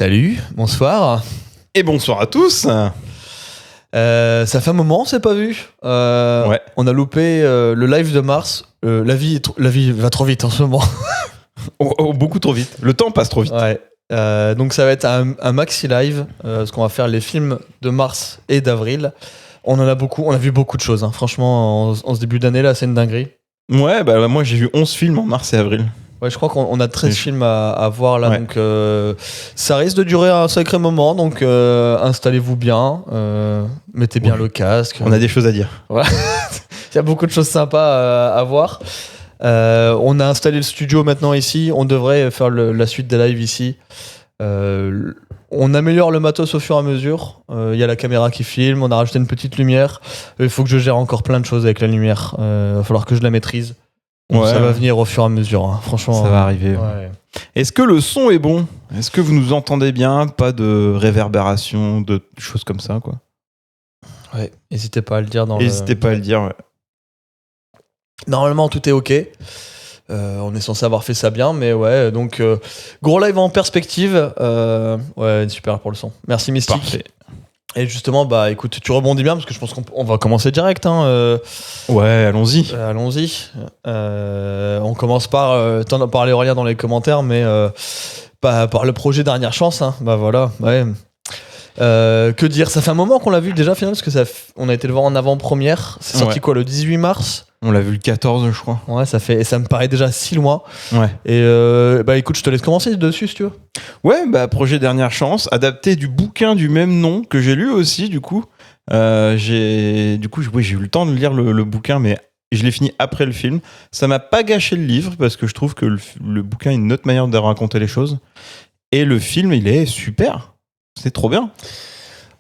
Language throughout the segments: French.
Salut, bonsoir. Et bonsoir à tous. Ça fait un moment, on s'est pas vu. Ouais. On a loupé le live de mars. La vie va trop vite en ce moment. Beaucoup trop vite. Le temps passe trop vite. Ouais. Donc ça va être un maxi live, parce qu'on va faire les films de mars et d'avril. On a vu beaucoup de choses. Hein. Franchement, en ce début d'année là, c'est une dinguerie. Ouais, bah moi j'ai vu 11 films en mars et avril. Ouais, je crois qu'on a 13 films à voir là, Ouais. donc ça risque de durer un sacré moment, donc installez-vous bien, mettez bien le casque. On a des choses à dire. Voilà. Il y a beaucoup de choses sympas à voir. On a installé le studio maintenant ici, on devrait faire la suite des lives ici. On améliore le matos au fur et à mesure. Il y a la caméra qui filme, on a rajouté une petite lumière. Il faut que je gère encore plein de choses avec la lumière. Il va falloir que je la maîtrise. Donc ça va venir au fur et à mesure, hein. Franchement. Ça va arriver. Ouais. Est-ce que le son est bon ? Est-ce que vous nous entendez bien ? Pas de réverbération, de choses comme ça, quoi. Ouais, n'hésitez pas à le dire N'hésitez pas à le dire. Ouais. Normalement, tout est OK. On est censé avoir fait ça bien, mais ouais, donc gros live en perspective. Ouais, super pour le son. Merci Mystique. Parfait. Et justement, bah écoute, tu rebondis bien parce que je pense qu'on va commencer direct. Hein, Ouais, allons-y. allons-y. On commence par. T'en as parlé Aurélien dans les commentaires, mais par le projet Dernière Chance. Hein, bah voilà, ouais. Que dire ? Ça fait un moment qu'on l'a vu déjà finalement, parce que on a été le voir en avant-première. C'est sorti quoi, le 18 mars ? On l'a vu le 14, je crois. Ouais, ça me paraît déjà si loin. Ouais. Et bah écoute, je te laisse commencer dessus si tu veux. Ouais, bah projet Dernière Chance, adapté du bouquin du même nom que j'ai lu aussi, du coup. J'ai eu le temps de lire le bouquin, mais je l'ai fini après le film. Ça m'a pas gâché le livre parce que je trouve que le bouquin est une autre manière de raconter les choses. Et le film, il est super. C'est trop bien.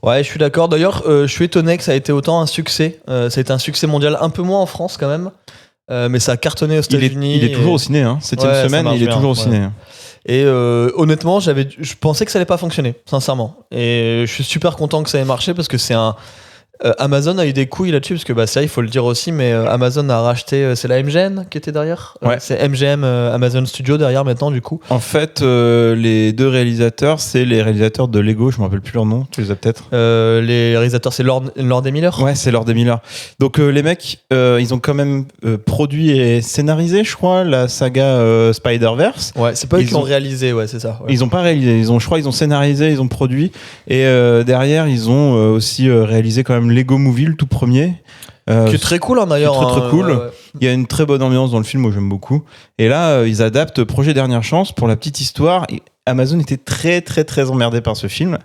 Ouais, je suis d'accord. D'ailleurs, je suis étonné que ça a été autant un succès. Ça a été un succès mondial, un peu moins en France quand même. Mais ça a cartonné aux États-Unis. Il est toujours au ciné, hein. 7e semaine, il est toujours au ciné. Et honnêtement, je pensais que ça allait pas fonctionner, sincèrement. Et je suis super content que ça ait marché parce que c'est un. Amazon a eu des couilles là-dessus parce que bah ça il faut le dire aussi, mais Amazon a racheté, c'est la MGM qui était derrière. Ouais. C'est MGM Amazon Studio derrière maintenant du coup. En fait, les deux réalisateurs, c'est les réalisateurs de Lego, je me rappelle plus leur nom, tu les as peut-être. Les réalisateurs, c'est Lord et Miller. Ouais, c'est Lord et Miller. Donc les mecs, ils ont quand même produit et scénarisé, je crois, la saga Spider-Verse. Ouais, c'est pas eux qui ont réalisé, ouais, c'est ça. Ouais. Ils ont pas réalisé, ils ont scénarisé, ils ont produit, et derrière ils ont aussi réalisé quand même Lego Movie, le tout premier. Qui est très cool hein, d'ailleurs. Très cool. Ouais. Il y a une très bonne ambiance dans le film, moi j'aime beaucoup. Et là, ils adaptent Projet Dernière Chance. Pour la petpetite histoire, Amazon était très très très emmerdé par ce film,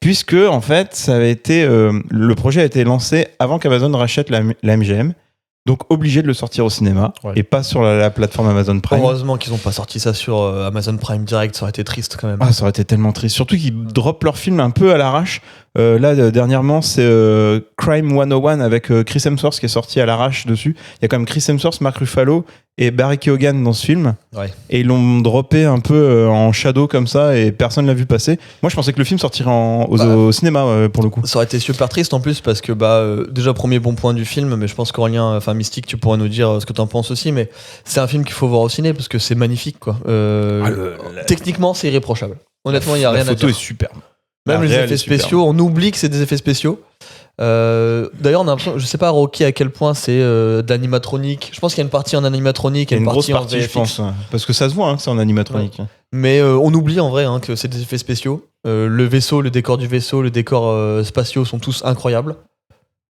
puisque en fait, ça avait été le projet a été lancé avant qu'Amazon rachète la MGM. Donc obligé de le sortir au cinéma et pas sur la plateforme Amazon Prime. Heureusement qu'ils n'ont pas sorti ça sur Amazon Prime direct, ça aurait été triste quand même. Ah, ça aurait été tellement triste. Surtout qu'ils droppent leur film un peu à l'arrache. Là, dernièrement, c'est Crime 101 avec Chris Hemsworth qui est sorti à l'arrache dessus. Il y a quand même Chris Hemsworth, Mark Ruffalo et Barry Keoghan dans ce film. Ouais. Et ils l'ont droppé un peu en shadow comme ça et personne l'a vu passer. Moi, je pensais que le film sortirait au cinéma pour le coup. Ça aurait été super triste en plus parce que déjà premier bon point du film, mais je pense qu'Aurélien, enfin Mystique, tu pourrais nous dire ce que t'en penses aussi, mais c'est un film qu'il faut voir au ciné parce que c'est magnifique quoi. Techniquement, c'est irréprochable. Honnêtement, il y a rien à dire. La photo est superbe. Même les effets spéciaux, on oublie que c'est des effets spéciaux. D'ailleurs, on a l'impression, je sais pas Rocky à quel point c'est d'animatronique. Je pense qu'il y a une partie en animatronique et une grosse partie partie, en VFX. je pense, parce que ça se voit que c'est en animatronique. Ouais. Mais on oublie en vrai que c'est des effets spéciaux. Le vaisseau, le décor du vaisseau, le décor spatiaux sont tous incroyables.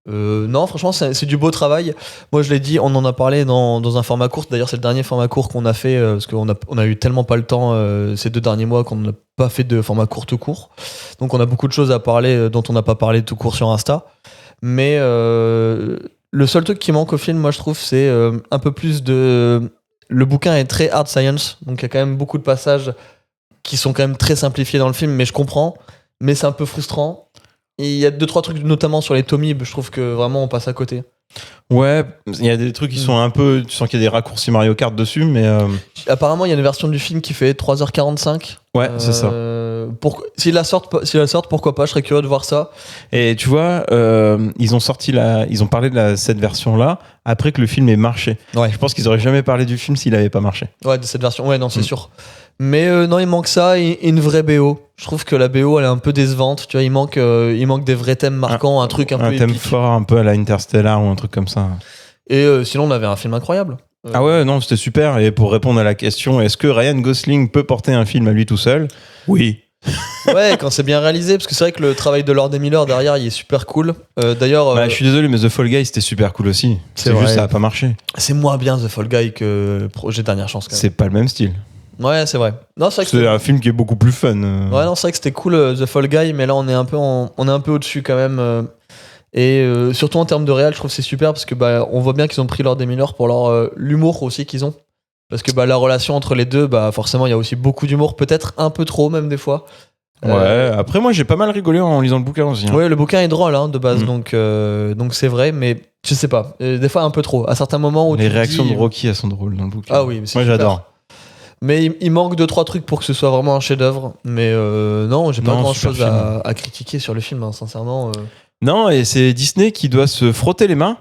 Non, franchement, c'est du beau travail. Moi, je l'ai dit, on en a parlé dans un format court. D'ailleurs, c'est le dernier format court qu'on a fait parce qu'on a eu tellement pas le temps ces 2 derniers mois qu'on n'a pas fait de format court tout court. Donc, on a beaucoup de choses à parler dont on n'a pas parlé tout court sur Insta. Mais le seul truc qui manque au film, moi, je trouve, c'est un peu plus de. Le bouquin est très hard science, donc il y a quand même beaucoup de passages qui sont quand même très simplifiés dans le film, mais je comprends. Mais c'est un peu frustrant. Et il y a 2-3 trucs, notamment sur les Tomib, je trouve que vraiment on passe à côté. Ouais, il y a des trucs qui sont un peu. Tu sens qu'il y a des raccourcis Mario Kart dessus, mais. Apparemment, il y a une version du film qui fait 3h45. Ouais, c'est ça. S'ils la sortent, pourquoi pas, je serais curieux de voir ça. Et tu vois, ils ont parlé de cette version-là après que le film ait marché. Ouais. Je pense qu'ils auraient jamais parlé du film s'il avait pas marché. Ouais, de cette version. Ouais, non, c'est sûr. Mais non, il manque ça et une vraie BO. Je trouve que la BO, elle est un peu décevante. Tu vois, il manque des vrais thèmes marquants, un truc un peu thème épique. fort, un peu à la Interstellar ou un truc comme ça. Et sinon, on avait un film incroyable. Ah ouais, non, c'était super. Et pour répondre à la question, est-ce que Ryan Gosling peut porter un film à lui tout seul ? Oui. Ouais, quand c'est bien réalisé, parce que c'est vrai que le travail de Lord et Miller derrière, il est super cool. D'ailleurs, je suis désolé, mais The Fall Guy, c'était super cool aussi. C'est vrai. juste ça a pas marché. C'est moins bien The Fall Guy que Projet Dernière Chance. Quand même. C'est pas le même style. Ouais, c'est vrai. Non, c'est vrai que c'est un film qui est beaucoup plus fun. Ouais, non, c'est vrai que c'était cool The Fall Guy, mais là on est un peu au-dessus quand même. Et surtout en termes de réal, je trouve que c'est super parce que on voit bien qu'ils ont pris Lord et Miller pour leur l'humour aussi qu'ils ont. Parce que la relation entre les deux, forcément, il y a aussi beaucoup d'humour, peut-être un peu trop même des fois. Ouais, après moi j'ai pas mal rigolé en lisant le bouquin aussi. Hein. Ouais, le bouquin est drôle de base, donc c'est vrai, mais je sais pas, des fois un peu trop. À certains moments où les réactions de Rocky, elles sont drôles dans le bouquin. Ah oui, mais c'est moi super. J'adore. Mais il manque 2-3 trucs pour que ce soit vraiment un chef-d'œuvre. Mais non, j'ai pas grand-chose à critiquer sur le film, sincèrement. Non, et c'est Disney qui doit se frotter les mains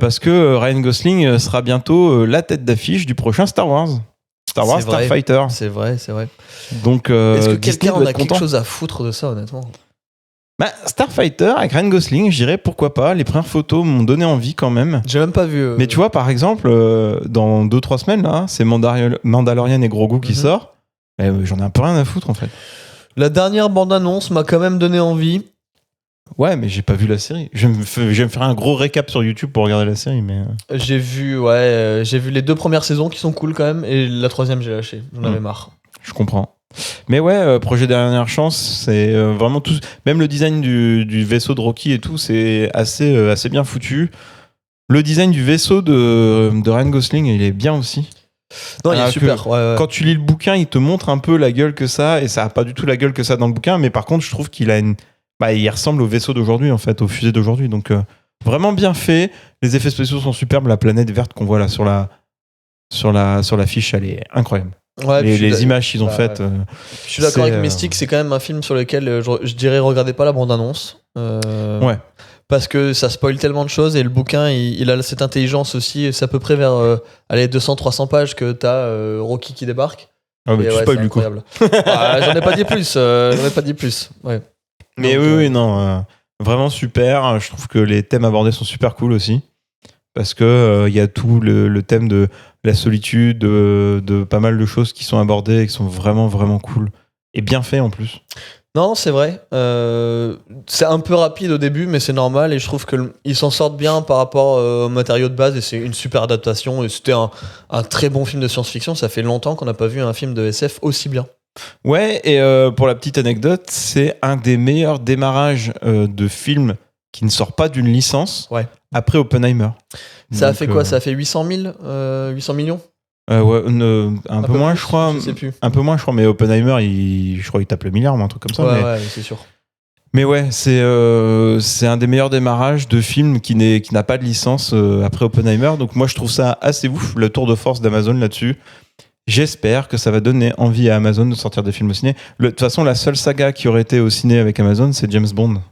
parce que Ryan Gosling sera bientôt la tête d'affiche du prochain Star Wars. Star Wars Starfighter. C'est vrai. Donc, est-ce que Disney quelqu'un en a quelque chose à foutre de ça, honnêtement ? Starfighter avec Ryan Gosling, je dirais pourquoi pas. Les premières photos m'ont donné envie quand même. J'ai même pas vu. Mais tu vois, par exemple, dans 2-3 semaines, là, c'est Mandalorian et Grogu qui sort. J'en ai un peu rien à foutre en fait. La dernière bande-annonce m'a quand même donné envie. Ouais, mais j'ai pas vu la série. Je vais me faire un gros récap sur YouTube pour regarder la série, mais... J'ai vu les 2 premières saisons qui sont cool quand même, et la 3e j'ai lâché. J'en avais marre. Je comprends. Mais ouais, Projet Dernière Chance, c'est vraiment tout... Même le design du vaisseau de Rocky et tout, c'est assez bien foutu. Le design du vaisseau de Ryan Gosling, il est bien aussi. Non, il est super. Ouais. Quand tu lis le bouquin, il te montre un peu la gueule que ça, et ça a pas du tout la gueule que ça dans le bouquin, mais par contre, je trouve qu'il a il ressemble au vaisseau d'aujourd'hui, en fait, aux fusées d'aujourd'hui. Donc, vraiment bien fait. Les effets spéciaux sont superbes. La planète verte qu'on voit là sur l'affiche, elle est incroyable. Ouais, les images qu'ils ont faites. Je suis d'accord avec Mystique, c'est quand même un film sur lequel je dirais regardez pas la bande-annonce. Ouais. Parce que ça spoil tellement de choses et le bouquin il a cette intelligence aussi. C'est à peu près vers 200-300 pages que t'as Rocky qui débarque. Ah, mais tu spoil du coup. J'en ai pas dit plus. Ouais. Mais donc, oui, non. Vraiment super. Je trouve que les thèmes abordés sont super cool aussi. Parce que y a tout le thème de la solitude, de pas mal de choses qui sont abordées et qui sont vraiment, vraiment cool. Et bien fait en plus. Non, c'est vrai. C'est un peu rapide au début, mais c'est normal. Et je trouve qu'ils s'en sortent bien par rapport au matériau de base. Et c'est une super adaptation. Et c'était un très bon film de science-fiction. Ça fait longtemps qu'on n'a pas vu un film de SF aussi bien. Ouais, et pour la petite anecdote, c'est un des meilleurs démarrages de films qui ne sort pas d'une licence après Oppenheimer. Ça a fait quoi ? Ça a fait 800 millions ? Ouais, un peu moins, je crois. Je sais plus. Un peu moins, je crois, mais Oppenheimer, je crois qu'il tape le milliard ou un truc comme ça. Ouais, c'est sûr. Mais ouais, c'est un des meilleurs démarrages de films qui n'a pas de licence après Oppenheimer. Donc moi, je trouve ça assez ouf, le tour de force d'Amazon là-dessus. J'espère que ça va donner envie à Amazon de sortir des films au ciné. De toute façon, la seule saga qui aurait été au ciné avec Amazon, c'est James Bond.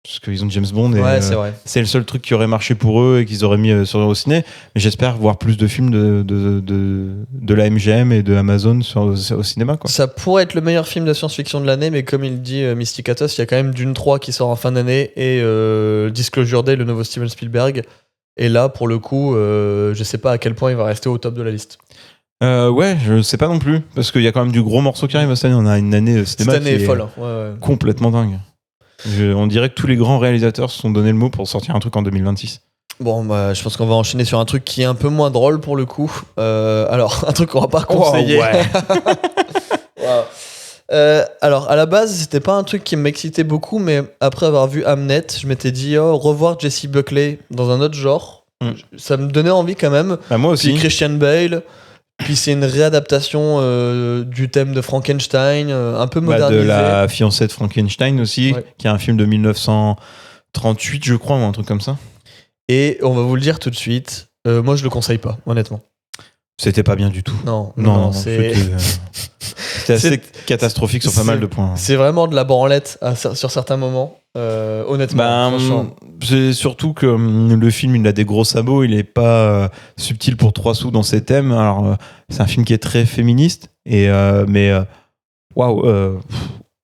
Parce qu'ils ont James Bond et c'est le seul truc qui aurait marché pour eux et qu'ils auraient mis au ciné. Mais j'espère voir plus de films de la MGM et de Amazon au cinéma. Quoi. Ça pourrait être le meilleur film de science-fiction de l'année, mais comme il dit Mystic Athos, il y a quand même Dune 3 qui sort en fin d'année et Disclosure Day, le nouveau Steven Spielberg. Et là, pour le coup, je sais pas à quel point il va rester au top de la liste. Ouais, je sais pas non plus. Parce qu'il y a quand même du gros morceau qui arrive cette année. On a une année cinéma cette année qui est folle. Complètement dingue. On dirait que tous les grands réalisateurs se sont donné le mot pour sortir un truc en 2026. Bon, je pense qu'on va enchaîner sur un truc qui est un peu moins drôle pour le coup. Alors, un truc qu'on va pas conseiller. Alors, à la base, c'était pas un truc qui m'excitait beaucoup, mais après avoir vu Hamnet, je m'étais dit, revoir Jessie Buckley dans un autre genre, ça me donnait envie quand même. Moi aussi. Puis Christian Bale. Puis c'est une réadaptation du thème de Frankenstein, un peu modernisé. De la fiancée de Frankenstein aussi, qui est un film de 1938, je crois, ou un truc comme ça. Et on va vous le dire tout de suite, moi je le conseille pas, honnêtement. C'était pas bien du tout. Non, c'est... C'était assez catastrophique sur pas mal de points. C'est vraiment de la branlette sur certains moments, honnêtement. Franchement. C'est surtout que le film, il a des gros sabots, il est pas subtil pour 3 sous dans ses thèmes. Alors, c'est un film qui est très féministe,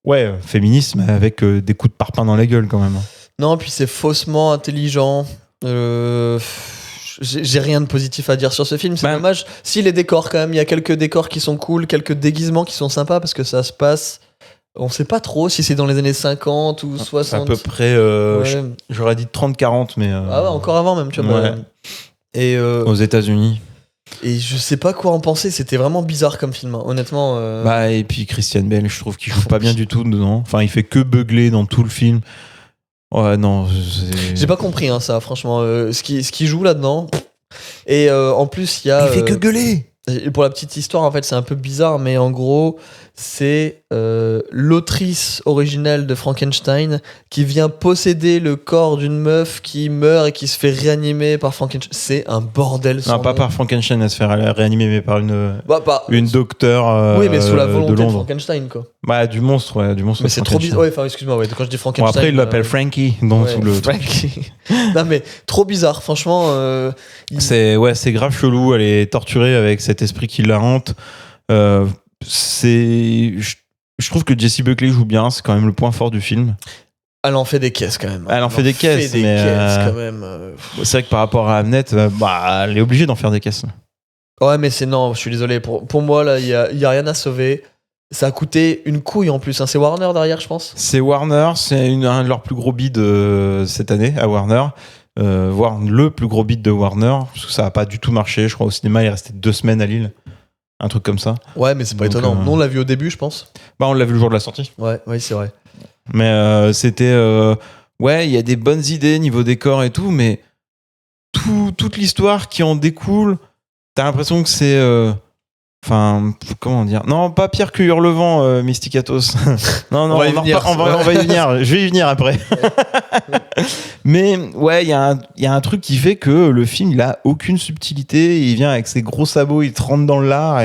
ouais, féminisme avec des coups de parpaing dans la gueule quand même. Non, puis c'est faussement intelligent. J'ai rien de positif à dire sur ce film, c'est dommage. Si, les décors quand même, il y a quelques décors qui sont cool, quelques déguisements qui sont sympas parce que ça se passe, on sait pas trop si c'est dans les années 50 ou 60. C'est à peu près, j'aurais dit 30-40, mais... Ah ouais, encore avant même, tu vois. Ouais. Et aux États-Unis. Et je sais pas quoi en penser, c'était vraiment bizarre comme film, hein. Honnêtement. Et puis Christian Bale, je trouve qu'il joue pas bien du tout dedans. Enfin, il fait que beugler dans tout le film. Ouais, non. J'ai pas compris, hein, ça, franchement. Ce qui joue là-dedans. Et en plus, il y a. Il fait que gueuler! Et pour la petite histoire, en fait, c'est un peu bizarre, mais en gros, c'est l'autrice originelle de Frankenstein qui vient posséder le corps d'une meuf qui meurt et qui se fait réanimer par Frankenstein. C'est un bordel. Non, pas par Frankenstein, elle se fait réanimer, mais par une docteure. Oui, mais sous la volonté de Frankenstein, quoi. Bah, du monstre, ouais, du monstre. Mais c'est trop bizarre. Ouais, enfin, excuse-moi, ouais, quand je dis Frankenstein. Bon, après, il l'appelle Frankie, sous le. Frankie. Non, mais trop bizarre, franchement. C'est grave chelou, elle est torturée avec cet esprit qui la hante. Je trouve que Jessie Buckley joue bien, c'est quand même le point fort du film. Elle en fait des caisses quand même. Elle en fait des caisses, quand même. C'est vrai que par rapport à Hamnet, elle est obligée d'en faire des caisses. Ouais, mais non, je suis désolé. Pour moi, là, il y a rien à sauver. Ça a coûté une couille en plus, hein. C'est Warner derrière, je pense. C'est Warner, c'est un de leurs plus gros bids cette année à Warner. Voire le plus gros bid de Warner, parce que ça n'a pas du tout marché. Je crois au cinéma, il est resté 2 semaines à Lille. Un truc comme ça. Ouais, mais c'est pas étonnant. Nous, on l'a vu au début, je pense. On l'a vu le jour de la sortie. Ouais, c'est vrai. Mais c'était... il y a des bonnes idées niveau décor et tout, mais toute l'histoire qui en découle, t'as l'impression que c'est... comment dire? Non, pas pire que Hurlevent, Mysticatos. non, on va y venir. Je vais y venir après. Mais ouais, il y a un truc qui fait que le film, il a aucune subtilité. Il vient avec ses gros sabots, il te rentre dans l'art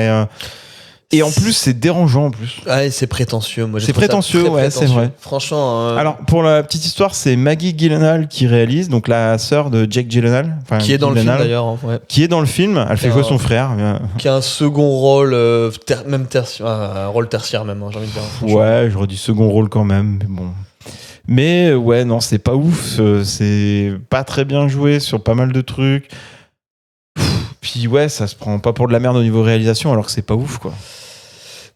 et en plus, c'est dérangeant en plus. Ouais, c'est prétentieux. Moi, c'est prétentieux, ouais, c'est vrai. Franchement. Alors, pour la petite histoire, c'est Maggie Gyllenhaal qui réalise, donc la sœur de Jake Gyllenhaal. Qui est dans le film d'ailleurs. Ouais. Qui est dans le film, elle fait jouer son frère. Qui a un second rôle, même tertiaire, un rôle tertiaire même, hein, j'ai envie de dire. Ouais, j'aurais dit second rôle quand même, mais bon. Mais ouais, non, c'est pas ouf. C'est pas très bien joué sur pas mal de trucs. Puis ouais, ça se prend pas pour de la merde au niveau réalisation, alors que c'est pas ouf, quoi.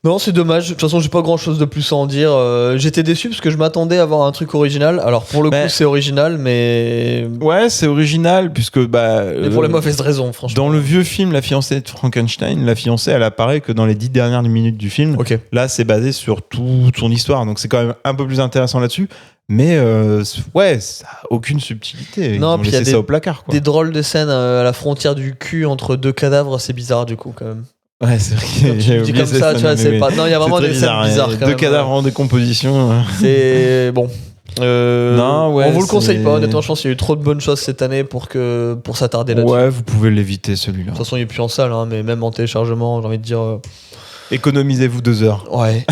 Non, c'est dommage. De toute façon, j'ai pas grand chose de plus à en dire. J'étais déçu parce que je m'attendais à avoir un truc original. Alors, pour le coup, c'est original, mais. Ouais, c'est original, puisque. Mais pour les mauvaises raisons, franchement. Dans le vieux film, La fiancée de Frankenstein, la fiancée, elle apparaît que dans les 10 dernières minutes du film. Okay. Là, c'est basé sur toute son histoire. Donc, c'est quand même un peu plus intéressant là-dessus. Mais ça a aucune subtilité. Ils ont laissé ça au placard, quoi. Des drôles de scènes à la frontière du cul entre 2 cadavres, c'est bizarre du coup, quand même. Ouais, c'est vrai que j'ai oublié comme ça, tu vois, c'est pas. Non, il y a vraiment des scènes bizarres quand même. 2 cadavres en décomposition. C'est bon. Non, ouais, on vous le conseille pas, honnêtement. Je pense qu'il y a eu trop de bonnes choses cette année pour s'attarder là-dessus. Ouais, vous pouvez l'éviter celui-là. De toute façon, il est plus en salle, hein, mais même en téléchargement, j'ai envie de dire. Économisez-vous 2 heures. Ouais.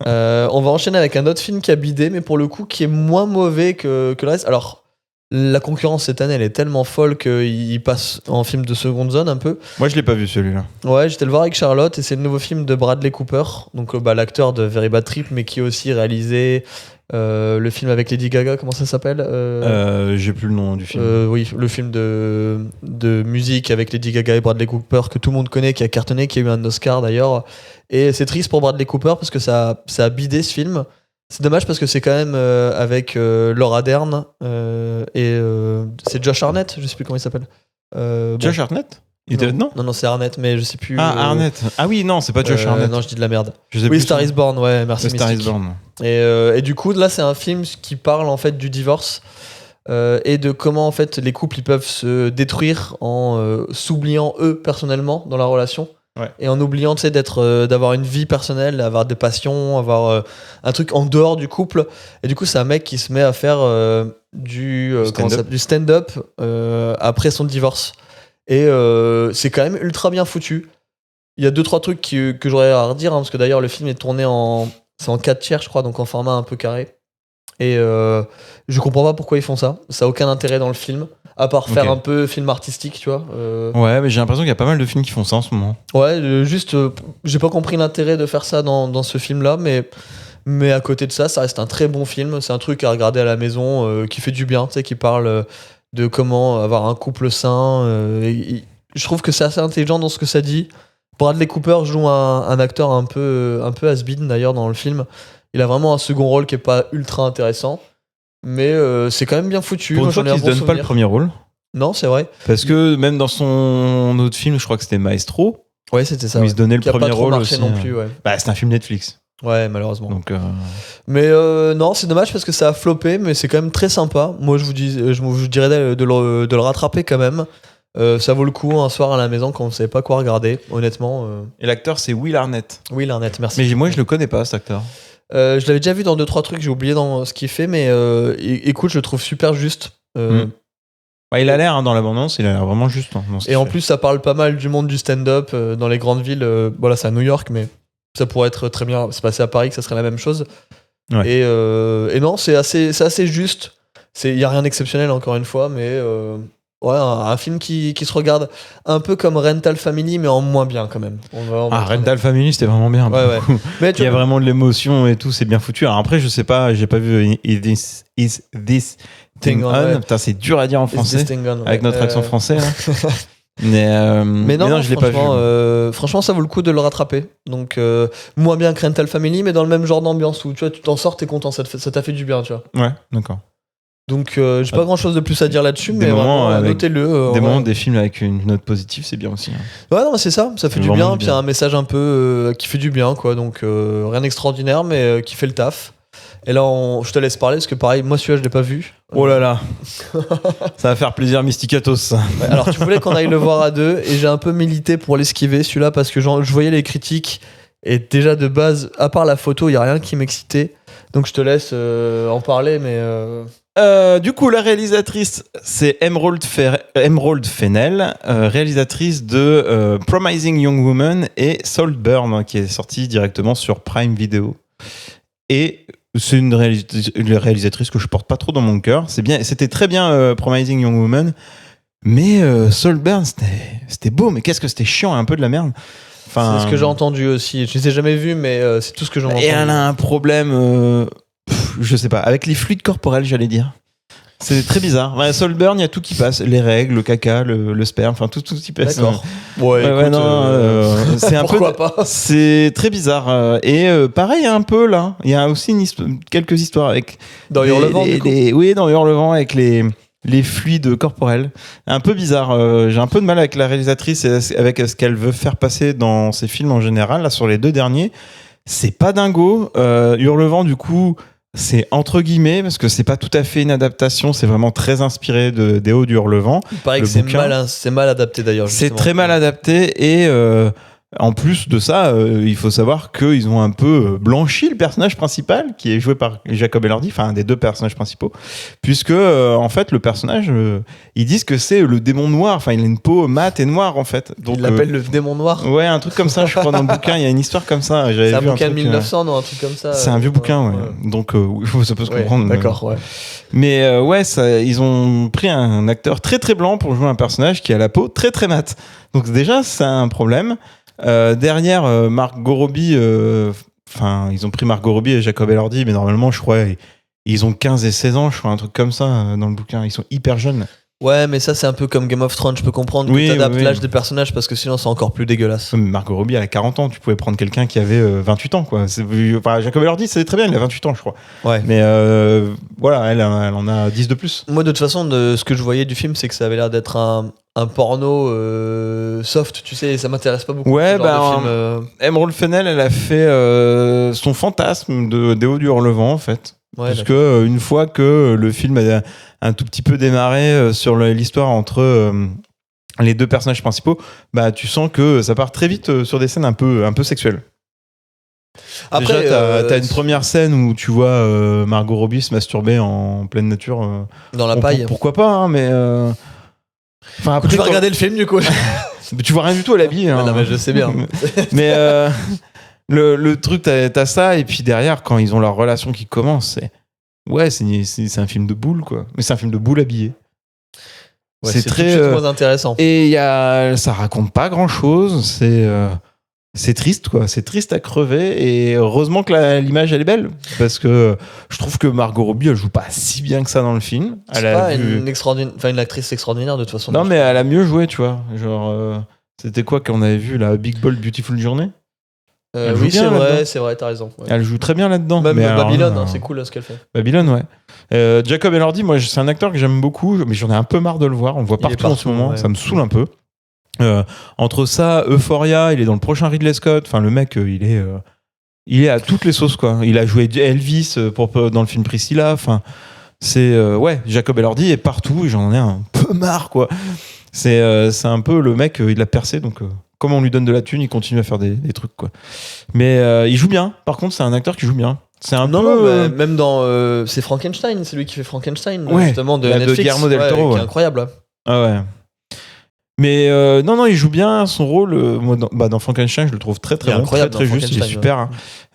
On va enchaîner avec un autre film qui a bidé, mais pour le coup, qui est moins mauvais que le reste. Alors. La concurrence cette année, elle est tellement folle qu'il passe en film de seconde zone un peu. Moi, je l'ai pas vu celui-là. Ouais, j'étais le voir avec Charlotte et c'est le nouveau film de Bradley Cooper, donc l'acteur de Very Bad Trip, mais qui a aussi réalisé le film avec Lady Gaga. Comment ça s'appelle J'ai plus le nom du film. Oui, le film de musique avec Lady Gaga et Bradley Cooper que tout le monde connaît, qui a cartonné, qui a eu un Oscar d'ailleurs. Et c'est triste pour Bradley Cooper parce que ça a bidé ce film. C'est dommage parce que c'est quand même avec Laura Dern et c'est Josh Hartnett, je sais plus comment il s'appelle. Josh Hartnett ? Il était là-dedans ? Non, c'est Hartnett, mais je sais plus. Ah, Hartnett. Ah oui, non, c'est pas Josh Hartnett. Non, je dis de la merde. Oui, Star is Born, ouais, merci. Star is Born. Et du coup, là, c'est un film qui parle en fait du divorce et de comment en fait les couples ils peuvent se détruire en s'oubliant eux personnellement dans la relation. Ouais. Et en oubliant d'avoir une vie personnelle, d'avoir des passions, avoir un truc en dehors du couple. Et du coup, c'est un mec qui se met à faire du stand-up après son divorce. Et c'est quand même ultra bien foutu. Il y a 2-3 trucs que j'aurais à redire, parce que d'ailleurs le film est tourné c'est en 4 tiers, je crois, donc en format un peu carré. Et je comprends pas pourquoi ils font ça. Ça a aucun intérêt dans le film, à part faire un peu film artistique, tu vois. Ouais, mais j'ai l'impression qu'il y a pas mal de films qui font ça en ce moment. Ouais, juste, j'ai pas compris l'intérêt de faire ça dans ce film-là, mais à côté de ça, ça reste un très bon film. C'est un truc à regarder à la maison qui fait du bien, tu sais, qui parle de comment avoir un couple sain. Je trouve que c'est assez intelligent dans ce que ça dit. Bradley Cooper joue un acteur un peu has-been d'ailleurs dans le film. Il a vraiment un second rôle qui est pas ultra intéressant, mais c'est quand même bien foutu. Pour une fois qu'il se donne pas le premier rôle. Non, c'est vrai. Parce que même dans son autre film, je crois que c'était Maestro. Ouais, c'était ça. Où il se donnait le premier rôle aussi. Non plus, ouais. Bah, c'est un film Netflix. Ouais, malheureusement. Donc, mais non, c'est dommage parce que ça a floppé, mais c'est quand même très sympa. Moi, je vous dirais de le rattraper quand même. Ça vaut le coup un soir à la maison quand on ne savait pas quoi regarder, honnêtement. Et l'acteur, c'est Will Arnett. Will Arnett, merci. Mais moi, je le connais pas, cet acteur. Je l'avais déjà vu dans 2-3 trucs, j'ai oublié dans ce qu'il fait, mais écoute, je le trouve super juste. Ouais, il a l'air, dans l'abondance, il a l'air vraiment juste. Et en plus, ça parle pas mal du monde du stand-up dans les grandes villes. Voilà, c'est à New York, mais ça pourrait être très bien. C'est passé à Paris que ça serait la même chose. Ouais. Et non, c'est assez juste. Il n'y a rien d'exceptionnel, encore une fois, mais ouais, un film qui se regarde un peu comme Rental Family, mais en moins bien quand même. Rental Family, c'était vraiment bien. Ouais. Mais il y a vraiment de l'émotion et tout, c'est bien foutu. Alors après, je sais pas, j'ai pas vu Is This Thing On. Putain, c'est dur à dire en français. Avec notre accent français. Là. mais non, je l'ai pas vu. Franchement, ça vaut le coup de le rattraper. Donc, moins bien que Rental Family, mais dans le même genre d'ambiance où tu vois, tu t'en sors, t'es content, ça t'a fait du bien, tu vois. Ouais, d'accord. Donc, j'ai pas grand chose de plus à dire là-dessus, mais vraiment, notez-le. Des moments, des films avec une note positive, c'est bien aussi. Hein. Ouais, non, c'est ça fait du bien. Puis il y a un message un peu qui fait du bien, quoi. Donc, rien d'extraordinaire, mais qui fait le taf. Et là, je te laisse parler, parce que pareil, moi, celui-là, je l'ai pas vu. Oh là là. Ça va faire plaisir, Mysticatos. Ça. Ouais, alors, tu voulais qu'on aille le voir à deux, et j'ai un peu milité pour l'esquiver, celui-là, parce que je voyais les critiques, et déjà de base, à part la photo, il y a rien qui m'excitait. Donc, je te laisse en parler, mais. Du coup, la réalisatrice, c'est Emerald Fennell, réalisatrice de Promising Young Woman et Saltburn, qui est sorti directement sur Prime Video. Et c'est une réalisatrice que je porte pas trop dans mon cœur. C'était très bien Promising Young Woman, mais Saltburn, c'était beau, mais qu'est-ce que c'était chiant, un peu de la merde. C'est ce que j'ai entendu aussi. Je les ai jamais vus, mais c'est tout ce que j'ai entendu. Et elle a un problème, je sais pas, avec les fluides corporels, j'allais dire. C'est très bizarre. Ouais, Saltburn, il y a tout qui passe. Les règles, le caca, le sperme, enfin tout qui passe. D'accord. Ouais, écoute, non, c'est un pourquoi peu. Pas c'est très bizarre. Et pareil, un peu là. Il y a aussi quelques histoires avec. Dans Hurlevent, du coup. Oui, dans Hurlevent, avec les fluides corporels. Un peu bizarre. J'ai un peu de mal avec la réalisatrice et avec ce qu'elle veut faire passer dans ses films en général. Là, sur les 2 derniers, c'est pas dingo. Hurlevent, du coup. C'est entre guillemets, parce que c'est pas tout à fait une adaptation, c'est vraiment très inspiré des Hauts du Hurlevent. Il paraît que c'est mal adapté d'ailleurs. C'est très mal adapté et en plus de ça, il faut savoir qu'ils ont un peu blanchi le personnage principal qui est joué par Jacob Elordi, enfin un des 2 personnages principaux, puisque en fait le personnage, ils disent que c'est le démon noir, enfin il a une peau mate et noire en fait. Donc, ils l'appellent le démon noir. Ouais, un truc comme ça, je crois dans le bouquin, il y a une histoire comme ça. C'est un bouquin de 1900, non, un truc comme ça. C'est un vieux bouquin, ouais. Donc ça peut se comprendre. D'accord, ouais. Mais ouais, ils ont pris un acteur très très blanc pour jouer un personnage qui a la peau très très mate. Donc déjà, c'est un problème. Derrière, Margot Robbie, ils ont pris Margot Robbie et Jacob Elordi, mais normalement, je crois, ils ont 15 et 16 ans, je crois, un truc comme ça dans le bouquin. Ils sont hyper jeunes. Ouais, mais ça, c'est un peu comme Game of Thrones. Je peux comprendre que t'adaptes l'âge des personnages parce que sinon, c'est encore plus dégueulasse. Margot Robbie, elle a 40 ans. Tu pouvais prendre quelqu'un qui avait 28 ans, quoi. Jacob Elordi, c'est très bien, il a 28 ans, je crois. Ouais. Mais voilà, elle en a 10 de plus. Moi, de toute façon, ce que je voyais du film, c'est que ça avait l'air d'être un porno soft, tu sais, ça m'intéresse pas beaucoup. Ouais, Emerald Fennell, elle a fait son fantasme des Hauts du Hurlevent, en fait. Ouais, parce que une fois que le film a un tout petit peu démarré sur l'histoire entre les 2 personnages principaux, bah tu sens que ça part très vite sur des scènes un peu sexuelles. Après, déjà, t'as une première scène où tu vois Margot Robbie se masturber en pleine nature. Dans la paille. Pourquoi pas, hein, mais Enfin, après, Tu vas regarder le film du coup. tu vois rien du tout à l'habillé. Hein. Non, mais je sais bien. Mais le truc, t'as ça, et puis derrière, quand ils ont leur relation qui commence, c'est un film de boule, quoi. Mais c'est un film de boule habillé. Ouais, c'est très tout de suite moins intéressant. Et ça raconte pas grand chose. C'est triste, quoi. C'est triste à crever. Et heureusement que l'image, elle est belle. Parce que je trouve que Margot Robbie, elle joue pas si bien que ça dans le film. C'est pas une actrice extraordinaire de toute façon. Non, mais elle a mieux joué, tu vois. Genre, c'était quoi qu'on avait vu, la Big Bold Beautiful Journey? Oui, c'est vrai, t'as raison. Ouais. Elle joue très bien là-dedans. Même Babylone, alors, c'est cool ce qu'elle fait. Babylone, ouais. Jacob Elordi, moi, c'est un acteur que j'aime beaucoup, mais j'en ai un peu marre de le voir. On le voit partout en ce moment, ça me saoule un peu. Entre ça, Euphoria, il est dans le prochain Ridley Scott. Enfin, le mec, il est à toutes les sauces, quoi. Il a joué Elvis dans le film Priscilla. Enfin, Jacob Elordi est partout et j'en ai un peu marre, quoi. C'est un peu le mec, il a percé, donc comme on lui donne de la thune, il continue à faire des trucs, quoi. Mais il joue bien. Par contre, c'est un acteur qui joue bien. C'est un peu. Même dans c'est Frankenstein, c'est lui qui fait Frankenstein, justement de de Netflix, Guillermo del Toro, qui est incroyable. Ah ouais. Mais non, il joue bien son rôle. Moi, dans Frankenstein, je le trouve très très bon, très très juste, il est super.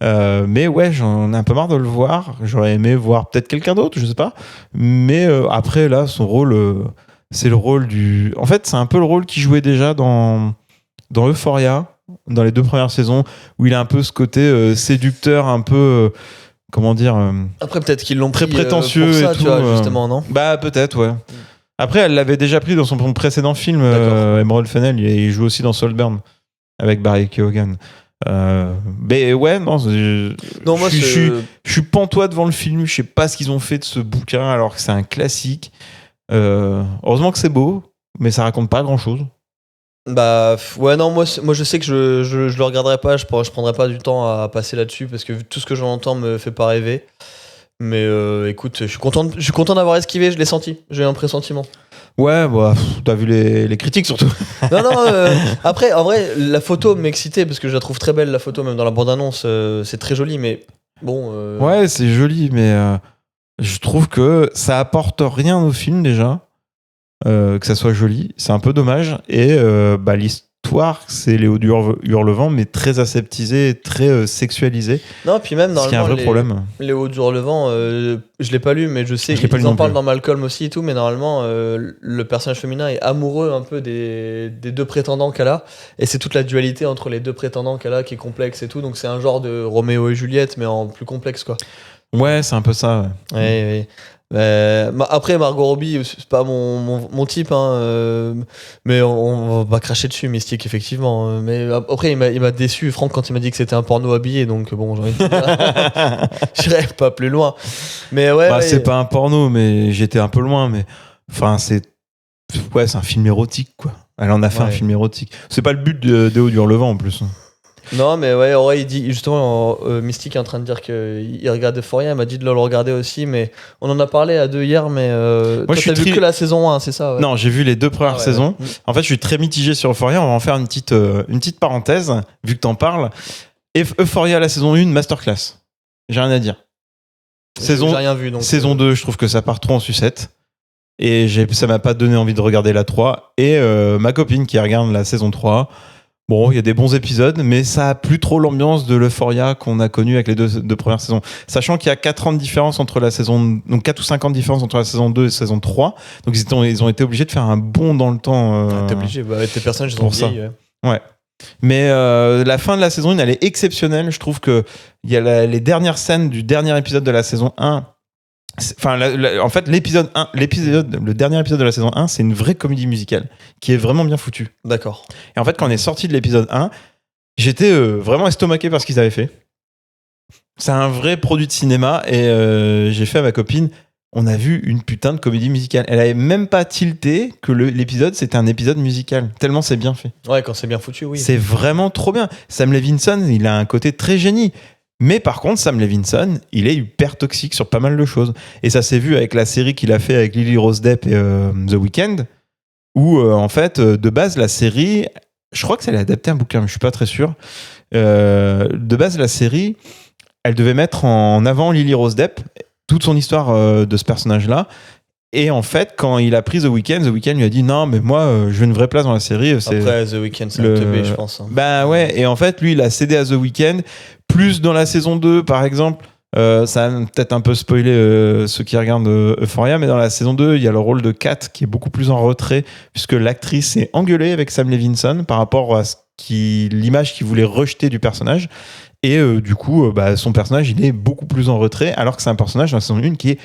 Hein. Mais j'en ai un peu marre de le voir. J'aurais aimé voir peut-être quelqu'un d'autre, je sais pas. Mais après, là, son rôle, c'est le rôle du. En fait, c'est un peu le rôle qu'il jouait déjà dans Euphoria, dans les 2 premières saisons, où il a un peu ce côté séducteur, un peu. Comment dire Après, peut-être qu'ils l'ont très pris prétentieux pour ça, et tout, tu vois, justement, non? Bah, peut-être, ouais. Après, elle l'avait déjà pris dans son précédent film, Emerald Fennell. Il joue aussi dans Saltburn avec Barry Keoghan. Mais ouais, non, moi, je suis pantois devant le film. Je sais pas ce qu'ils ont fait de ce bouquin alors que c'est un classique. Heureusement que c'est beau, mais ça raconte pas grand chose. Bah ouais, non, moi je sais que je le regarderai pas, je prendrai pas du temps à passer là-dessus parce que tout ce que j'en entends me fait pas rêver. Mais écoute, je suis content d'avoir esquivé, je l'ai senti, j'ai un pressentiment. Ouais, bah, t'as vu les critiques surtout. Non, après, en vrai, la photo m'excitait parce que je la trouve très belle, la photo, même dans la bande-annonce, c'est très joli, mais bon. Ouais, c'est joli, mais je trouve que ça apporte rien au film déjà, que ça soit joli, c'est un peu dommage. Et l'histoire, c'est Léo du Hurlevent, mais très aseptisé, très sexualisé. Non, puis même normalement, ce qui est un vrai problème. Léo du Hurlevent, je l'ai pas lu, mais je sais qu'ils en parlent dans Malcolm aussi et tout, mais normalement, le personnage féminin est amoureux un peu des 2 prétendants qu'elle a, et c'est toute la dualité entre les 2 prétendants qu'elle a qui est complexe et tout, donc c'est un genre de Roméo et Juliette, mais en plus complexe, quoi. Ouais, c'est un peu ça. Ouais. Après, Margot Robbie, c'est pas mon type, hein, mais on va cracher dessus, Mystique, effectivement. Mais après, il m'a déçu, Franck, quand il m'a dit que c'était un porno habillé, donc bon, j'ai envie de dire, j'irai pas plus loin. Mais c'est pas un porno, mais j'étais un peu loin, mais enfin, c'est un film érotique, quoi. Elle en a fait un film érotique. C'est pas le but de Léo du Hurlevent en plus. Non, mais il dit justement, Mystique est en train de dire qu'il regarde Euphoria, il m'a dit de le regarder aussi, mais on en a parlé à 2 hier, mais moi, toi, t'as vu que la saison 1, c'est ça? Ouais. Non, j'ai vu les 2 premières saisons. Ouais. En fait, je suis très mitigé sur Euphoria. On va en faire une petite parenthèse, vu que t'en parles. Euphoria, la saison 1, masterclass. J'ai rien à dire. J'ai rien vu, donc, saison 2, je trouve que ça part trop en sucette. Et ça m'a pas donné envie de regarder la 3. Et ma copine qui regarde la saison 3... Bon, il y a des bons épisodes, mais ça a plus trop l'ambiance de l'Euphoria qu'on a connu avec les 2 premières saisons. Sachant qu'il y a 4 ans de différence entre la saison, donc 4 ou 5 ans de différence entre la saison 2 et la saison 3. Donc ils ont été obligés de faire un bond dans le temps. T'es obligé, tes personnages sont vieillis. Ouais. Mais la fin de la saison 1, elle est exceptionnelle. Je trouve que il y a les dernières scènes du dernier épisode de la saison 1. Enfin, en fait, le dernier épisode de la saison 1, c'est une vraie comédie musicale qui est vraiment bien foutue. D'accord. Et en fait, quand on est sorti de l'épisode 1, j'étais vraiment estomaqué par ce qu'ils avaient fait. C'est un vrai produit de cinéma et j'ai fait à ma copine, on a vu une putain de comédie musicale. Elle avait même pas tilté que l'épisode, c'était un épisode musical. Tellement c'est bien fait. Ouais, quand c'est bien foutu, oui. C'est vraiment trop bien. Sam Levinson, il a un côté très génie. Mais par contre, Sam Levinson, il est hyper toxique sur pas mal de choses. Et ça s'est vu avec la série qu'il a fait avec Lily Rose Depp et The Weeknd, où en fait, de base, la série, je crois que ça allait adapter un bouquin, mais je suis pas très sûr. De base, la série, elle devait mettre en avant Lily Rose Depp, toute son histoire de ce personnage-là. Et en fait, quand il a pris The Weeknd lui a dit non, mais moi, je veux une vraie place dans la série. C'est Après, The Weeknd, c'est un teubé, je pense. Bah ouais, et en fait, lui, il a cédé à The Weeknd. Plus dans la saison 2, par exemple, ça a peut-être un peu spoilé ceux qui regardent Euphoria, mais dans la saison 2, il y a le rôle de Kat qui est beaucoup plus en retrait, puisque l'actrice s'est engueulée avec Sam Levinson par rapport à l'image qu'il voulait rejeter du personnage. Et du coup, son personnage, il est beaucoup plus en retrait, alors que c'est un personnage dans la saison 1 qui est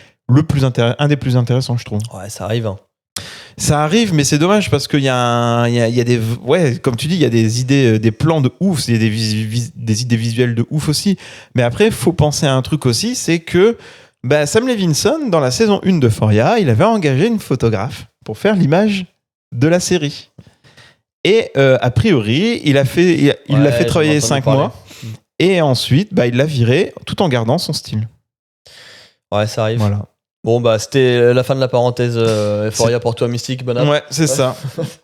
un des plus intéressants, je trouve. Ouais, ça arrive. Ça arrive, mais c'est dommage parce qu'il y a des, ouais, comme tu dis, il y a des idées, des plans de ouf, il y a des idées visuelles de ouf aussi. Mais après, il faut penser à un truc aussi, c'est que Sam Levinson, dans la saison 1 d'Euphoria, il avait engagé une photographe pour faire l'image de la série. Et a priori, il l'a fait travailler 5 mois. Et ensuite, il l'a viré tout en gardant son style. Ouais, ça arrive. Voilà. Bon, c'était la fin de la parenthèse Euphoria pour toi, Mystique. Bon app. Ouais, c'est ça.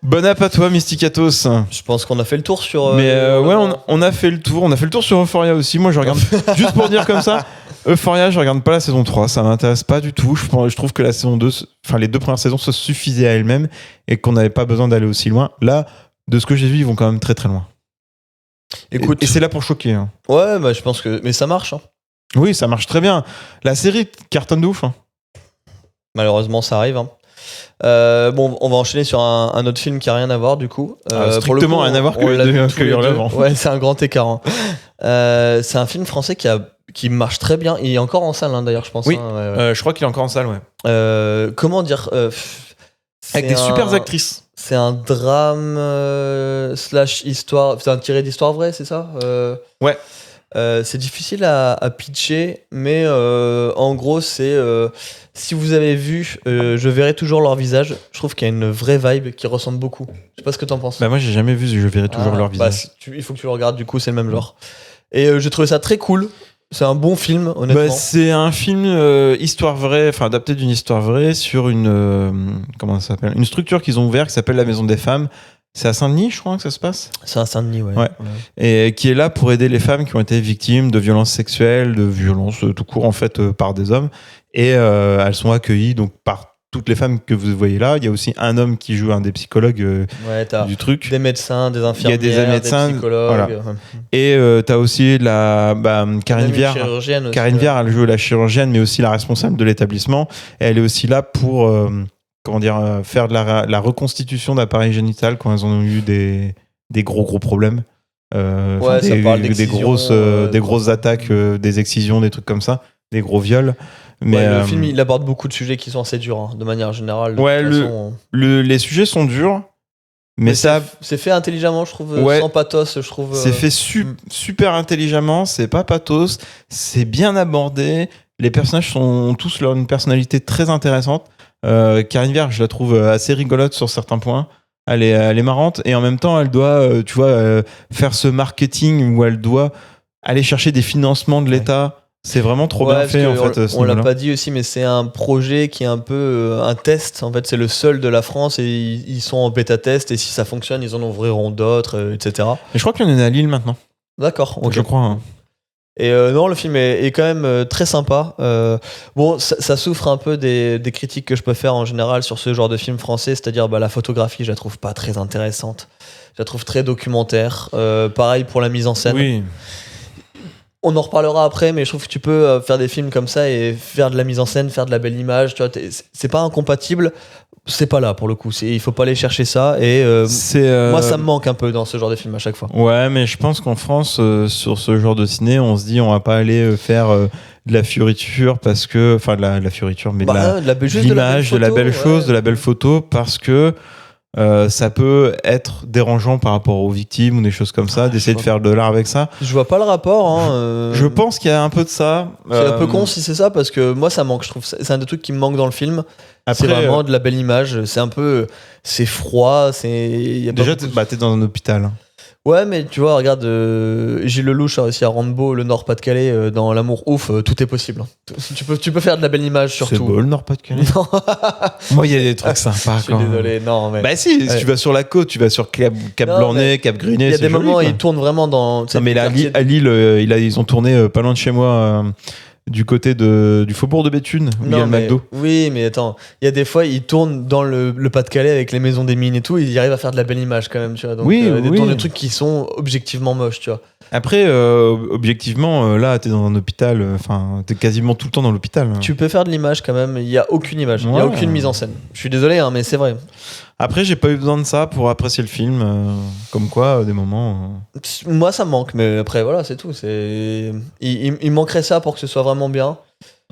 Bon app à toi, Mysticatos. Je pense qu'on a fait le tour sur. Mais on a fait le tour. On a fait le tour sur Euphoria aussi. Moi, je regarde. Juste pour dire comme ça, Euphoria, je regarde pas la saison 3. Ça m'intéresse pas du tout. Je trouve que la saison 2, enfin, les 2 premières saisons se suffisaient à elles-mêmes et qu'on n'avait pas besoin d'aller aussi loin. Là, de ce que j'ai vu, ils vont quand même très très loin. Écoute. Et c'est là pour choquer. Hein. Ouais, je pense que. Mais ça marche. Hein. Oui, ça marche très bien. La série cartonne de ouf. Hein. Malheureusement, ça arrive. Hein. On va enchaîner sur un autre film qui a rien à voir du coup. Strictement rien à voir que Hurlevent. Ouais, c'est un grand écart. Hein. C'est un film français qui marche très bien. Il est encore en salle d'ailleurs, je pense. Oui, hein, je crois qu'il est encore en salle. Ouais. Comment dire avec des super actrices. C'est un drame / histoire. C'est un tiré d'histoire vraie, c'est ça Ouais. C'est difficile à pitcher, mais en gros, c'est si vous avez vu Je verrai toujours leur visage, je trouve qu'il y a une vraie vibe qui ressemble beaucoup. Je sais pas ce que t'en penses. Moi, j'ai jamais vu Je verrai toujours leur visage. Il faut que tu le regardes, du coup, c'est le même genre. Et j'ai trouvé ça très cool. C'est un bon film, honnêtement. C'est un film histoire vraie, enfin adapté d'une histoire vraie sur comment ça s'appelle, une structure qu'ils ont ouverte qui s'appelle la Maison des Femmes. C'est à Saint-Denis, je crois que ça se passe. C'est à Saint-Denis, ouais. Et qui est là pour aider les femmes qui ont été victimes de violences sexuelles, de violences tout court en fait par des hommes. Et elles sont accueillies donc par toutes les femmes que vous voyez là. Il y a aussi un homme qui joue un des psychologues du truc. Des médecins, des infirmières, il y a des médecins, psychologues. Voilà. Et t'as aussi Karine Viard. Karine Viard, elle joue la chirurgienne, mais aussi la responsable de l'établissement. Et elle est aussi là pour faire de la reconstitution d'appareil génital quand elles ont eu des gros problèmes. Ça parle des grosses attaques, des excisions, des trucs comme ça, des gros viols. Mais le film, il aborde beaucoup de sujets qui sont assez durs, de manière générale. Les sujets sont durs, mais ça c'est fait intelligemment, je trouve, sans pathos, je trouve. C'est fait super intelligemment, c'est pas pathos, c'est bien abordé. Les personnages ont tous une personnalité très intéressante. Karine Viard, je la trouve assez rigolote sur certains points. Elle est marrante et en même temps, elle doit, faire ce marketing où elle doit aller chercher des financements de l'État. C'est vraiment trop bien fait en fait. On l'a pas dit aussi, mais c'est un projet qui est un peu un test. En fait, c'est le seul de la France et ils sont en bêta test et si ça fonctionne, ils en ouvriront d'autres, etc. Et je crois qu'il y en a à Lille maintenant. D'accord. Okay. Je crois. Hein. Et non, le film est quand même très sympa. Ça souffre un peu des critiques que je peux faire en général sur ce genre de film français, c'est-à-dire la photographie, je la trouve pas très intéressante. Je la trouve très documentaire. Pareil pour la mise en scène. Oui. On en reparlera après, mais je trouve que tu peux faire des films comme ça et faire de la mise en scène, faire de la belle image. Tu vois, c'est pas incompatible. C'est pas là pour le coup. Il faut pas aller chercher ça. Et moi, ça me manque un peu dans ce genre de film à chaque fois. Ouais, mais je pense qu'en France, sur ce genre de ciné, on se dit on va pas aller faire de la fioriture parce que, enfin, de la fioriture, mais de l'image, de la belle chose, de la belle photo, parce que ça peut être dérangeant par rapport aux victimes ou des choses comme ça, d'essayer de faire de l'art avec ça. Je vois pas le rapport. Je pense qu'il y a un peu de ça. C'est un peu con si c'est ça, parce que moi ça manque. Je trouve c'est un des trucs qui me manque dans le film. Après, c'est vraiment de la belle image. C'est un peu, c'est froid. Déjà, t'es dans un hôpital. Ouais, mais tu vois, regarde, Gilles Lelouch a réussi à rendre beau le Nord-Pas-de-Calais dans L'amour ouf, tout est possible. Tu peux faire de la belle image surtout. C'est beau le Nord-Pas-de-Calais. Non. Moi, il y a des trucs sympas. Je suis désolé, non. Mais... Bah si, tu vas sur la côte, tu vas sur Cap Blanc-Nez, Cap Grinet. Il y a des moments où ils tournent vraiment dans. Non, mais là, à Lille, ils ont tourné pas loin de chez moi. du côté du faubourg de Béthune où il y a le McDo. Oui, mais attends, il y a des fois, ils tournent dans le Pas-de-Calais avec les maisons des mines et tout, ils arrivent à faire de la belle image quand même, tu vois. Donc, ils tournent des trucs qui sont objectivement moches, tu vois. Après, objectivement, là, t'es dans un hôpital, t'es quasiment tout le temps dans l'hôpital. Tu peux faire de l'image quand même, il n'y a aucune image, il n'y a aucune mise en scène. Je suis désolé, hein, mais c'est vrai. Après, j'ai pas eu besoin de ça pour apprécier le film, comme quoi, des moments... Moi, ça me manque, mais après, voilà, c'est tout. Il manquerait ça pour que ce soit vraiment bien.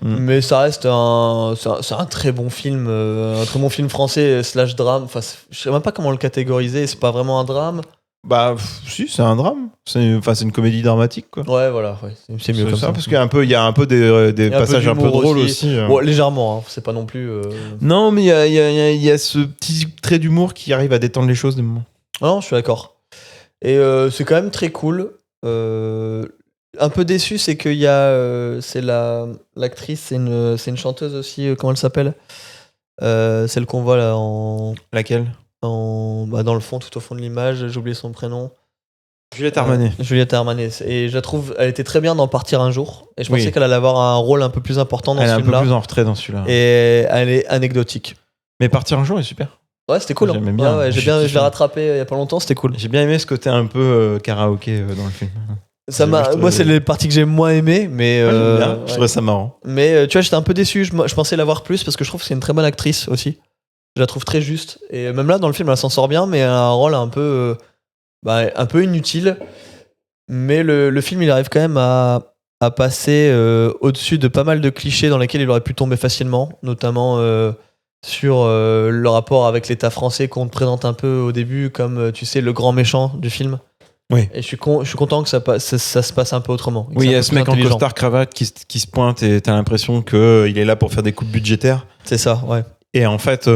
Mais ça reste c'est un très bon film, un très bon film français / drame. Enfin, je sais même pas comment le catégoriser. C'est pas vraiment un drame. Bah, si, c'est un drame. C'est une comédie dramatique, quoi. Ouais, voilà, ouais, c'est mieux comme ça. Parce qu'il y a un peu des passages un peu drôles aussi. Bon, légèrement, hein, c'est pas non plus. Non, mais il y a ce petit trait d'humour qui arrive à détendre les choses des moments. Non, je suis d'accord. Et c'est quand même très cool. Un peu déçu, c'est qu'il y a. C'est l'actrice, c'est une chanteuse aussi. Comment elle s'appelle celle qu'on voit là en. Laquelle dans le fond, tout au fond de l'image, j'ai oublié son prénom. Juliette Armanet. Juliette Armanet. Et je la trouve, elle était très bien dans Partir un jour. Et je pensais qu'elle allait avoir un rôle un peu plus important dans ce film-là. Elle est un peu plus en retrait dans celui-là. Et elle est anecdotique. Mais Partir un jour est super. Ouais, c'était cool. J'aimais bien. Ouais, je l'ai rattrapé il y a pas longtemps, c'était cool. J'ai bien aimé ce côté un peu karaoké dans le film. Moi, c'est les parties que j'ai moins aimées, mais. J'aime bien. Je trouvais ça marrant. Mais tu vois, j'étais un peu déçu. Je pensais l'avoir plus parce que je trouve que c'est une très bonne actrice aussi. Je la trouve très juste. Et même là, dans le film, elle s'en sort bien, mais elle a un rôle un peu inutile. Mais le film, il arrive quand même à passer au-dessus de pas mal de clichés dans lesquels il aurait pu tomber facilement, notamment sur le rapport avec l'État français qu'on te présente un peu au début comme, tu sais, le grand méchant du film. Oui. Et je suis content que ça se passe un peu autrement. Oui, il y a ce mec en costard-cravate qui se pointe et t'as l'impression qu'il est là pour faire des coupes budgétaires. C'est ça, ouais. Et en fait, il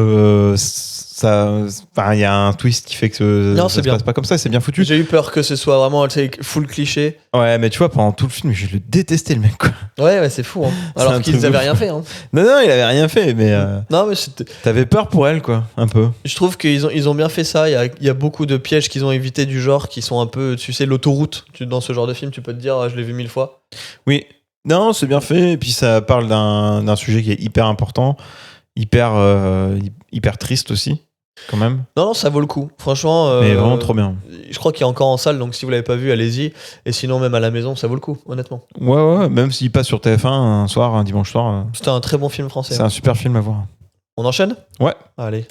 y a un twist qui fait que ça se passe pas comme ça, c'est bien foutu. J'ai eu peur que ce soit vraiment full cliché. Ouais, mais tu vois, pendant tout le film, je le détestais, le mec, quoi. Ouais, c'est fou. Hein. Alors qu'ils avaient rien fait. Hein. Non, il avait rien fait, mais. Non, mais t'avais peur pour elle, quoi, un peu. Je trouve qu'ils ont bien fait ça. Il y a beaucoup de pièges qu'ils ont évités du genre qui sont un peu, tu sais, l'autoroute. Dans ce genre de film, tu peux te dire, je l'ai vu 1000 fois. Oui. Non, c'est bien fait. Et puis ça parle d'un sujet qui est hyper important. Hyper triste aussi, quand même. Non, ça vaut le coup. Franchement. Mais vraiment trop bien. Je crois qu'il y a encore en salle, donc si vous l'avez pas vu, allez-y. Et sinon, même à la maison, ça vaut le coup, honnêtement. Ouais, même s'il passe sur TF1 un dimanche soir. C'était un très bon film français. C'est un super film à voir. On enchaîne ? Ouais. Allez.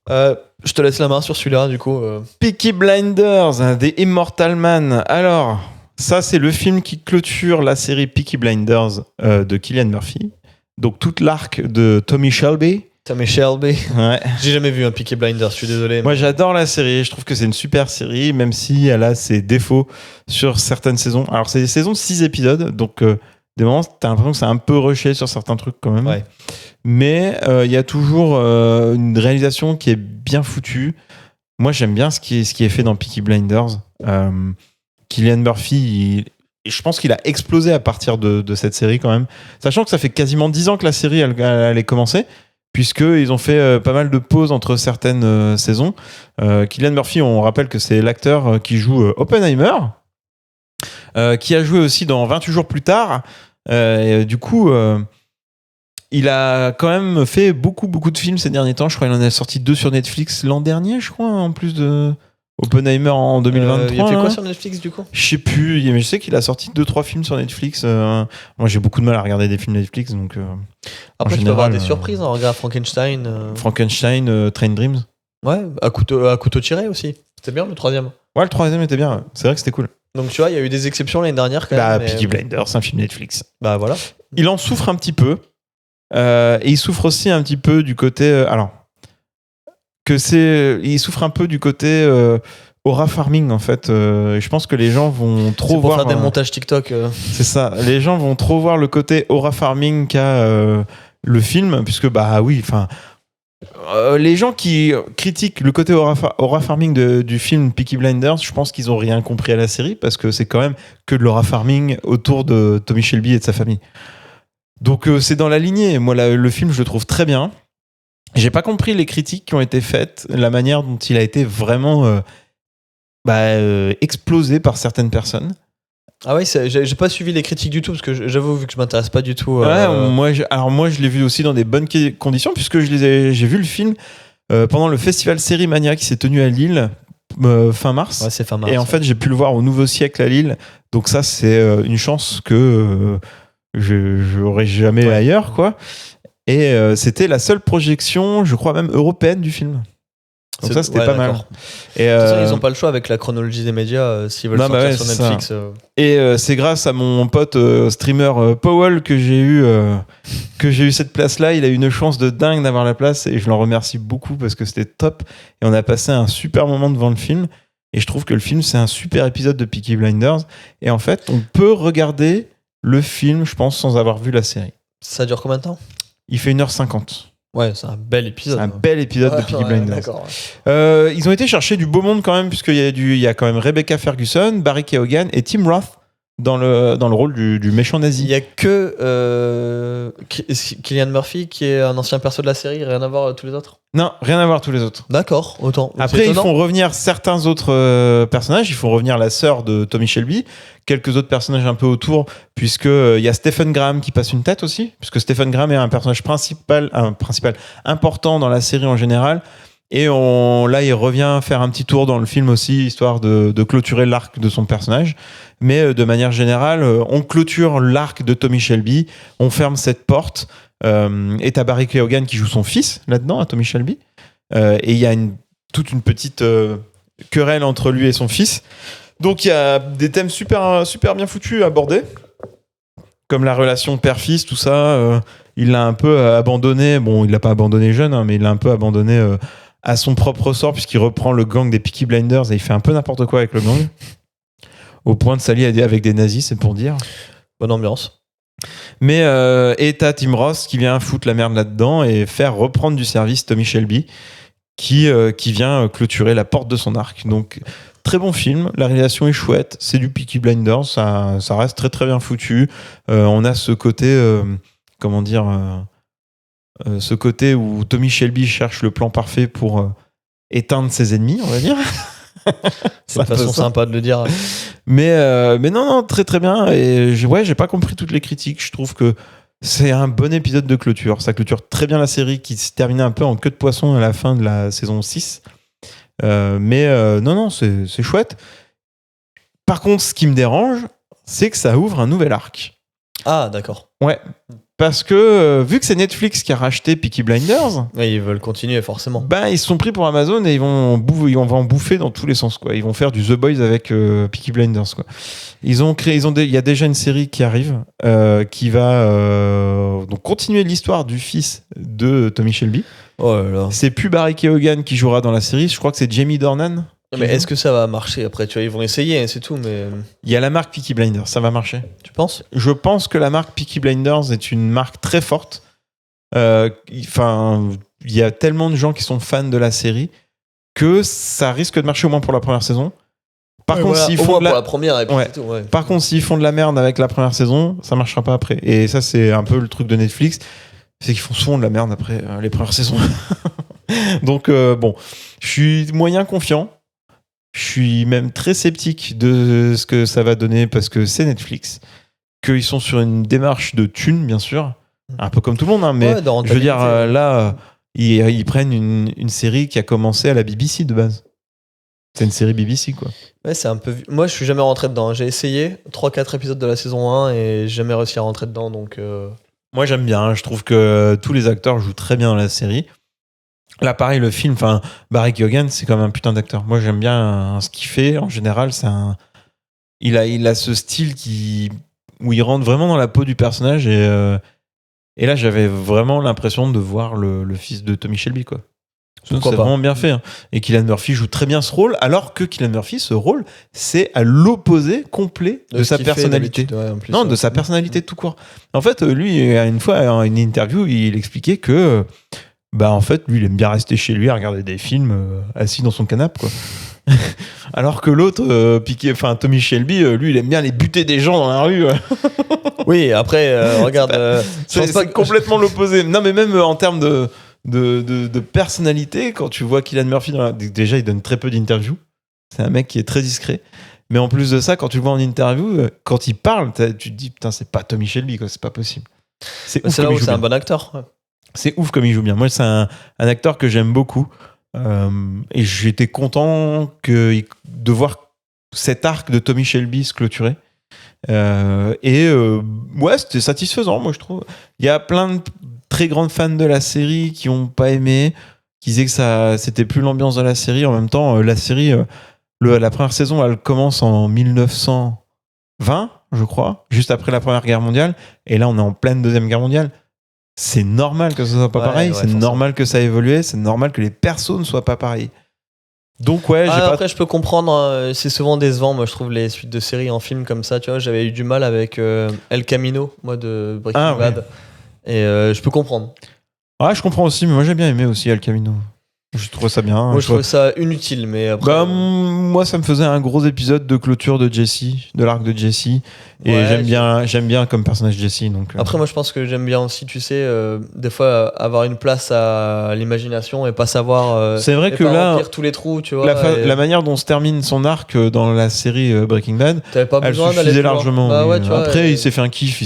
Je te laisse la main sur celui-là, du coup. Peaky Blinders, The Immortal Man. Alors, ça, c'est le film qui clôture la série Peaky Blinders de Cillian Murphy. Donc toute l'arc de Tommy Shelby. Ouais. J'ai jamais vu un Peaky Blinders, je suis désolé. Moi j'adore la série, je trouve que c'est une super série, même si elle a ses défauts sur certaines saisons. Alors c'est des saisons de 6 épisodes, donc des moments t'as l'impression que c'est un peu rushé sur certains trucs quand même. Ouais. Mais il y a toujours une réalisation qui est bien foutue. Moi j'aime bien ce qui est fait dans Peaky Blinders. Cillian Murphy, et je pense qu'il a explosé à partir de cette série quand même. Sachant que ça fait quasiment 10 ans que la série elle est commencée, puisqu'ils ont fait pas mal de pauses entre certaines saisons. Cillian Murphy, on rappelle que c'est l'acteur qui joue Oppenheimer, qui a joué aussi dans 28 jours plus tard. Et du coup, il a quand même fait beaucoup de films ces derniers temps. Je crois qu'il en a sorti 2 sur Netflix l'an dernier, je crois, en plus de... Oppenheimer en 2023. Il a fait quoi sur Netflix du coup ? Je sais plus, mais je sais qu'il a sorti 2-3 films sur Netflix. Moi j'ai beaucoup de mal à regarder des films Netflix, donc. Après tu peux avoir des surprises, hein. Regarde Frankenstein. Train Dreams. Ouais, à couteau tiré aussi. C'était bien le 3e. Ouais, le 3e était bien. C'est vrai que c'était cool. Donc tu vois, il y a eu des exceptions l'année dernière quand même. Peaky Blinders, c'est un film Netflix. Bah voilà. Il en souffre un petit peu. Et il souffre aussi un petit peu du côté. Il souffre un peu du côté aura farming en fait. Je pense que les gens vont trop voir. Faire des montages TikTok. C'est ça. Les gens vont trop voir le côté aura farming qu'a le film, puisque les gens qui critiquent le côté aura farming du film Peaky Blinders, je pense qu'ils ont rien compris à la série parce que c'est quand même que de l'aura farming autour de Tommy Shelby et de sa famille. Donc c'est dans la lignée. Moi, le film, je le trouve très bien. J'ai pas compris les critiques qui ont été faites, la manière dont il a été vraiment explosé par certaines personnes. Ah oui, j'ai pas suivi les critiques du tout parce que j'avoue, vu que je m'intéresse pas du tout. Ouais, moi je l'ai vu aussi dans des bonnes conditions puisque j'ai vu le film pendant le festival Série Mania qui s'est tenu à Lille fin mars. Ouais, c'est fin mars. Et en fait, j'ai pu le voir au Nouveau Siècle à Lille. Donc ça, c'est une chance que je n'aurai jamais ailleurs, quoi. Et c'était la seule projection, je crois même européenne du film. Donc ça, c'était pas mal. Et de toute façon, ils n'ont pas le choix avec la chronologie des médias s'ils veulent sortir sur Netflix. Et c'est grâce à mon pote streamer Powell que j'ai eu cette place-là. Il a eu une chance de dingue d'avoir la place et je l'en remercie beaucoup parce que c'était top. Et on a passé un super moment devant le film. Et je trouve que le film, c'est un super épisode de Peaky Blinders. Et en fait, on peut regarder le film, je pense, sans avoir vu la série. Ça dure combien de temps ? Il fait 1h50. Ouais, c'est un bel épisode. C'est un bel épisode de Peaky Blinders. D'accord, ouais. Ils ont été chercher du beau monde quand même, puisqu'il y a quand même Rebecca Ferguson, Barry Keoghan et Tim Roth dans le rôle du méchant nazi. Il y a que Cillian Murphy qui est un ancien perso de la série, rien à voir tous les autres. Non, rien à voir tous les autres. D'accord, autant. Après, ils font revenir certains autres personnages. Ils font revenir la sœur de Tommy Shelby, quelques autres personnages un peu autour, puisque il y a Stephen Graham qui passe une tête aussi, puisque Stephen Graham est un personnage principal important dans la série en général. Et là, il revient faire un petit tour dans le film aussi, histoire de clôturer l'arc de son personnage. Mais de manière générale, on clôture l'arc de Tommy Shelby, on ferme cette porte. Et t'as Barry Keoghan qui joue son fils là-dedans, à Tommy Shelby. Et il y a toute une petite querelle entre lui et son fils. Donc il y a des thèmes super, super bien foutus abordés, comme la relation père-fils, tout ça. Il l'a un peu abandonné. Bon, il l'a pas abandonné jeune, hein, mais il l'a un peu abandonné à son propre sort, puisqu'il reprend le gang des Peaky Blinders et il fait un peu n'importe quoi avec le gang. Au point de s'allier avec des nazis, c'est pour dire. Bonne ambiance. Mais et t'as Tim Roth qui vient foutre la merde là-dedans et faire reprendre du service Tommy Shelby qui vient clôturer la porte de son arc. Donc très bon film, la réalisation est chouette, c'est du Peaky Blinders, ça reste très très bien foutu. On a ce côté ce côté où Tommy Shelby cherche le plan parfait pour éteindre ses ennemis, on va dire. C'est une façon sympa de le dire. Mais non, très très bien. Et j'ai pas compris toutes les critiques. Je trouve que c'est un bon épisode de clôture. Ça clôture très bien la série qui se terminait un peu en queue de poisson à la fin de la saison 6. Non, c'est chouette. Par contre, ce qui me dérange, c'est que ça ouvre un nouvel arc. Ah, d'accord. Ouais. Parce que vu que c'est Netflix qui a racheté Peaky Blinders, ils veulent continuer forcément. Ils se sont pris pour Amazon et ils vont en bouffer dans tous les sens, quoi. Ils vont faire du The Boys avec Peaky Blinders, quoi. Il y a déjà une série qui arrive qui va donc continuer l'histoire du fils de Tommy Shelby. Oh là là. C'est plus Barry Keoghan qui jouera dans la série, je crois que c'est Jamie Dornan. Mais est-ce que ça va marcher après? Tu vois, ils vont essayer, c'est tout. Mais il y a la marque Peaky Blinders, ça va marcher. Tu penses? Je pense que la marque Peaky Blinders est une marque très forte. Il y a tellement de gens qui sont fans de la série que ça risque de marcher au moins pour la première saison. Par contre, s'ils font pour la première, et puis c'est tout, ouais. Par contre, s'ils font de la merde avec la première saison, ça marchera pas après. Et ça, c'est un peu le truc de Netflix, c'est qu'ils font souvent de la merde après les premières saisons. Donc bon, je suis moyen confiant. Je suis même très sceptique de ce que ça va donner parce que c'est Netflix, qu'ils sont sur une démarche de thunes, bien sûr, un peu comme tout le monde, hein, mais je veux dire, là, ils prennent une série qui a commencé à la BBC de base. C'est une série BBC, quoi. Ouais, c'est un peu... Moi, je suis jamais rentré dedans. J'ai essayé 3-4 épisodes de la saison 1 et j'ai jamais réussi à rentrer dedans, donc... Moi, j'aime bien. Hein. Je trouve que tous les acteurs jouent très bien dans la série. Là, pareil, le film, Barry Keoghan, c'est comme un putain d'acteur. Moi, j'aime bien ce qu'il fait. En général, il a ce style où il rentre vraiment dans la peau du personnage. Et là, j'avais vraiment l'impression de voir le fils de Tommy Shelby, quoi. C'est vraiment bien fait. Hein. Et Cillian Murphy joue très bien ce rôle, alors que Cillian Murphy, ce rôle, c'est à l'opposé complet de sa personnalité. De sa personnalité tout court. En fait, lui, une fois, en une interview, il expliquait que... en fait, lui, il aime bien rester chez lui à regarder des films assis dans son canapé, quoi. Alors que l'autre, Tommy Shelby, lui, il aime bien aller buter des gens dans la rue. Oui, après, regarde... c'est complètement l'opposé. Non, mais même en termes de personnalité, quand tu vois Cillian Murphy, déjà, il donne très peu d'interviews. C'est un mec qui est très discret. Mais en plus de ça, quand tu le vois en interview, quand il parle, tu te dis putain, c'est pas Tommy Shelby, quoi, c'est pas possible. C'est là où c'est un bon acteur. Ouais. C'est ouf comme il joue bien. Moi, c'est un acteur que j'aime beaucoup. Et j'étais content de voir cet arc de Tommy Shelby se clôturer. Ouais, c'était satisfaisant, moi, je trouve. Il y a plein de très grands fans de la série qui n'ont pas aimé, qui disaient que c'était plus l'ambiance de la série. En même temps, la série, la première saison, elle commence en 1920, je crois, juste après la Première Guerre mondiale. Et là, on est en pleine Deuxième Guerre mondiale. C'est normal que ce soit pas pareil, c'est normal que ça évolue, c'est normal que les persos ne soient pas pareils. Donc ouais, après je peux comprendre, c'est souvent décevant, moi je trouve les suites de séries en film comme ça, tu vois, j'avais eu du mal avec El Camino, moi de Breaking Bad, et je peux comprendre. Ah, je comprends aussi, mais moi j'ai bien aimé aussi El Camino. Je trouve ça bien. Moi je trouve ça inutile, mais après... moi ça me faisait un gros épisode de clôture de Jesse, de l'arc de Jesse. Et j'aime bien comme personnage Jesse. Donc, Après moi je pense que j'aime bien aussi, tu sais, des fois avoir une place à l'imagination et pas savoir... c'est vrai que là, remplir tous les trous, tu vois. La manière dont se termine son arc dans la série Breaking Bad, t'avais pas besoin d'aller suffisait largement. Bah ouais, tu vois, après il s'est fait un kiff.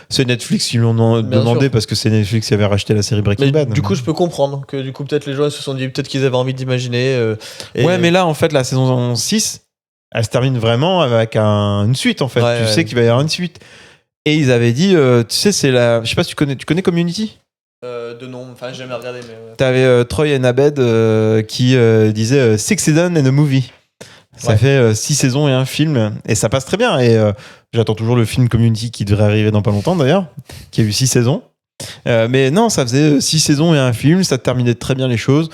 C'est Netflix qui lui ont demandé parce que c'est Netflix qui avait racheté la série Breaking Bad. Du coup je peux comprendre que du coup peut-être les gens se sont dit peut-être qu'ils avaient envie d'imaginer. Ouais, mais là en fait la saison 6 elle se termine vraiment avec une suite en fait. Tu sais qu'il va y avoir une suite. Et ils avaient dit, tu sais, c'est la. Je sais pas si tu connais Community ? De nom, enfin j'ai jamais regardé, mais. Ouais. T'avais Troy et Abed qui disaient 6 seasons and a movie. Ça fait 6 saisons et un film. Et ça passe très bien. Et j'attends toujours le film Community qui devrait arriver dans pas longtemps d'ailleurs, qui a eu 6 saisons. Mais non, ça faisait 6 saisons et un film. Ça terminait très bien les choses.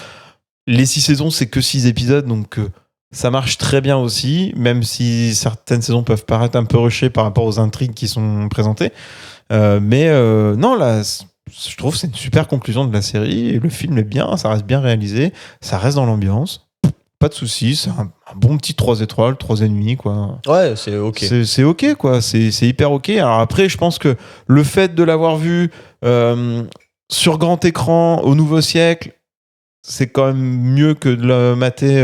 Les 6 saisons, c'est que 6 épisodes, donc. Ça marche très bien aussi, même si certaines saisons peuvent paraître un peu rushées par rapport aux intrigues qui sont présentées. Non, là, je trouve que c'est une super conclusion de la série. Et le film est bien, ça reste bien réalisé, ça reste dans l'ambiance. Pas de soucis, c'est un bon petit 3 étoiles, 3,5 quoi. Ouais, c'est ok. C'est ok quoi, c'est hyper ok. Alors après, je pense que le fait de l'avoir vu sur grand écran au nouveau siècle, c'est quand même mieux que de le mater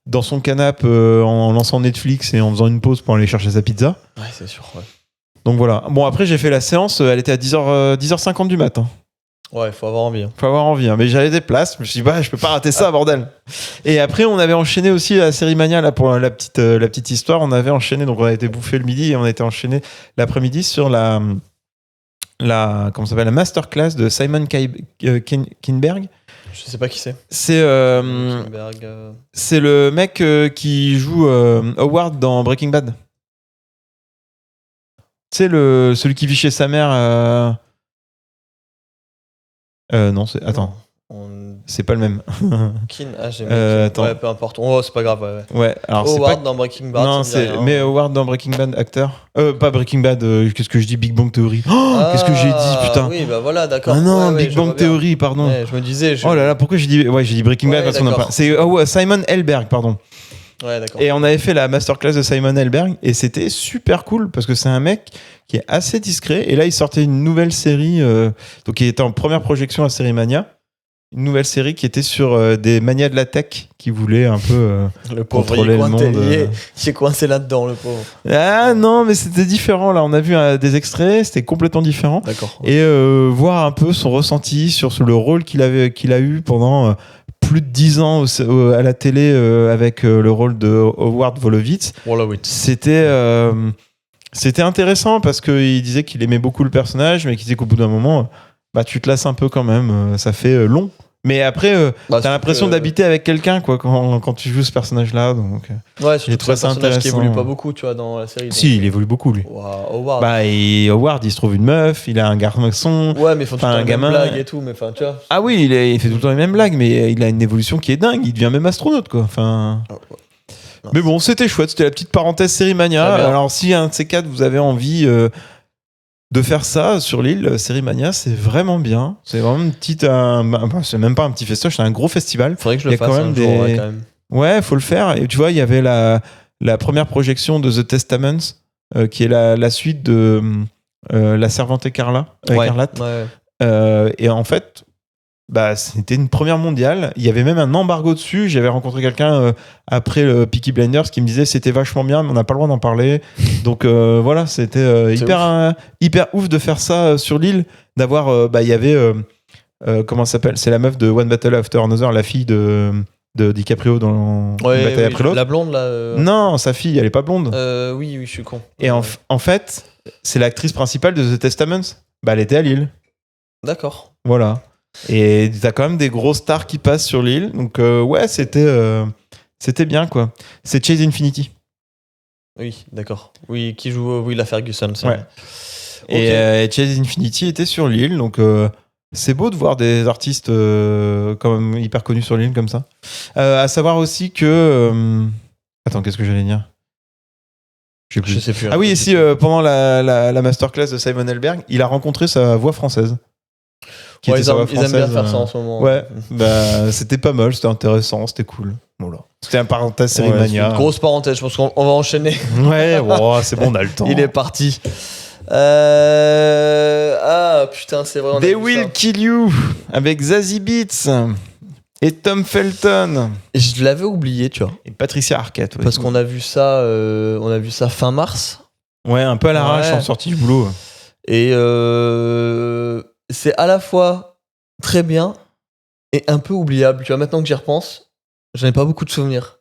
dans son canapé en lançant Netflix et en faisant une pause pour aller chercher sa pizza. Ouais, c'est sûr. Ouais. Donc voilà. Bon, après, j'ai fait la séance, elle était à 10h50 du matin. Ouais, faut avoir envie. Faut avoir envie. Mais j'avais des places, je me suis dit, je peux pas rater ça, bordel. Et après, on avait enchaîné aussi la série Mania, là, pour la petite histoire. On avait enchaîné, donc on a été bouffé le midi et on a été enchaîné l'après-midi sur la masterclass de Simon Kinberg. Je sais pas qui c'est. C'est le mec qui joue Howard dans Breaking Bad. Tu sais, celui qui vit chez sa mère. Non, c'est. Attends. C'est pas le même. Attends. Ouais, peu importe. Oh, c'est pas grave. Ouais, alors Howard dans Breaking Bad. Non, mais Howard dans Breaking Bad, acteur. Pas Breaking Bad, qu'est-ce que je dis, Big Bang Theory. Qu'est-ce que j'ai dit, putain. Oui, bah voilà, d'accord. Ah non, Big Bang Theory, pardon. Ouais, je me disais. Oh là là, pourquoi j'ai dit Breaking Bad parce qu'on a pas. C'est Simon Helberg, pardon. Ouais, d'accord. Et on avait fait la masterclass de Simon Helberg et c'était super cool parce que c'est un mec qui est assez discret. Et là, il sortait une nouvelle série, donc il était en première projection à Série Mania. Une nouvelle série qui était sur des manias de la tech qui voulaient un peu le pauvre, contrôler le monde. Il s'est coincé là-dedans, le pauvre. Ah non, mais c'était différent. Là, on a vu des extraits, c'était complètement différent. D'accord. Et voir un peu son ressenti sur le rôle qu'il a eu pendant plus de 10 ans à la télé avec le rôle de Howard Wolowitz. C'était intéressant parce qu'il disait qu'il aimait beaucoup le personnage, mais qu'il disait qu'au bout d'un moment, tu te lasses un peu quand même. Ça fait long. Mais après, t'as l'impression d'habiter avec quelqu'un quoi, quand tu joues ce personnage-là. Donc, ouais, surtout j'ai trouvé que c'est un personnage qui évolue pas beaucoup, tu vois, dans la série. Si, il évolue beaucoup, lui. Howard. Howard, il se trouve une meuf, il a un garçon. Ouais, mais il faut tout le temps les mêmes blagues et tout, mais enfin, tu vois. Ah oui, il fait tout le temps les mêmes blagues, mais il a une évolution qui est dingue. Il devient même astronaute, quoi. Enfin. Mais bon, c'était chouette. C'était la petite parenthèse Série Mania. Alors, si un de ces quatre, vous avez envie de faire ça sur l'île, Série Mania, c'est vraiment bien. C'est vraiment une petite. C'est même pas un petit festoche, c'est un gros festival. Faudrait que je le fasse un jour, quand même. Ouais, faut le faire. Et tu vois, il y avait la première projection de The Testaments, qui est la suite de La Servante Écarlate. Ouais. Et en fait, bah, c'était une première mondiale. Il y avait même un embargo dessus. J'avais rencontré quelqu'un après le Peaky Blinders qui me disait c'était vachement bien, mais on n'a pas le droit d'en parler. Donc voilà, c'était hyper ouf de faire ça sur l'île. D'avoir, il y avait, comment ça s'appelle ? C'est la meuf de One Battle After Another, la fille de DiCaprio dans Une bataille après l'autre. La blonde là. Non, sa fille, elle est pas blonde. Oui, je suis con. Et en fait, c'est l'actrice principale de The Testament. Bah, elle était à Lille. D'accord. Voilà. Et t'as quand même des gros stars qui passent sur l'île. Donc, ouais, c'était bien, quoi. C'est Chase Infinity. Oui, d'accord. Oui, qui joue la Ferguson, c'est Ouais. vrai. Et Chase Infinity était sur l'île. Donc, c'est beau de voir des artistes quand même hyper connus sur l'île comme ça. À savoir aussi que. Attends, qu'est-ce que j'allais dire ? Je sais plus. Ah oui, et si pendant la masterclass de Simon Helberg, il a rencontré sa voix française. Ils aiment bien faire ça en ce moment. Ouais, bah, c'était pas mal, c'était intéressant, c'était cool. Voilà. C'était un parenthèse Série Mania. Une grosse parenthèse, je pense qu'on va enchaîner. Ouais, c'est bon, on a le temps. Il est parti. Putain, c'est vrai. They Will Kill You avec Zazie Beetz et Tom Felton. Et je l'avais oublié, tu vois. Et Patricia Arquette. Ouais. Parce qu'on a vu ça, fin mars. Ouais, un peu à l'arrache en sortie du boulot. Et c'est à la fois très bien et un peu oubliable. Tu vois, maintenant que j'y repense, j'en ai pas beaucoup de souvenirs.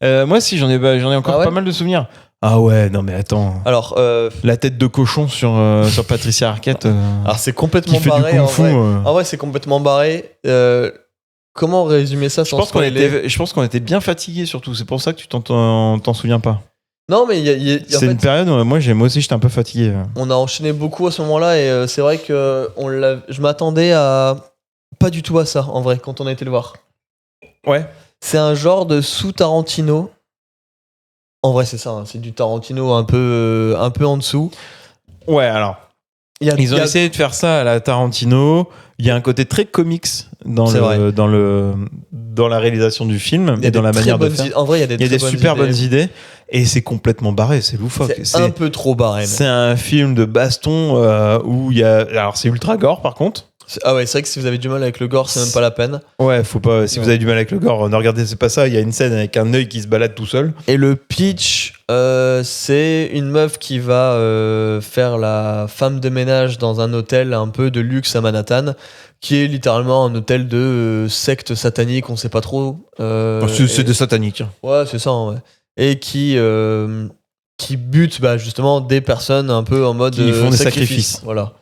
Moi, si, j'en ai encore pas mal de souvenirs. Ah ouais, non mais attends. Alors, la tête de cochon sur Patricia Arquette. Alors c'est complètement qui barré. fait du kung-fu. Ah ouais, c'est complètement barré. Comment résumer ça sans spoiler ? Je pense qu'on était bien fatigués surtout. C'est pour ça que tu t'en souviens pas. Non, mais c'est une période où moi aussi j'étais un peu fatigué. On a enchaîné beaucoup à ce moment-là et c'est vrai que je m'attendais à pas du tout à ça en vrai quand on a été le voir. Ouais. C'est un genre de sous Tarantino. En vrai, c'est ça. Hein, c'est du Tarantino un peu en dessous. Ouais, alors. Ils ont essayé de faire ça à la Tarantino. Il y a un côté très comics dans la réalisation du film et dans la manière de faire. En vrai, il y a des super bonnes idées et c'est complètement barré, c'est loufoque. C'est un peu trop barré. C'est un film de baston où il y a. Alors, c'est ultra gore par contre. Ah ouais, c'est vrai que si vous avez du mal avec le gore, c'est même pas la peine. Ouais, faut pas. Si vous avez du mal avec le gore, ne regardez, c'est pas ça. Il y a une scène avec un œil qui se balade tout seul. Et le pitch, c'est une meuf qui va faire la femme de ménage dans un hôtel un peu de luxe à Manhattan, qui est littéralement un hôtel de secte satanique, on sait pas trop. C'est des sataniques. Ouais, c'est ça. Ouais. Et qui bute justement des personnes un peu en mode qui font des sacrifices. Voilà.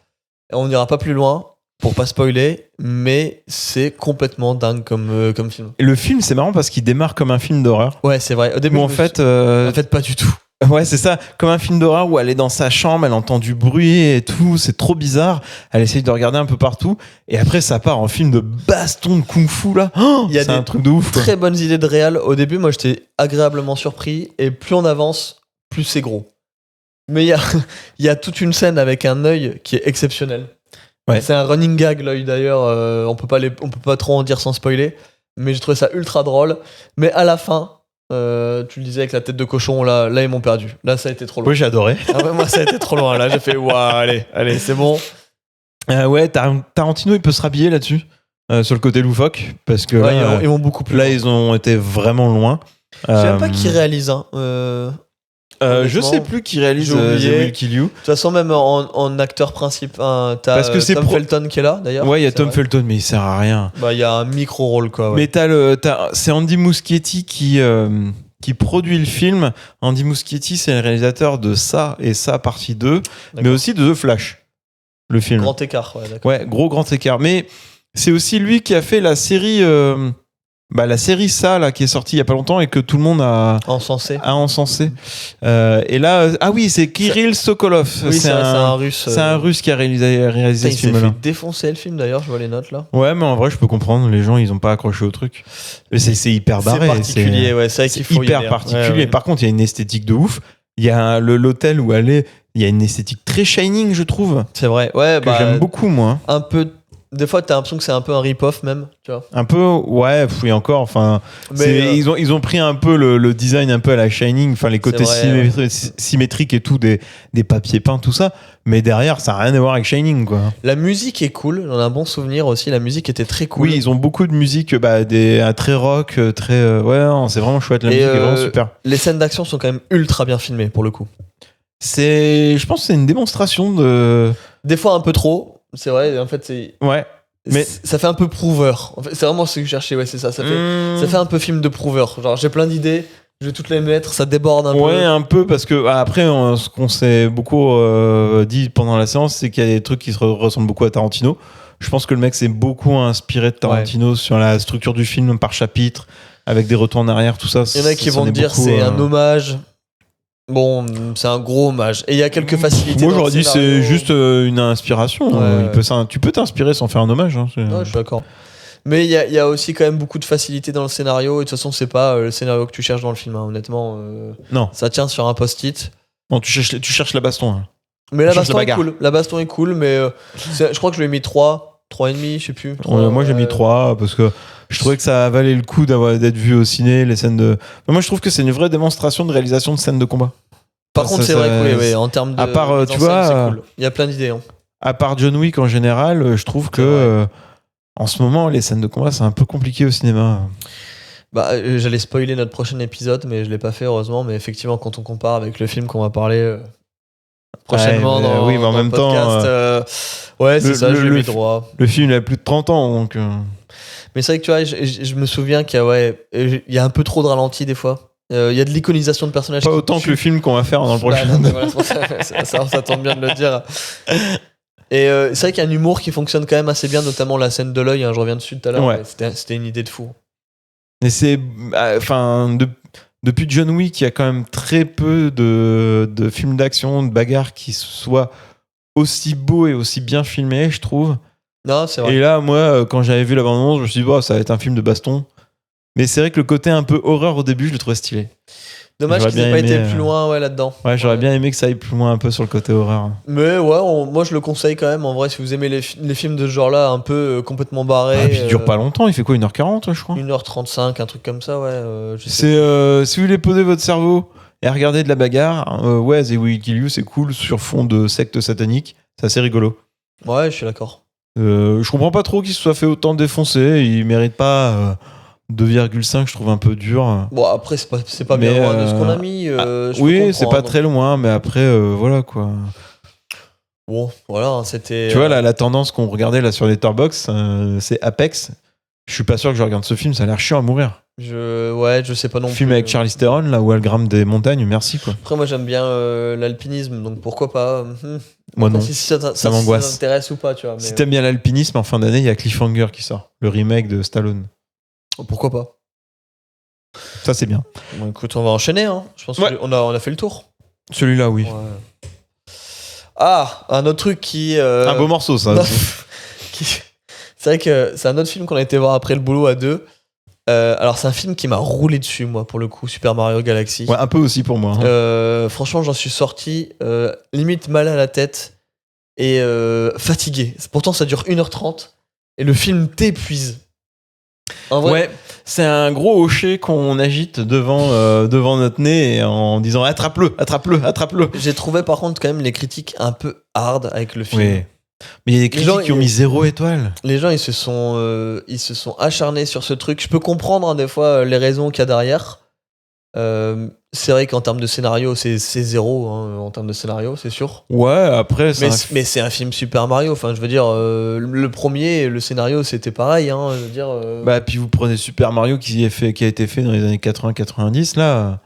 Et on n'ira pas plus loin. Pour pas spoiler, mais c'est complètement dingue comme film. Et le film, c'est marrant parce qu'il démarre comme un film d'horreur. Ouais, c'est vrai. Au début, en fait, pas du tout. Ouais, c'est ça. Comme un film d'horreur où elle est dans sa chambre, elle entend du bruit et tout. C'est trop bizarre. Elle essaye de regarder un peu partout. Et après, ça part en film de baston de kung-fu, là. C'est un truc de ouf. Très bonnes idées de réal. Au début, moi, j'étais agréablement surpris. Et plus on avance, plus c'est gros. Mais il y a toute une scène avec un œil qui est exceptionnel. Ouais. C'est un running gag, l'œil d'ailleurs. On peut pas trop en dire sans spoiler. Mais j'ai trouvé ça ultra drôle. Mais à la fin, tu le disais avec la tête de cochon, là ils m'ont perdu. Là, ça a été trop loin. Oui, j'ai adoré. Ah ouais, moi, ça a été trop loin. Là, j'ai fait waouh, allez, c'est bon. Ouais, Tarantino, il peut se rhabiller là-dessus. Sur le côté loufoque. Parce que là, ils vont beaucoup plus là, loin. ils ont été vraiment loin. Je sais même pas qui réalise. Je sais plus qui réalise The Will Kill You. De toute façon, même en acteur principal, t'as parce que c'est Tom Felton qui est là d'ailleurs. Ouais, il y a Tom Felton, mais il sert à rien. Il y a un micro-rôle quoi. Ouais. Mais c'est Andy Muschietti qui produit le film. Andy Muschietti, c'est le réalisateur de ça et ça partie 2, mais aussi de The Flash, le film. Grand écart, ouais, d'accord. Ouais, grand écart. Mais c'est aussi lui qui a fait la série. La série ça là qui est sortie il y a pas longtemps et que tout le monde a encensé. Et là, c'est Kirill Sokolov. Oui, c'est un russe. C'est un russe qui a réalisé ce film-là. Il s'est fait défoncer le film d'ailleurs, je vois les notes là. Ouais, mais en vrai, je peux comprendre. Les gens, ils ont pas accroché au truc. Mais c'est hyper barré. C'est particulier, ouais. C'est vrai qu'il faut hyper particulier. Ouais. Par contre, il y a une esthétique de ouf. Il y a l'hôtel où elle est. Il y a une esthétique très Shining, je trouve. C'est vrai. Ouais, que j'aime beaucoup, moi. Un peu Des fois, t'as l'impression que c'est un peu un rip-off même, tu vois. Un peu, ouais, oui, encore, enfin, Mais, ils ont pris un peu le design un peu à la Shining, enfin, les côtés vrai, symétriques et tout, des papiers peints, tout ça, mais derrière, ça n'a rien à voir avec Shining, quoi. La musique est cool, j'en ai un bon souvenir aussi, la musique était très cool. Oui, ils ont beaucoup de musique, très rock, très, ouais, non, c'est vraiment chouette, la musique est vraiment super. Les scènes d'action sont quand même ultra bien filmées, pour le coup. Je pense que c'est une démonstration de... Des fois un peu trop, c'est vrai, en fait, c'est... Ouais. Mais ça fait un peu prouveur. En fait, c'est vraiment ce que je cherchais, ouais, c'est ça. Ça fait un peu film de prouveur. Genre, j'ai plein d'idées, je vais toutes les mettre, ça déborde un peu. Ouais, un peu, parce que après, ce qu'on s'est beaucoup dit pendant la séance, c'est qu'il y a des trucs qui se ressemblent beaucoup à Tarantino. Je pense que le mec s'est beaucoup inspiré de Tarantino sur la structure du film par chapitre, avec des retours en arrière, tout ça. Il y en a qui vont te dire c'est un hommage. Bon, c'est un gros hommage. Et il y a quelques facilités. Moi, j'aurais dit c'est juste une inspiration. Ouais. Tu peux t'inspirer sans faire un hommage. Hein, ouais, je suis d'accord. Mais il y a aussi quand même beaucoup de facilité dans le scénario. Et de toute façon, c'est pas le scénario que tu cherches dans le film. Hein. Honnêtement, non. Ça tient sur un post-it. Non, tu cherches la baston. Hein. Mais la baston est cool. La baston est cool, mais je crois que je lui ai mis 3,5, je sais plus. 3, moi, j'ai mis 3 parce que je trouvais que ça valait le coup d'être vu au ciné, les scènes de... Mais moi, je trouve que c'est une vraie démonstration de réalisation de scènes de combat. Par contre, c'est vrai que oui, en termes de... À part, tu vois... c'est cool. Il y a plein d'idées. Hein. À part John Wick, en général, je trouve que... en ce moment, les scènes de combat, c'est un peu compliqué au cinéma. J'allais spoiler notre prochain épisode, mais je l'ai pas fait, heureusement. Mais effectivement, quand on compare avec le film qu'on va parler... prochainement dans en même le podcast. Ouais, c'est ça, je lui ai mis droit. Le film il a plus de 30 ans, donc... Mais c'est vrai que tu vois, je me souviin qu'il y a un peu trop de ralenti des fois. Il y a de l'iconisation de personnages. Pas autant que le film qu'on va faire dans le prochain. Ça tombe bien de le dire. Et c'est vrai qu'il y a un humour qui fonctionne quand même assez bien, notamment la scène de l'œil, hein, je reviens dessus tout à l'heure. Ouais. C'était une idée de fou. Mais c'est... Enfin... Depuis John Wick, il y a quand même très peu de films d'action, de bagarres qui soient aussi beaux et aussi bien filmés, je trouve. Non, c'est vrai. Et là, moi, quand j'avais vu la bande-annonce, je me suis dit, ça va être un film de baston. Mais c'est vrai que le côté un peu horreur au début, je le trouvais stylé. Dommage qu'ils n'aient pas été plus loin là-dedans. Ouais, j'aurais bien aimé que ça aille plus loin un peu sur le côté horreur. Mais ouais, moi je le conseille quand même. En vrai, si vous aimez les films de ce genre-là, un peu complètement barrés. Et puis il dure pas longtemps, il fait quoi, 1h40, je crois 1h35, un truc comme ça, ouais. Si vous voulez poser votre cerveau et regarder de la bagarre, The Will Kill You, c'est cool sur fond de secte satanique. C'est assez rigolo. Ouais, je suis d'accord. Je comprends pas trop qu'il se soit fait autant défoncer. Il mérite pas 2,5, je trouve un peu dur. Bon, après, c'est pas bien loin de ce qu'on a mis. Oui, c'est pas très loin, mais après, voilà quoi. Bon, voilà, c'était. Tu vois, la tendance qu'on regardait là sur Letterboxd, c'est Apex. Je suis pas sûr que je regarde ce film, ça a l'air chiant à mourir. Je sais pas non plus. Film avec Charlize Theron, là où elle grimpe des montagnes, merci quoi. Après, moi j'aime bien l'alpinisme, donc pourquoi pas. Moi non. Si ça m'angoisse. Si ça t'intéresse ou pas, tu vois. Si t'aimes bien l'alpinisme, en fin d'année, il y a Cliffhanger qui sort, le remake de Stallone. Pourquoi pas. Ça, c'est bien. Bon, écoute, on va enchaîner, hein. Je pense qu'on a fait le tour. Celui-là, oui. Ouais. Ah, un autre truc qui. Un beau morceau, ça. C'est vrai que c'est un autre film qu'on a été voir après le boulot à deux. Alors, c'est un film qui m'a roulé dessus, moi, pour le coup, Super Mario Galaxy. Ouais, un peu aussi pour moi. Hein. Franchement, j'en suis sorti limite mal à la tête et fatigué. Pourtant, ça dure 1h30 et le film t'épuise. En vrai, ouais, c'est un gros hocher qu'on agite devant notre nez en disant attrape-le. J'ai trouvé par contre quand même les critiques un peu hard avec le film. Oui. Mais il y a des critiques qui ont mis 0 étoile. Les gens ils se sont acharnés sur ce truc. Je peux comprendre des fois les raisons qu'il y a derrière. C'est vrai qu'en termes de scénario, c'est 0 hein, en termes de scénario, c'est sûr. Ouais, après, mais c'est un film Super Mario. Enfin, je veux dire, le premier, le scénario, c'était pareil. Hein, je veux dire. Bah, puis vous prenez Super Mario qui a été fait dans les années 80-90, là,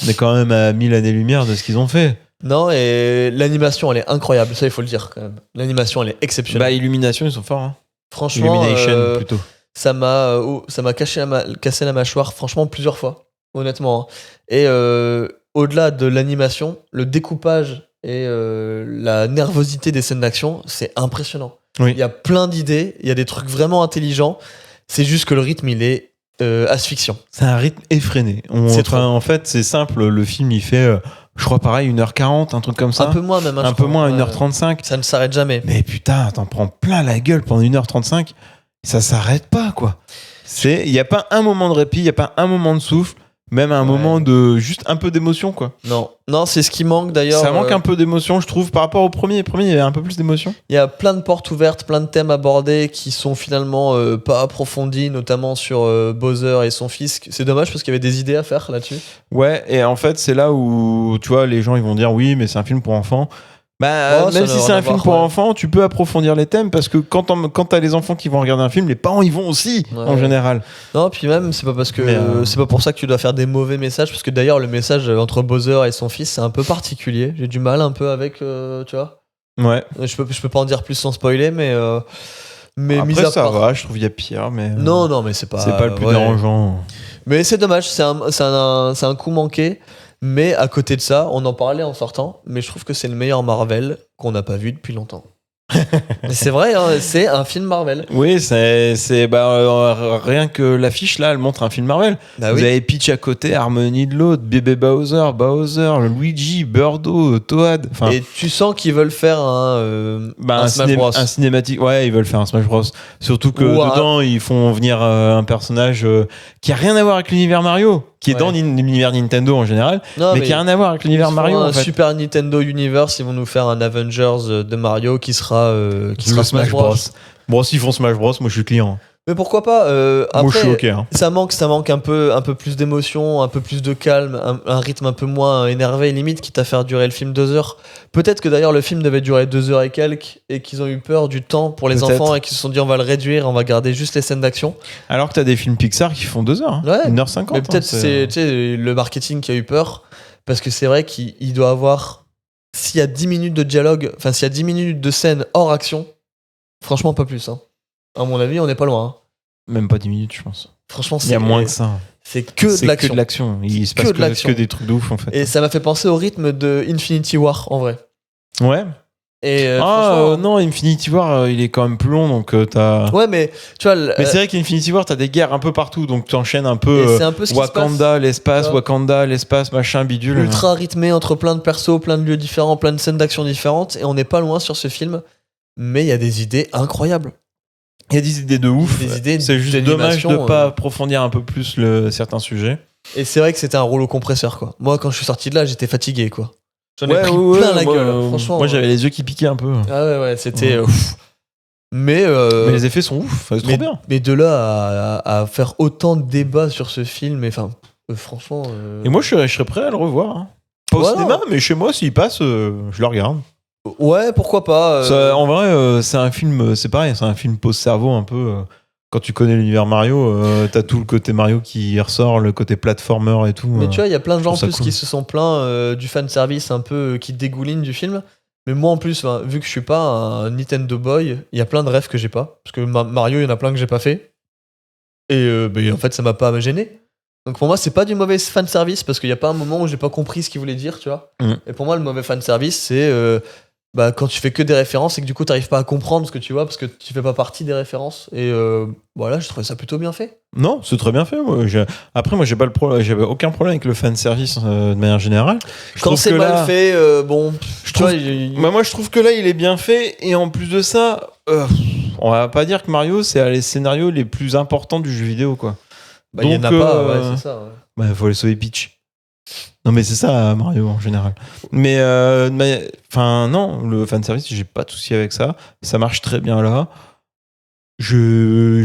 on est quand même à 1000 années-lumière de ce qu'ils ont fait. Non, et l'animation, elle est incroyable. Ça, il faut le dire quand même. L'animation, elle est exceptionnelle. Bah, Illumination, ils sont forts. Hein. Franchement, Illumination, plutôt. Ça m'a cassé la mâchoire, franchement, plusieurs fois. Honnêtement. Et au-delà de l'animation, le découpage et la nervosité des scènes d'action, c'est impressionnant. Oui. Il y a plein d'idées, il y a des trucs vraiment intelligents. C'est juste que le rythme, il est asphyxiant. C'est un rythme effréné. En fait, c'est simple. Le film, il fait Je crois pareil, 1h40, un truc comme ça. Un peu moins même. Un peu moins, 1h35. Ça ne s'arrête jamais. Mais putain, t'en prends plein la gueule pendant 1h35. Ça s'arrête pas, quoi. Il n'y a pas un moment de répit, il n'y a pas un moment de souffle, même un moment de juste un peu d'émotion, quoi. Non, c'est ce qui manque d'ailleurs. Ça manque un peu d'émotion, je trouve, par rapport au premier. Le premier, il y avait un peu plus d'émotion. Il y a plein de portes ouvertes, plein de thèmes abordés qui sont finalement pas approfondis, notamment sur Bowser et son fils. C'est dommage parce qu'il y avait des idées à faire là-dessus. Ouais, et en fait, c'est là où, tu vois, les gens ils vont dire oui, mais c'est un film pour enfants. Bah, même si c'est un film pour enfants, tu peux approfondir les thèmes parce que quand t'as les enfants qui vont regarder un film, les parents ils vont aussi, en général. Non, puis même, c'est pas parce que c'est pas pour ça que tu dois faire des mauvais messages, parce que d'ailleurs, le message entre Bowser et son fils, c'est un peu particulier. J'ai du mal un peu avec, tu vois. Ouais. Je peux pas en dire plus sans spoiler, mais après, mis à ça part. va, je trouve qu'il y a pire, mais. Non, mais c'est pas le plus dérangeant. Mais c'est dommage, c'est un coup manqué. Mais à côté de ça, on en parlait en sortant, mais je trouve que c'est le meilleur Marvel qu'on n'a pas vu depuis longtemps. C'est vrai, hein, c'est un film Marvel. Oui, rien que l'affiche là, elle montre un film Marvel. Bah Vous avez Peach à côté, Harmony de l'autre, bébé Bowser, Luigi, Birdo, Toad. Et tu sens qu'ils veulent faire un Smash Bros. Un cinématique. Ouais, ils veulent faire un Smash Bros. Surtout que dedans, ils font venir un personnage qui a rien à voir avec l'univers Mario, qui est dans l'univers Nintendo en général, mais qui a rien à voir avec l'univers Mario. En fait. Super Nintendo Universe, ils vont nous faire un Avengers de Mario qui sera Smash Bros. Bon, s'ils font Smash Bros, moi je suis client. Mais pourquoi pas après, moi je suis ok. Hein. Ça manque un peu plus d'émotion, un peu plus de calme, un rythme un peu moins énervé, limite, quitte à faire durer le film 2 heures. Peut-être que d'ailleurs le film devait durer 2 heures et quelques et qu'ils ont eu peur du temps pour les enfants et qu'ils se sont dit on va le réduire, on va garder juste les scènes d'action. Alors que t'as des films Pixar qui font 2 heures, hein. 1h50. Mais peut-être c'est le marketing qui a eu peur, parce que c'est vrai qu'il doit avoir, s'il y a 10 minutes de dialogue, enfin s'il y a 10 minutes de scène hors action, franchement pas plus. Hein. À mon avis, on n'est pas loin. Hein. Même pas 10 minutes, je pense. Franchement, il y a moins que ça. C'est que de l'action. Il se passe que des trucs de ouf, en fait. Et ça m'a fait penser au rythme de Infinity War, en vrai. Ouais. Et non, Infinity War, il est quand même plus long, donc t'as... Ouais, mais tu vois... Mais c'est vrai qu'Infinity War, t'as des guerres un peu partout, donc t'enchaînes un peu, c'est un peu ce Wakanda, l'espace, machin, bidule. Ultra rythmé entre plein de persos, plein de lieux différents, plein de scènes d'action différentes, et on n'est pas loin sur ce film, mais il y a des idées incroyables. Il y a des idées de ouf. C'est juste dommage de pas approfondir un peu plus certains sujets. Et c'est vrai que c'était un rouleau compresseur, quoi. Moi, quand je suis sorti de là, j'étais fatigué, quoi. J'en ai pris plein la gueule, franchement. Moi, j'avais les yeux qui piquaient un peu. Ah ouais, c'était... Mais les effets sont ouf, c'est trop bien. Mais de là à faire autant de débats sur ce film, enfin, franchement... Et moi, je serais prêt à le revoir. Hein. Pas au cinéma, mais chez moi, s'il passe, je le regarde. Ouais, pourquoi pas. En vrai, c'est un film, c'est pareil, c'est un film pose-cerveau un peu. Quand tu connais l'univers Mario, t'as tout le côté Mario qui ressort, le côté platformer et tout. Mais tu vois, il y a plein de gens en plus cool. qui se sont plaints du fanservice un peu qui dégouline du film. Mais moi en plus, vu que je suis pas un Nintendo boy, il y a plein de rêves que j'ai pas. Parce que Mario, il y en a plein que j'ai pas fait. Et en fait, ça m'a pas gêné. Donc pour moi, c'est pas du mauvais fanservice parce qu'il y a pas un moment où j'ai pas compris ce qu'il voulait dire, tu vois. Et pour moi, le mauvais fanservice, c'est quand tu fais que des références et que du coup, t'arrives pas à comprendre ce que tu vois parce que tu fais pas partie des références. Et voilà, je trouvais ça plutôt bien fait. Non, c'est très bien fait. Après, moi, j'avais aucun problème avec le fanservice de manière générale. Quand c'est mal fait, bon. Moi, je trouve que là, il est bien fait. Et en plus de ça, on va pas dire que Mario, c'est les scénarios les plus importants du jeu vidéo, quoi. Bah, il y en a pas, ouais, c'est ça. Ouais. Bah, faut aller sauver Peach. Non, mais c'est ça, Mario, en général. Mais, non, le fanservice, j'ai pas de souci avec ça. Ça marche très bien là. J'ai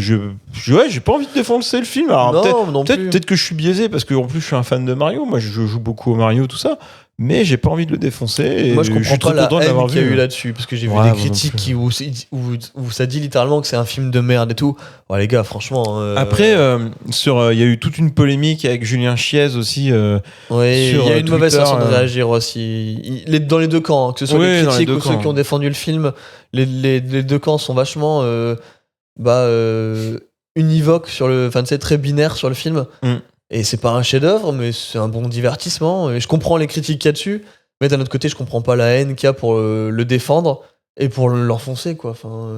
pas envie de défoncer le film. Alors, peut-être que je suis biaisé parce que en plus, je suis un fan de Mario. Moi, je joue beaucoup au Mario, tout ça. Mais j'ai pas envie de le défoncer. Et moi, je comprends pas la haine qu'il y a eu là-dessus. Parce que j'ai vu des critiques où ça dit littéralement que c'est un film de merde et tout. Ouais, les gars, franchement. Après, il y a eu toute une polémique avec Julien Chiez aussi. Oui, il y a eu une mauvaise façon de réagir aussi. Dans les deux camps, hein, que ce soit les critiques ou ceux qui ont défendu le film, les deux camps sont vachement univoques sur le. Enfin, c'est très binaire sur le film. Et c'est pas un chef-d'œuvre, mais c'est un bon divertissement. Et je comprends les critiques qu'il y a dessus, mais d'un autre côté, je comprends pas la haine qu'il y a pour le défendre et pour l'enfoncer, quoi. Enfin,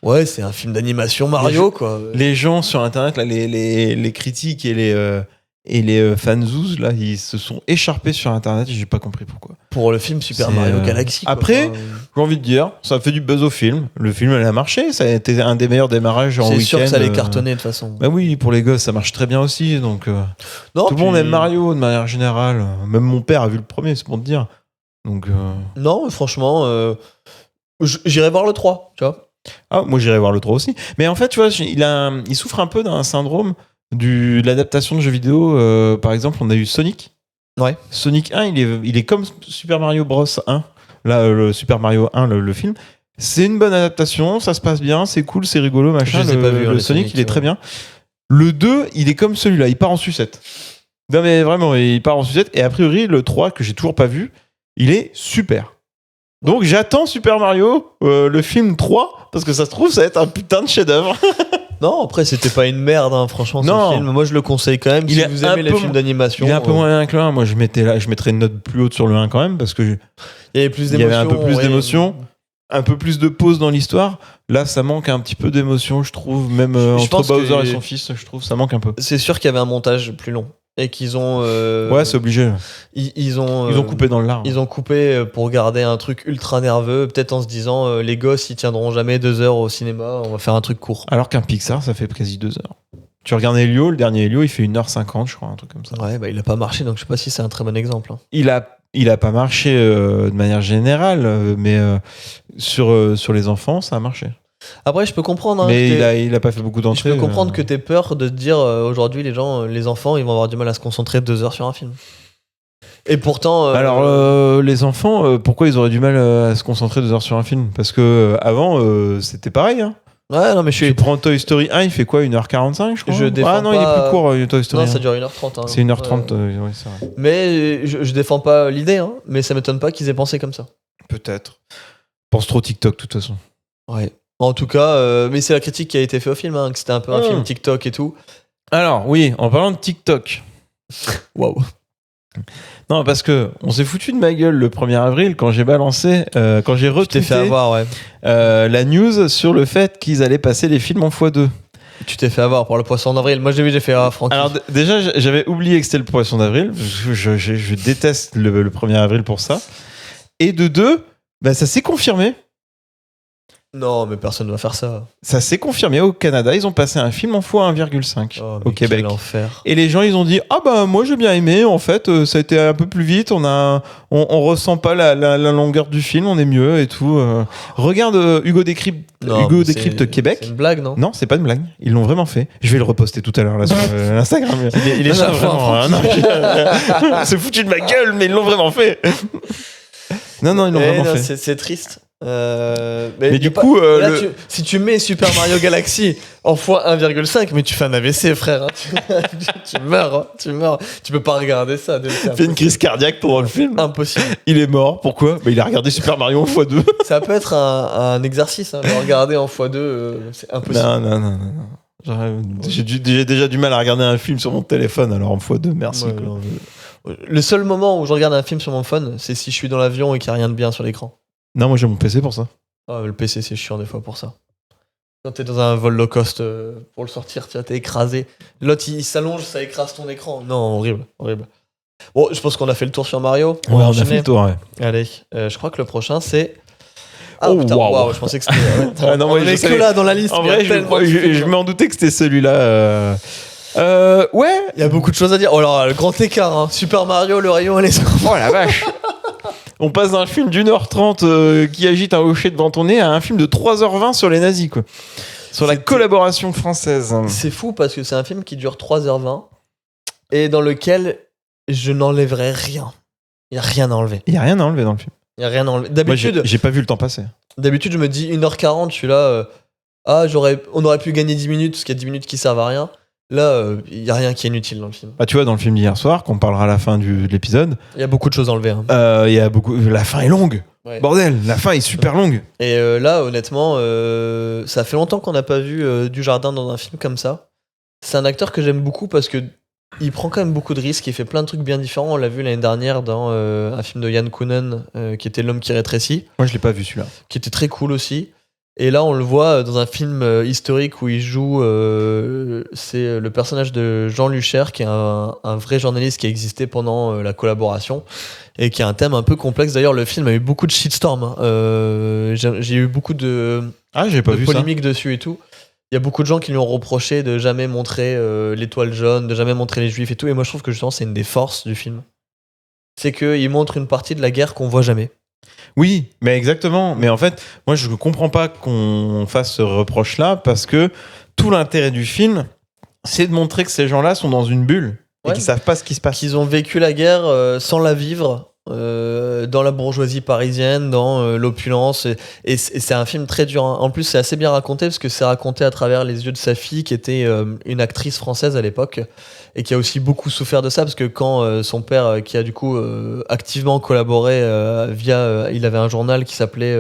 ouais, c'est un film d'animation Mario, quoi. Les gens sur Internet, là, les critiques et Et les fanzouz, là, ils se sont écharpés sur Internet et j'ai pas compris pourquoi. Pour le film Super C'est, Mario Galaxy. Quoi. Après, Enfin, j'ai envie de dire, ça a fait du buzz au film. Le film, elle a marché. Ça a été un des meilleurs démarrages en week-end. c'est sûr que ça allait cartonner de toute façon. Bah oui, pour les gosses, ça marche très bien aussi. Donc, Non, tout le monde aime Mario de manière générale. Même mon père a vu le premier, c'est pour te dire. Donc, Non, franchement, j'irai voir le 3, tu vois. Ah, moi j'irai voir le 3 aussi. Mais en fait, tu vois, il souffre un peu d'un syndrome de l'adaptation de jeux vidéo. Par exemple, on a eu Sonic. Ouais. Sonic 1, il est comme Super Mario Bros 1. Là, le Super Mario 1, le film. C'est une bonne adaptation, ça se passe bien, c'est cool, c'est rigolo, machin. Je les ai pas vus, le les Sonic, il est ouais. très bien. Le 2, il est comme celui-là, il part en sucette. Non mais vraiment, il part en sucette. Et a priori, le 3, que j'ai toujours pas vu, il est super. Donc j'attends Super Mario, le film 3, parce que ça se trouve, ça va être un putain de chef-d'œuvre. Non, après, c'était pas une merde, hein, franchement, Non. ce film. Moi, je le conseille quand même. Il Si est vous un aimez les peu films d'animation. Il est un peu moins bien que le 1. Moi, je mettrais une note plus haute sur le 1 quand même, parce que Il y avait plus il y d'émotion. avait un peu plus ouais. d'émotion, un peu plus de pause dans l'histoire. Là, ça manque un petit peu d'émotion, je trouve. Même Je entre pense Bowser que- et son fils, je trouve ça manque un peu. C'est sûr qu'il y avait un montage plus long. Et qu'ils ont. Ouais, c'est obligé. Ils ont. Ils ont coupé dans le lard. Ils ont coupé pour garder un truc ultra nerveux, peut-être en se disant les gosses ils tiendront jamais 2 heures au cinéma, on va faire un truc court. Alors qu'un Pixar, ça fait quasi 2 heures. Tu regardes Helio, le dernier Helio, il fait 1h50, je crois, un truc comme ça. Ouais, bah il a pas marché donc je sais pas si c'est un très bon exemple. hein. Il a pas marché de manière générale, mais sur les enfants, ça a marché. Après, je peux comprendre. hein, Mais que t'aies- il a pas fait beaucoup je d'entrées. peux comprendre que t'aies peur de te dire aujourd'hui les gens, les enfants, ils vont avoir du mal à se concentrer 2 heures sur un film. Et pourtant. Alors, les enfants, pourquoi ils auraient du mal à se concentrer 2 heures sur un film? Parce que avant, c'était pareil. Hein. Ouais, non, mais je Tu suis. prends Toy Story 1, il fait quoi? 1h45, je crois? Je défends Ah non, il est pas- plus court, Toy Story Non, 1. ça dure 1h30. hein. C'est 1h30, Ouais. ouais, c'est vrai. Mais je défends pas l'idée, hein, mais ça m'étonne pas qu'ils aient pensé comme ça. Peut-être. Pense trop TikTok, de toute façon. Ouais. En tout cas, mais c'est la critique qui a été faite au film, hein, que c'était un peu un film TikTok et tout. Alors, oui, en parlant de TikTok. Waouh. Non, parce que on s'est foutu de ma gueule le 1er avril quand j'ai balancé, quand j'ai Tu t'es fait retweeté avoir, ouais. la news sur le fait qu'ils allaient passer les films en x2. Tu t'es fait avoir pour le poisson d'avril. Moi, j'ai fait Francky. Alors déjà, j'avais oublié que c'était le poisson d'avril. Je déteste le 1er avril pour ça. Et de deux, bah, ça s'est confirmé. Non, mais personne ne va faire ça. Ça s'est confirmé au Canada. Ils ont passé un film en x1,5 Oh, au mais Québec. Quel enfer. Et les gens, ils ont dit ah bah moi j'ai bien aimé. En fait, ça a été un peu plus vite. On ressent pas la longueur du film. On est mieux et tout. Regarde Hugo Décrypte Non, mais Décrypte Québec. C'est une blague, non? Non, c'est pas une blague. Ils l'ont vraiment fait. Je vais le reposter tout à l'heure là sur Instagram. Il est Non, chafouin, vraiment, hein, non, c'est foutu de ma gueule, mais ils l'ont vraiment fait. Non, ils l'ont Eh vraiment non, fait. c'est triste. Mais du coup, là, si tu mets Super Mario Galaxy en x1,5, mais tu fais un AVC, frère. hein. Tu meurs, hein. Tu meurs. Tu peux pas regarder ça. C'est fait une crise cardiaque pendant le film. impossible. Il est mort. Pourquoi? Il a regardé Super Mario en x2. Ça peut être un exercice. Hein. Le regarder en x2, c'est impossible. Non. J'ai déjà du mal à regarder un film sur mon téléphone, alors en x2, merci. Ouais, quoi. non, le seul moment où je regarde un film sur mon phone, c'est si je suis dans l'avion et qu'il n'y a rien de bien sur l'écran. Non, moi j'ai mon PC pour ça. Ah, le PC, c'est chiant des fois pour ça. Quand t'es dans un vol low cost pour le sortir, t'es écrasé. L'autre, il s'allonge, ça écrase ton écran. Non, horrible. Bon, je pense qu'on a fait le tour sur Mario. On a enchaîner. fait le tour, ouais. Allez, je crois que le prochain, c'est... Ah, Oh, putain, waouh. waouh, je pensais que c'était... Ah, non, on ouais, je est que savais. là dans la liste. En il y a vrai, tellement de films. je m'en doutais que c'était celui-là. Ouais. Il y a beaucoup de choses à dire. Oh là, le grand écart. Hein. Super Mario, le rayon et les enfants. Oh la vache. On passe d'un film d'1h30 qui agite un hocher devant ton nez à un film de 3h20 sur les nazis, quoi. Sur la collaboration française. C'est fou parce que c'est un film qui dure 3h20 et dans lequel je n'enlèverai rien. Il n'y a rien à enlever. Il n'y a rien à enlever dans le film. Il n'y a rien à enlever. Moi, D'habitude, j'ai pas vu le temps passer. je me dis 1h40, je suis là. On aurait pu gagner 10 minutes parce qu'il y a 10 minutes qui servent à rien. Là, il n'y a rien qui est inutile dans le film. Bah, tu vois, dans le film d'hier soir, qu'on parlera à la fin de l'épisode, Il y a beaucoup de choses à enlever. Hein. il y a beaucoup. La fin est longue. Ouais. Bordel, la fin est super longue. Et là, honnêtement, ça fait longtemps qu'on n'a pas vu Dujardin dans un film comme ça. C'est un acteur que j'aime beaucoup parce que il prend quand même beaucoup de risques. Il fait plein de trucs bien différents. On l'a vu l'année dernière dans un film de Yann Kounen qui était L'homme qui rétrécit, Moi, je l'ai pas vu celui-là. qui était très cool aussi. Et là, on le voit dans un film historique où il joue. C'est le personnage de Jean Lucher, qui est un vrai journaliste qui a existé pendant la collaboration et qui a un thème un peu complexe. D'ailleurs, le film a eu beaucoup de shitstorm. Hein. J'ai eu beaucoup j'ai pas vu polémiques dessus et tout. Il y a beaucoup de gens qui lui ont reproché de jamais montrer l'étoile jaune, de jamais montrer les juifs et tout. Et moi, je trouve que justement, c'est une des forces du film. C'est qu'il montre une partie de la guerre qu'on voit jamais. Oui, mais exactement. Mais en fait, moi, je ne comprends pas qu'on fasse ce reproche-là parce que tout l'intérêt du film, c'est de montrer que ces gens-là sont dans une bulle et qu'ils savent pas ce qui se passe. Qu'ils ont vécu la guerre sans la vivre, dans la bourgeoisie parisienne, dans l'opulence. Et c'est un film très dur. Hein. En plus, c'est assez bien raconté parce que c'est raconté à travers les yeux de sa fille, qui était une actrice française à l'époque et qui a aussi beaucoup souffert de ça parce que quand son père, qui a du coup activement collaboré via, il avait un journal qui s'appelait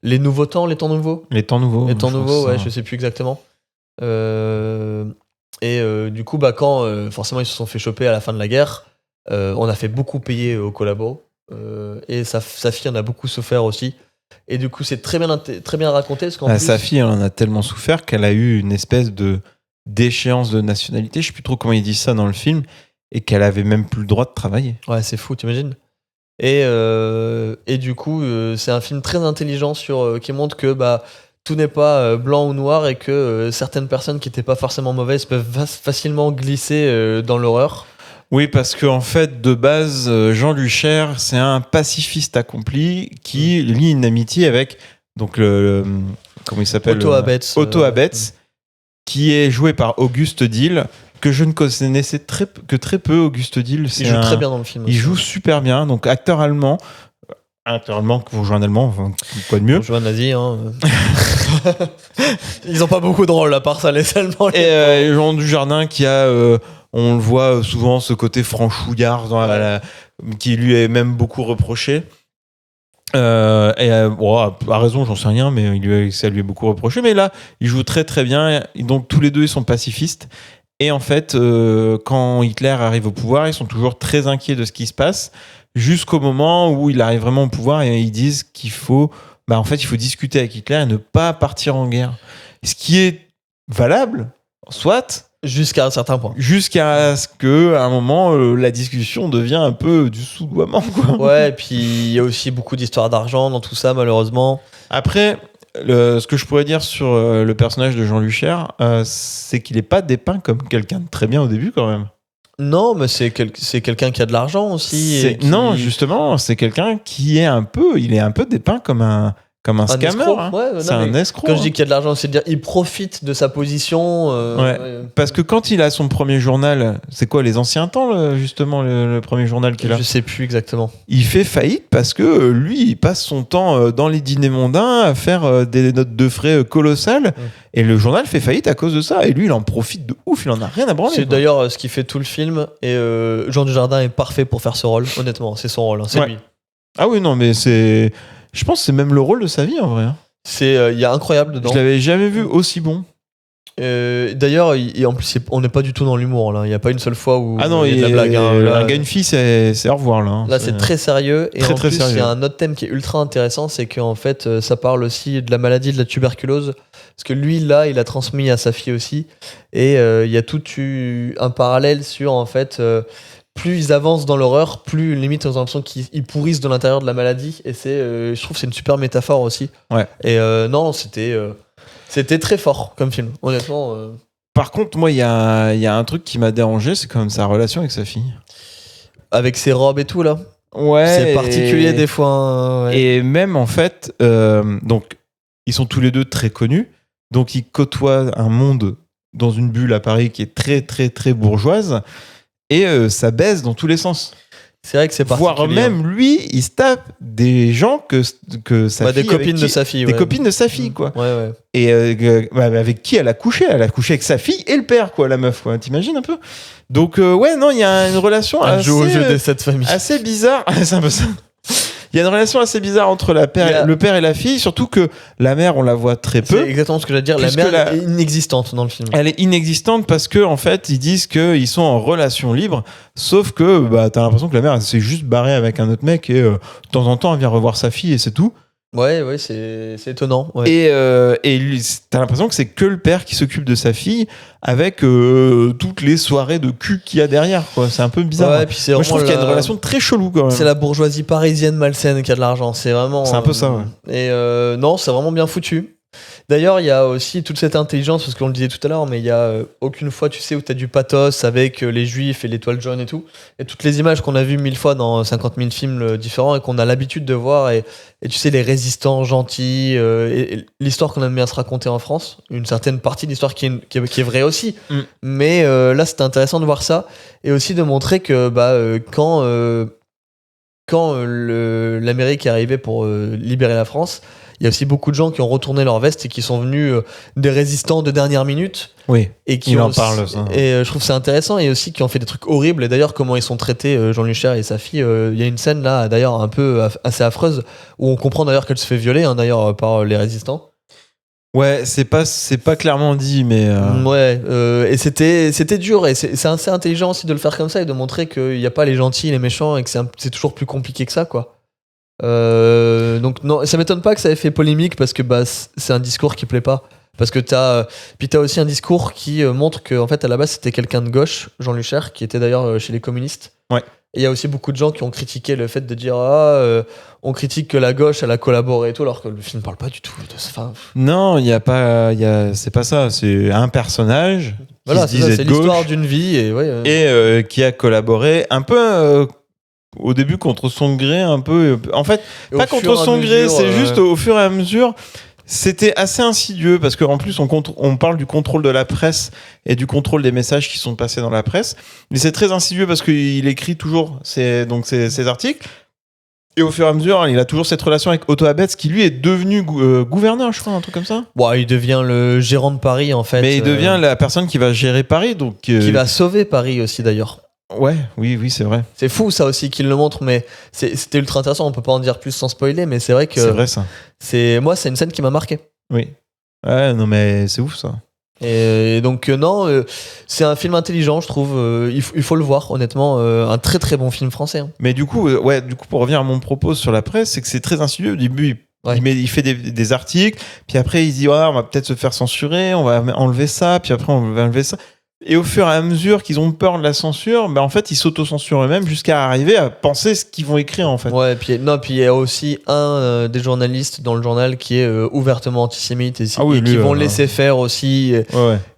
Les Nouveaux Temps, Les Temps Nouveaux. Les Temps Nouveaux. Les Temps Nouveaux, ouais, je sais plus exactement. Du coup, quand forcément ils se sont fait choper à la fin de la guerre, on a fait beaucoup payer aux collabos et sa fille en a beaucoup souffert aussi. Et du coup, c'est très bien raconté parce qu'en plus, sa fille, elle en a tellement souffert qu'elle a eu une espèce d'échéance de nationalité, je sais plus trop comment il dit ça dans le film, et qu'elle avait même plus le droit de travailler. Ouais, c'est fou, t'imagines. Et du coup, c'est un film très intelligent qui montre que tout n'est pas blanc ou noir et que certaines personnes qui n'étaient pas forcément mauvaises peuvent facilement glisser dans l'horreur. Oui, parce qu'en fait, de base, Jean Lucher, c'est un pacifiste accompli qui lie une amitié avec donc comment il s'appelle, Otto Abetz, qui est joué par Auguste Dil, que je ne connaissais que très peu. Auguste Dil, il joue très bien dans le film. Il joue super bien, donc acteur allemand que vous jouez un allemand, enfin, quoi de mieux. On joue un nazi, hein. Ils ont pas beaucoup de rôles à part ça, les Allemands. Et Jean Dujardin qui a, on le voit souvent, ce côté franchouillard qui lui est même beaucoup reproché. À raison, j'en sais rien, mais ça lui est beaucoup reproché. Mais là, il joue très très bien. Et donc tous les deux, ils sont pacifistes. Et en fait, quand Hitler arrive au pouvoir, ils sont toujours très inquiets de ce qui se passe, jusqu'au moment où il arrive vraiment au pouvoir et ils disent qu'il faut, il faut discuter avec Hitler et ne pas partir en guerre. Ce qui est valable, soit. Jusqu'à un certain point. Jusqu'à ce qu'à un moment, la discussion devient un peu du soudoiement, quoi. Ouais, et puis il y a aussi beaucoup d'histoires d'argent dans tout ça, malheureusement. Après, ce que je pourrais dire sur le personnage de Jean Lucher, c'est qu'il n'est pas dépeint comme quelqu'un de très bien au début, quand même. Non, mais c'est quelqu'un qui a de l'argent aussi. Non, justement, c'est quelqu'un qui est il est un peu dépeint comme un scammer. Escroc, hein. Ouais, c'est un escroc. Quand je dis qu'il y a de l'argent, c'est de dire il profite de sa position. Parce que quand il a son premier journal, c'est quoi, les anciens temps, justement, le premier journal qu'il a ? Je sais plus exactement. Il fait faillite parce que lui, il passe son temps dans les dîners mondains à faire des notes de frais colossales. Et le journal fait faillite à cause de ça. Et lui, il en profite de ouf, il en a rien à branler. C'est d'ailleurs ce qui fait tout le film. Et Jean Dujardin est parfait pour faire ce rôle. Honnêtement, c'est son rôle, hein, c'est lui. Ah oui, non, mais c'est. Je pense que c'est même le rôle de sa vie en vrai. Il y a incroyable dedans. Je l'avais jamais vu aussi bon. D'ailleurs, en plus, on n'est pas du tout dans l'humour là. Il n'y a pas une seule fois où il y a de la blague. Un gars, une fille, c'est au revoir là. Là, c'est très sérieux. Et très, en plus, sérieux. il y a un autre thème qui est ultra intéressant, c'est qu'en fait, ça parle aussi de la maladie de la tuberculose. Parce que lui, là, il a transmis à sa fille aussi. Et il y a tout un parallèle sur en fait. Plus ils avancent dans l'horreur, plus limite on a l'impression qu'ils pourrissent de l'intérieur de la maladie. Et je trouve que c'est une super métaphore aussi. Ouais. Et non, c'était très fort comme film, honnêtement. Par contre, moi, il y a un truc qui m'a dérangé, c'est quand même sa relation avec sa fille. Avec ses robes et tout, là. Ouais. C'est particulier des fois. Hein, ouais. Et même, en fait, donc, ils sont tous les deux très connus. Donc, ils côtoient un monde dans une bulle à Paris qui est très, très, très bourgeoise. Et ça baise dans tous les sens. C'est vrai que c'est particulier. Voire même, lui, il se tape des gens que sa fille... Des copines de sa fille. Des copines de sa fille, quoi. Ouais. Et avec qui elle a couché ? Elle a couché avec sa fille et le père, quoi, la meuf, quoi. T'imagines un peu ? Donc, non, il y a une relation joue au jeu de cette famille. Assez bizarre. C'est un peu ça. Il y a une relation assez bizarre entre le père et la fille, surtout que la mère, on la voit très peu. C'est exactement ce que j'allais dire. La mère est inexistante dans le film. Elle est inexistante parce que en fait, ils disent qu'ils sont en relation libre, sauf que t'as l'impression que la mère elle s'est juste barrée avec un autre mec et de temps en temps, elle vient revoir sa fille et c'est tout. Ouais, c'est étonnant. Ouais. Et t'as l'impression que c'est que le père qui s'occupe de sa fille avec toutes les soirées de cul qu'il y a derrière, quoi. C'est un peu bizarre. Ouais, puis c'est Moi, je trouve vraiment qu'il y a une relation très chelou quand même. C'est la bourgeoisie parisienne malsaine qui a de l'argent. C'est vraiment. C'est un peu ça, ouais. Et non, c'est vraiment bien foutu. D'ailleurs, il y a aussi toute cette intelligence, parce qu'on le disait tout à l'heure, mais il y a aucune fois, tu sais, où t'as du pathos avec les juifs et l'étoile jaune et tout. Et toutes les images qu'on a vues 1000 fois dans 50 000 films différents et qu'on a l'habitude de voir. Et tu sais, les résistants gentils, et l'histoire qu'on aime bien se raconter en France, une certaine partie de l'histoire qui est vraie aussi. Mais là, c'était intéressant de voir ça. Et aussi de montrer que quand l'Amérique est arrivée pour libérer la France, il y a aussi beaucoup de gens qui ont retourné leur veste et qui sont venus des résistants de dernière minute. Oui, et qui il ont en parle, ça. Et je trouve que c'est intéressant, et aussi qui ont fait des trucs horribles. Et d'ailleurs, comment ils sont traités, Jean Luchère et sa fille, il y a une scène là, d'ailleurs, un peu assez affreuse, où on comprend d'ailleurs qu'elle se fait violer, hein, d'ailleurs, par les résistants. Ouais, c'est pas clairement dit, mais... Ouais, et c'était dur, et c'est assez intelligent aussi de le faire comme ça, et de montrer qu'il n'y a pas les gentils, les méchants, et que c'est toujours plus compliqué que ça, quoi. Donc non, ça m'étonne pas que ça ait fait polémique, parce que c'est un discours qui plaît pas. Parce que t'as aussi un discours qui montre que en fait à la base c'était quelqu'un de gauche, Jean Luchère, qui était d'ailleurs chez les communistes. Ouais. Et il y a aussi beaucoup de gens qui ont critiqué le fait de dire on critique que la gauche elle a collaboré et tout, alors que le film parle pas du tout de ça. Enfin, non, c'est pas ça. C'est un personnage voilà, qui se disait c'est de gauche l'histoire d'une vie et qui a collaboré un peu au début contre son gré, un peu. En fait, pas contre son gré, c'est juste au fur et à mesure. C'était assez insidieux parce qu'en plus on parle du contrôle de la presse et du contrôle des messages qui sont passés dans la presse, mais c'est très insidieux parce qu'il écrit toujours ses articles, et au fur et à mesure il a toujours cette relation avec Otto Abetz qui lui est devenu gouverneur, je crois, un truc comme ça. Bon, il devient le gérant de Paris en fait. Mais il devient la personne qui va gérer Paris, donc qui va sauver Paris aussi d'ailleurs. Ouais, oui, c'est vrai. C'est fou ça aussi qu'il le montre, mais c'était ultra intéressant. On peut pas en dire plus sans spoiler, mais c'est vrai que c'est vrai ça. Moi, c'est une scène qui m'a marqué. Oui. Ouais, non mais c'est ouf ça. Et donc non, c'est un film intelligent, je trouve. Il faut le voir, honnêtement, un très très bon film français. Hein. Mais du coup, pour revenir à mon propos sur la presse, c'est que c'est très insidieux. Au début, il fait des articles, puis après il dit on va peut-être se faire censurer, on va enlever ça, puis après on va enlever ça. Et au fur et à mesure qu'ils ont peur de la censure, en fait, ils s'autocensurent eux-mêmes jusqu'à arriver à penser ce qu'ils vont écrire, en fait. Ouais, puis il y a aussi un des journalistes dans le journal qui est ouvertement antisémite et qui vont laisser faire aussi.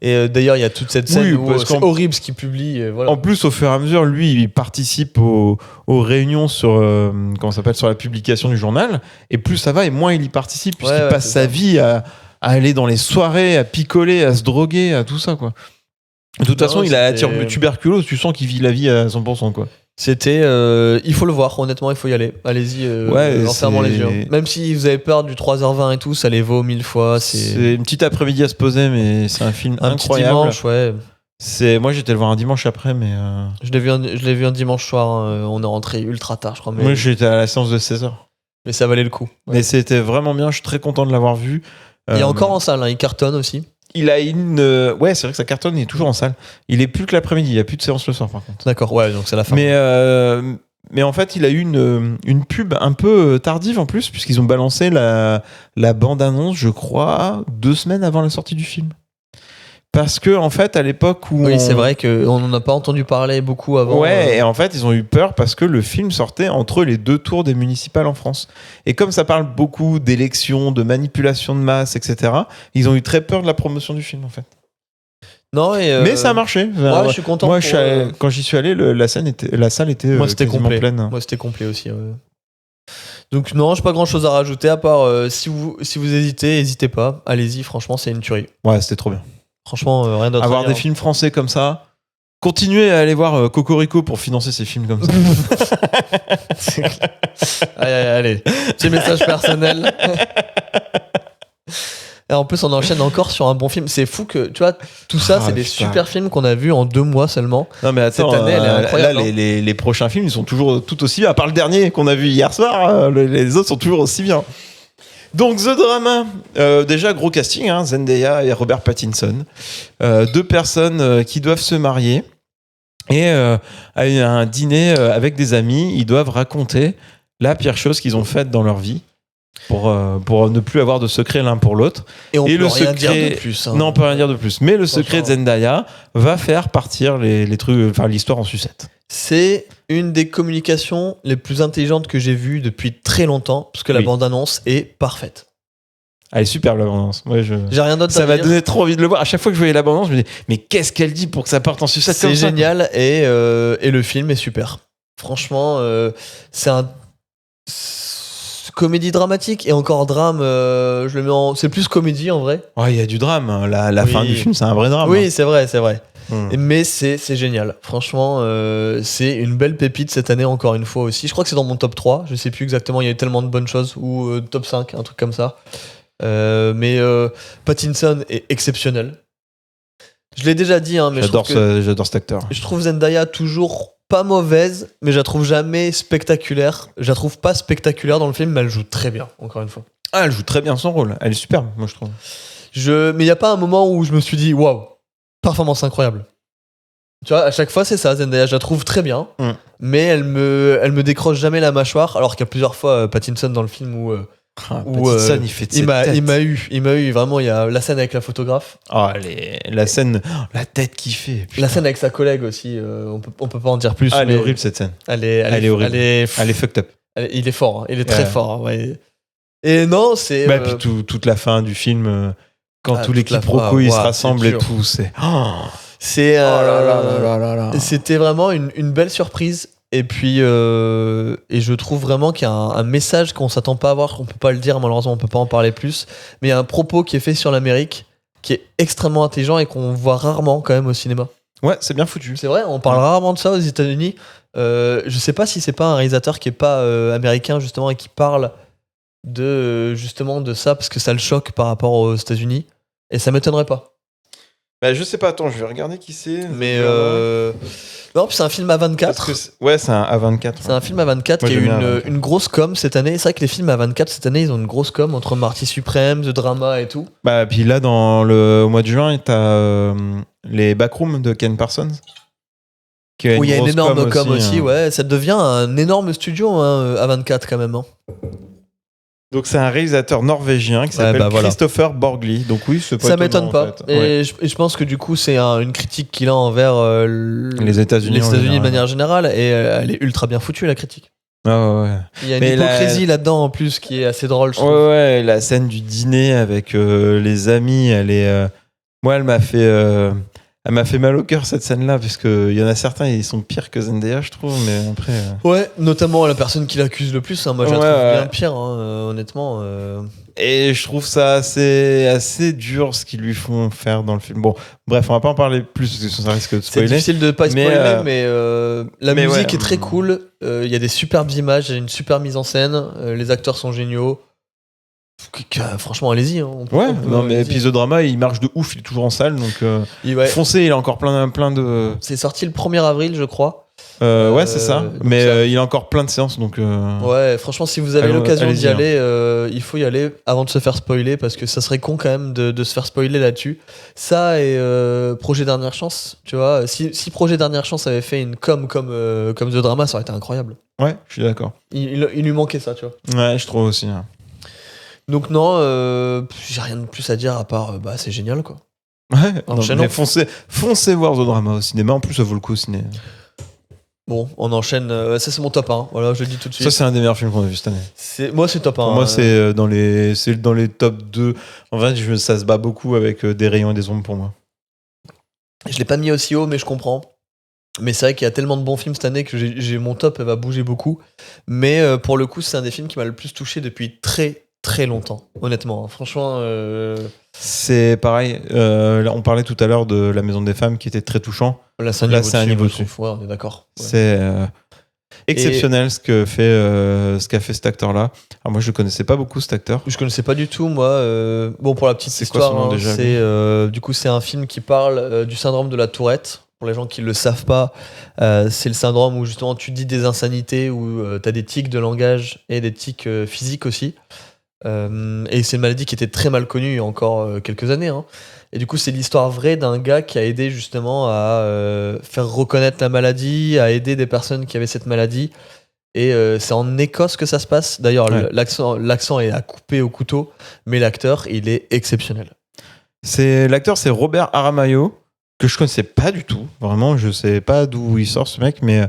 Et d'ailleurs, il y a toute cette scène où c'est horrible ce qu'il publie. Voilà. En plus, au fur et à mesure, lui, il participe aux réunions sur la publication du journal. Et plus ça va, et moins il y participe, puisqu'il passe sa vie à aller dans les soirées, à picoler, à se droguer, à tout ça, quoi. De toute façon, il a la tuberculose, tu sens qu'il vit la vie à 100%, quoi. C'était... il faut le voir, honnêtement, il faut y aller. Allez-y, en fermant les yeux. Même si vous avez peur du 3h20 et tout, ça les vaut 1000 fois. C'est une petite après-midi à se poser, mais c'est un film incroyable. Un petit dimanche, ouais. Moi, j'étais le voir un dimanche après, mais... Je l'ai vu un dimanche soir, on est rentré ultra tard, je crois. Mais... Moi, j'étais à la séance de 16h. Mais ça valait le coup. Ouais. Mais c'était vraiment bien, je suis très content de l'avoir vu. Il est encore en salle, il cartonne aussi. Il a ouais, c'est vrai que ça cartonne, il est toujours en salle. Il est plus que l'après-midi, il n'y a plus de séance le soir par contre. D'accord, ouais, donc c'est la fin. Mais en fait, il a eu une pub un peu tardive en plus, puisqu'ils ont balancé la bande-annonce, je crois, 2 semaines avant la sortie du film. Parce que, en fait, à l'époque où. Oui, c'est vrai qu'on n'en a pas entendu parler beaucoup avant. Ouais, et en fait, ils ont eu peur parce que le film sortait entre les 2 tours des municipales en France. Et comme ça parle beaucoup d'élections, de manipulation de masse, etc., ils ont eu très peur de la promotion du film, en fait. Non, mais ça a marché. Ouais, je suis content. Moi, quand j'y suis allé, la salle était moi, c'était complet. Pleine. Moi, c'était complet aussi. Donc, non, j'ai pas grand chose à rajouter à part si vous hésitez, n'hésitez pas. Allez-y, franchement, c'est une tuerie. Ouais, c'était trop bien. Franchement, rien d'autre. Avoir des films français comme ça. Continuez à aller voir Cocorico pour financer ces films comme ça. Allez. Petit message personnel. Et en plus, on enchaîne encore sur un bon film. C'est fou que, tu vois, tout ça, c'est des super films qu'on a vus en 2 mois seulement. Non, mais attends, cette année, elle est incroyable. Là, les prochains films, ils sont toujours tout aussi bien. À part le dernier qu'on a vu hier soir, les autres sont toujours aussi bien. Donc, The Drama, déjà gros casting, hein, Zendaya et Robert Pattinson. 2 personnes qui doivent se marier. Et à un dîner avec des amis, ils doivent raconter la pire chose qu'ils ont faite dans leur vie. pour ne plus avoir de secret l'un pour l'autre. Et on Et peut le rien dire secret- de plus. Hein. Non, on peut rien dire de plus. Mais le secret de Franchement. Zendaya va faire partir les trucs, enfin l'histoire en sucette. C'est une des communications les plus intelligentes que j'ai vues depuis très longtemps, parce que la Oui. bande-annonce est parfaite. Elle est superbe l'abondance. J'ai rien d'autre Ça à m'a dire. donné trop envie de le voir. À chaque fois que je voyais l'abondance, je me dis mais qu'est-ce qu'elle dit pour que ça parte en sucette comme C'est ça, génial et le film est super. Franchement, c'est un comédie dramatique et encore drame. Je le mets c'est plus comédie en vrai. quoi. Ouais, il y a du drame. Hein. La Oui. fin du film, c'est un vrai drame. Oui, c'est vrai, c'est vrai. Hein. Mais c'est génial. Franchement, c'est une belle pépite cette année encore une fois aussi. Je crois que c'est dans mon top 3. Je sais plus exactement. Il y a eu tellement de bonnes choses ou top 5, un truc comme ça. Mais Pattinson est exceptionnel. Je l'ai déjà dit, hein, mais J'adore cet acteur. je trouve Zendaya toujours pas mauvaise, mais je la trouve jamais spectaculaire. Je la trouve pas spectaculaire dans le film, mais elle joue très bien, encore une fois. Ah, elle joue très bien son rôle. Elle est superbe, moi je trouve. Mais il n'y a pas un moment où je me suis dit, waouh, performance incroyable. Tu vois, à chaque fois, c'est ça, Zendaya, je la trouve très bien, mais elle me décroche jamais la mâchoire, alors qu'il y a plusieurs fois Pattinson dans le film où Pattinson, il fait de il cette tête. m'a eu, vraiment, il y a la scène avec la photographe, Oh, la scène, la tête qu'il fait. Putain. la scène avec sa collègue aussi, on peut pas en dire plus. Ah, elle est mais horrible cette scène. Elle est horrible. Elle est fucked up. il est fort, hein, il est très Ouais. fort. Hein, ouais. Et non, c'est. Bah, puis toute la fin du film, quand tous les toute la quiproquos fin, ils se ouah, rassemblent c'est et dur. tout, c'est. Oh C'est. là. C'était vraiment une belle surprise. Et puis, et je trouve vraiment qu'il y a un message qu'on s'attend pas à voir, qu'on peut pas le dire, malheureusement, on peut pas en parler plus. Mais il y a un propos qui est fait sur l'Amérique qui est extrêmement intelligent et qu'on voit rarement quand même au cinéma. Ouais, c'est bien foutu. C'est vrai, on parle rarement de ça aux États-Unis. Je sais pas si c'est pas un réalisateur qui est pas américain justement et qui parle justement de ça parce que ça le choque par rapport aux États-Unis. Et ça m'étonnerait pas. Bah, je sais pas, attends, je vais regarder qui c'est. Mais non, puis c'est un film à 24. Ouais, c'est un A24. C'est un film à 24 Moi, qui a eu j'aime bien A24. une grosse com cette année. C'est vrai que les films à 24 cette année, ils ont une grosse com entre Marty Supreme, The Drama et tout. Bah, puis là, au mois de juin, t'as les Backrooms de Ken Parsons. Qui a Où il y a une grosse énorme com aussi, hein. ouais. Ça devient un énorme studio hein, à 24 quand même. Hein. Donc c'est un réalisateur norvégien qui Ouais, s'appelle bah, voilà. Christopher Borgli. Donc oui, c'est pas Ça étonnant, m'étonne pas. en fait. Ouais. Et je pense que du coup, c'est une critique qu'il a envers Les États-Unis en de général. manière générale. Et elle est ultra bien foutue, la critique. Ah ouais. Il y a une Mais hypocrisie là-dedans en plus qui est assez drôle, je trouve. Ouais, la scène du dîner avec les amis, elle est. Moi, elle m'a fait mal au cœur cette scène-là, parce qu'il y en a certains, ils sont pires que Zendaya, je trouve, mais après. Ouais, notamment la personne qui l'accuse le plus. Hein. Moi, je la Ouais, trouve ouais. bien pire, hein, honnêtement. Et je trouve ça assez dur ce qu'ils lui font faire dans le film. Bon, bref, on va pas en parler plus parce que ça risque de C'est spoiler. difficile de pas spoiler, Mais, mais la mais musique ouais, est très cool. Il y a des superbes images, il y a une super mise en scène. Les acteurs sont géniaux. Franchement, allez-y. Hein. Ouais, on peut- non, mais allez-y. puis The Drama, il marche de ouf, il est toujours en salle, donc Ouais. foncez, il a encore plein de. C'est sorti le 1er avril, je crois. Ouais, c'est ça. donc Mais ça- il a encore plein de séances, donc. Ouais, franchement, si vous avez allez- l'occasion allez-y, d'y hein. aller, il faut y aller avant de se faire spoiler parce que ça serait con quand même de se faire spoiler là-dessus. Ça et Projet Dernière Chance, tu vois. Si Projet Dernière Chance avait fait une comme The Drama, ça aurait été incroyable. Ouais, je suis d'accord. Il lui manquait ça, tu vois. Ouais, je trouve aussi. Hein. Donc non, j'ai rien de plus à dire à part, c'est génial quoi. Ouais, non, Enchaînons. mais foncez voir The Drama au cinéma. En plus, ça vaut le coup au ciné. Bon, on enchaîne. Ça c'est mon top 1. Voilà, je le dis tout de suite. Ça, c'est un des meilleurs films qu'on a vu cette année. Moi c'est top 1. Pour moi, c'est dans les top 2. En fait, ça se bat beaucoup avec des rayons et des ombres pour moi. Je l'ai pas mis aussi haut, mais je comprends. Mais c'est vrai qu'il y a tellement de bons films cette année que j'ai mon top, elle va bouger beaucoup. Mais pour le coup, c'est un des films qui m'a le plus touché depuis très très longtemps, honnêtement. Hein. Franchement, C'est pareil. Là, on parlait tout à l'heure de La Maison des Femmes qui était très touchant. là c'est un Là, niveau c'est un dessus, niveau je dessus. trouve. Ouais, on est d'accord. Ouais. C'est exceptionnel ce qu'a fait cet acteur-là. Alors moi, je ne connaissais pas beaucoup cet acteur. Je connaissais pas du tout, moi. Bon, pour la petite C'est quoi histoire, son nom hein, déjà, c'est du coup c'est un film qui parle du syndrome de la Tourette. Pour les gens qui le savent pas, c'est le syndrome où justement tu dis des insanités, où tu as des tics de langage et des tics physiques aussi. Et c'est une maladie qui était très mal connue il y a encore quelques années. Hein. Et du coup, c'est l'histoire vraie d'un gars qui a aidé justement à faire reconnaître la maladie, à aider des personnes qui avaient cette maladie. Et c'est en Écosse que ça se passe. D'ailleurs, Ouais. l'accent est à couper au couteau, mais l'acteur, il est exceptionnel. L'acteur, c'est Robert Aramayo, que je connaissais pas du tout. Vraiment, je sais pas d'où il sort ce mec, mais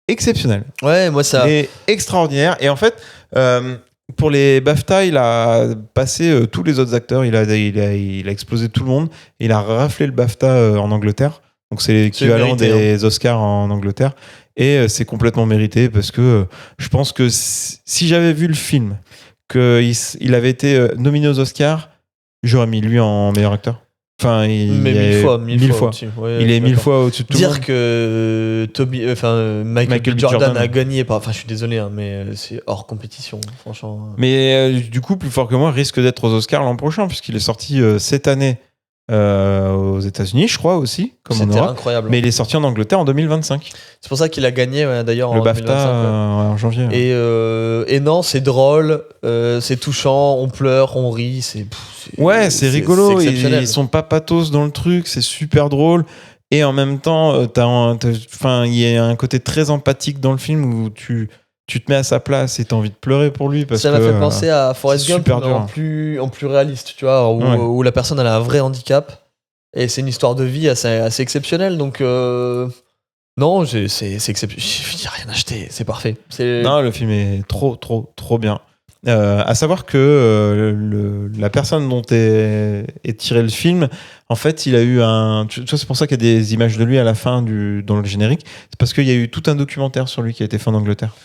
exceptionnel. Ouais, moi ça. Et extraordinaire. Et en fait, pour les BAFTA, il a passé tous les autres acteurs. Il a explosé tout le monde. Il a raflé le BAFTA en Angleterre. Donc c'est l'équivalent mérité, des Oscars en Angleterre. Et c'est complètement mérité parce que je pense que si j'avais vu le film, qu'il avait été nominé aux Oscars, j'aurais mis lui en meilleur acteur. Enfin, Mais mille fois. au-dessus. Ouais, Il je est suis 1000 d'accord. fois au-dessus de tout le monde. Dire que Michael B. Jordan a gagné, enfin je suis désolé, hein, mais c'est hors compétition, franchement. Mais du coup, plus fort que moi, risque d'être aux Oscars l'an prochain, puisqu'il est sorti cette année aux États-Unis, je crois aussi, comme en C'était Europe. incroyable. Mais il est sorti en Angleterre en 2025. C'est pour ça qu'il a gagné, ouais, d'ailleurs, Le en BAFTA 2025. Ouais. en janvier. Et non, c'est drôle, c'est touchant, on pleure, on rit, Ouais, c'est rigolo. c'est exceptionnel. Ils sont pas pathos dans le truc, c'est super drôle. Et en même temps, il y a un côté très empathique dans le film où tu te mets à sa place et t'as envie de pleurer pour lui. Parce ça m'a que, fait penser à Forrest c'est Gump, super mais dur. en plus réaliste, tu vois, Ouais. où la personne elle a un vrai handicap et c'est une histoire de vie assez exceptionnelle. Donc non, c'est exceptionnel. J'ai rien acheté, c'est parfait. Non, le film est trop, trop, trop bien. À savoir que la personne dont est tiré le film, en fait, il a eu un. Tu vois, c'est pour ça qu'il y a des images de lui à la fin dans le générique. C'est parce qu'il y a eu tout un documentaire sur lui qui a été fait en Angleterre.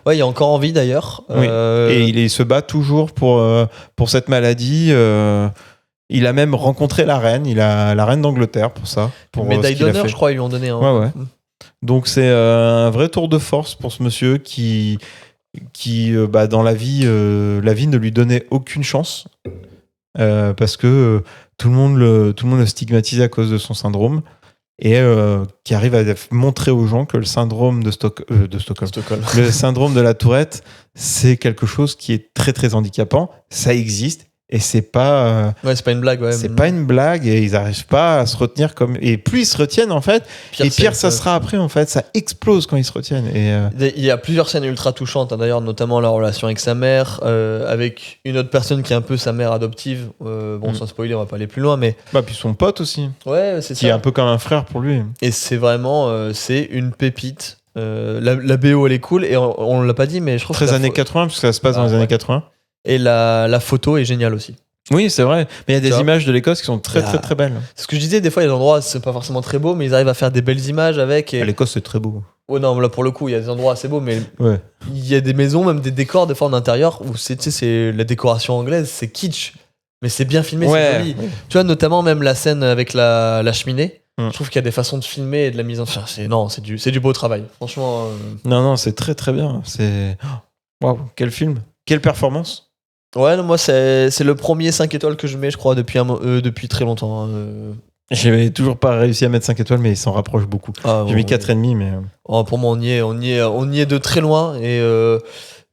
Ouais, il y a encore envie d'ailleurs. Oui. Et il se bat toujours pour cette maladie. Il a même rencontré la reine. Il a la reine d'Angleterre pour ça. Pour médaille ce qu'il a d'honneur, fait. je crois, ils lui ont donné. Hein. Ouais. Donc c'est un vrai tour de force pour ce monsieur qui dans la vie ne lui donnait aucune chance parce que tout le monde le stigmatise à cause de son syndrome et qui arrive à montrer aux gens que le syndrome de Stockholm, le syndrome de la Tourette, c'est quelque chose qui est très très handicapant. Ça existe. Et c'est pas une blague, ouais. C'est pas une blague et ils arrivent pas à se retenir comme. Et plus ils se retiennent en fait, pire ça sera après en fait. Ça explose quand ils se retiennent. Et il y a plusieurs scènes ultra touchantes, hein, d'ailleurs, notamment la relation avec sa mère, avec une autre personne qui est un peu sa mère adoptive. Sans spoiler, on va pas aller plus loin, mais. Puis son pote aussi. Ouais, c'est ça. Qui est un peu comme un frère pour lui. Et c'est vraiment, c'est une pépite. La BO elle est cool et on l'a pas dit, mais je trouve. Très années 80 parce que ça se passe dans les années 80. Et la photo est géniale aussi. Oui, c'est vrai. Mais il y a des images de l'Écosse qui sont très, très, très belles. C'est ce que je disais, des fois, il y a des endroits, c'est pas forcément très beau, mais ils arrivent à faire des belles images avec. Et... L'Écosse, c'est très beau. Oh non, là, pour le coup, il y a des endroits assez beaux, mais ouais. Il y a des maisons, même des décors, des fois en intérieur, où c'est la décoration anglaise, c'est kitsch. Mais c'est bien filmé, c'est joli. Ouais. Tu vois, notamment même la scène avec la cheminée. Je trouve qu'il y a des façons de filmer et de la mise en scène. C'est du beau travail. Franchement. Non, c'est très, très bien. Waouh, quel film. Quelle performance. Ouais, non, moi, c'est le premier 5 étoiles que je mets, je crois, depuis très longtemps. J'avais toujours pas réussi à mettre 5 étoiles, mais il s'en rapproche beaucoup. J'ai mis 4,5, mais. Pour moi, on y est de très loin. Et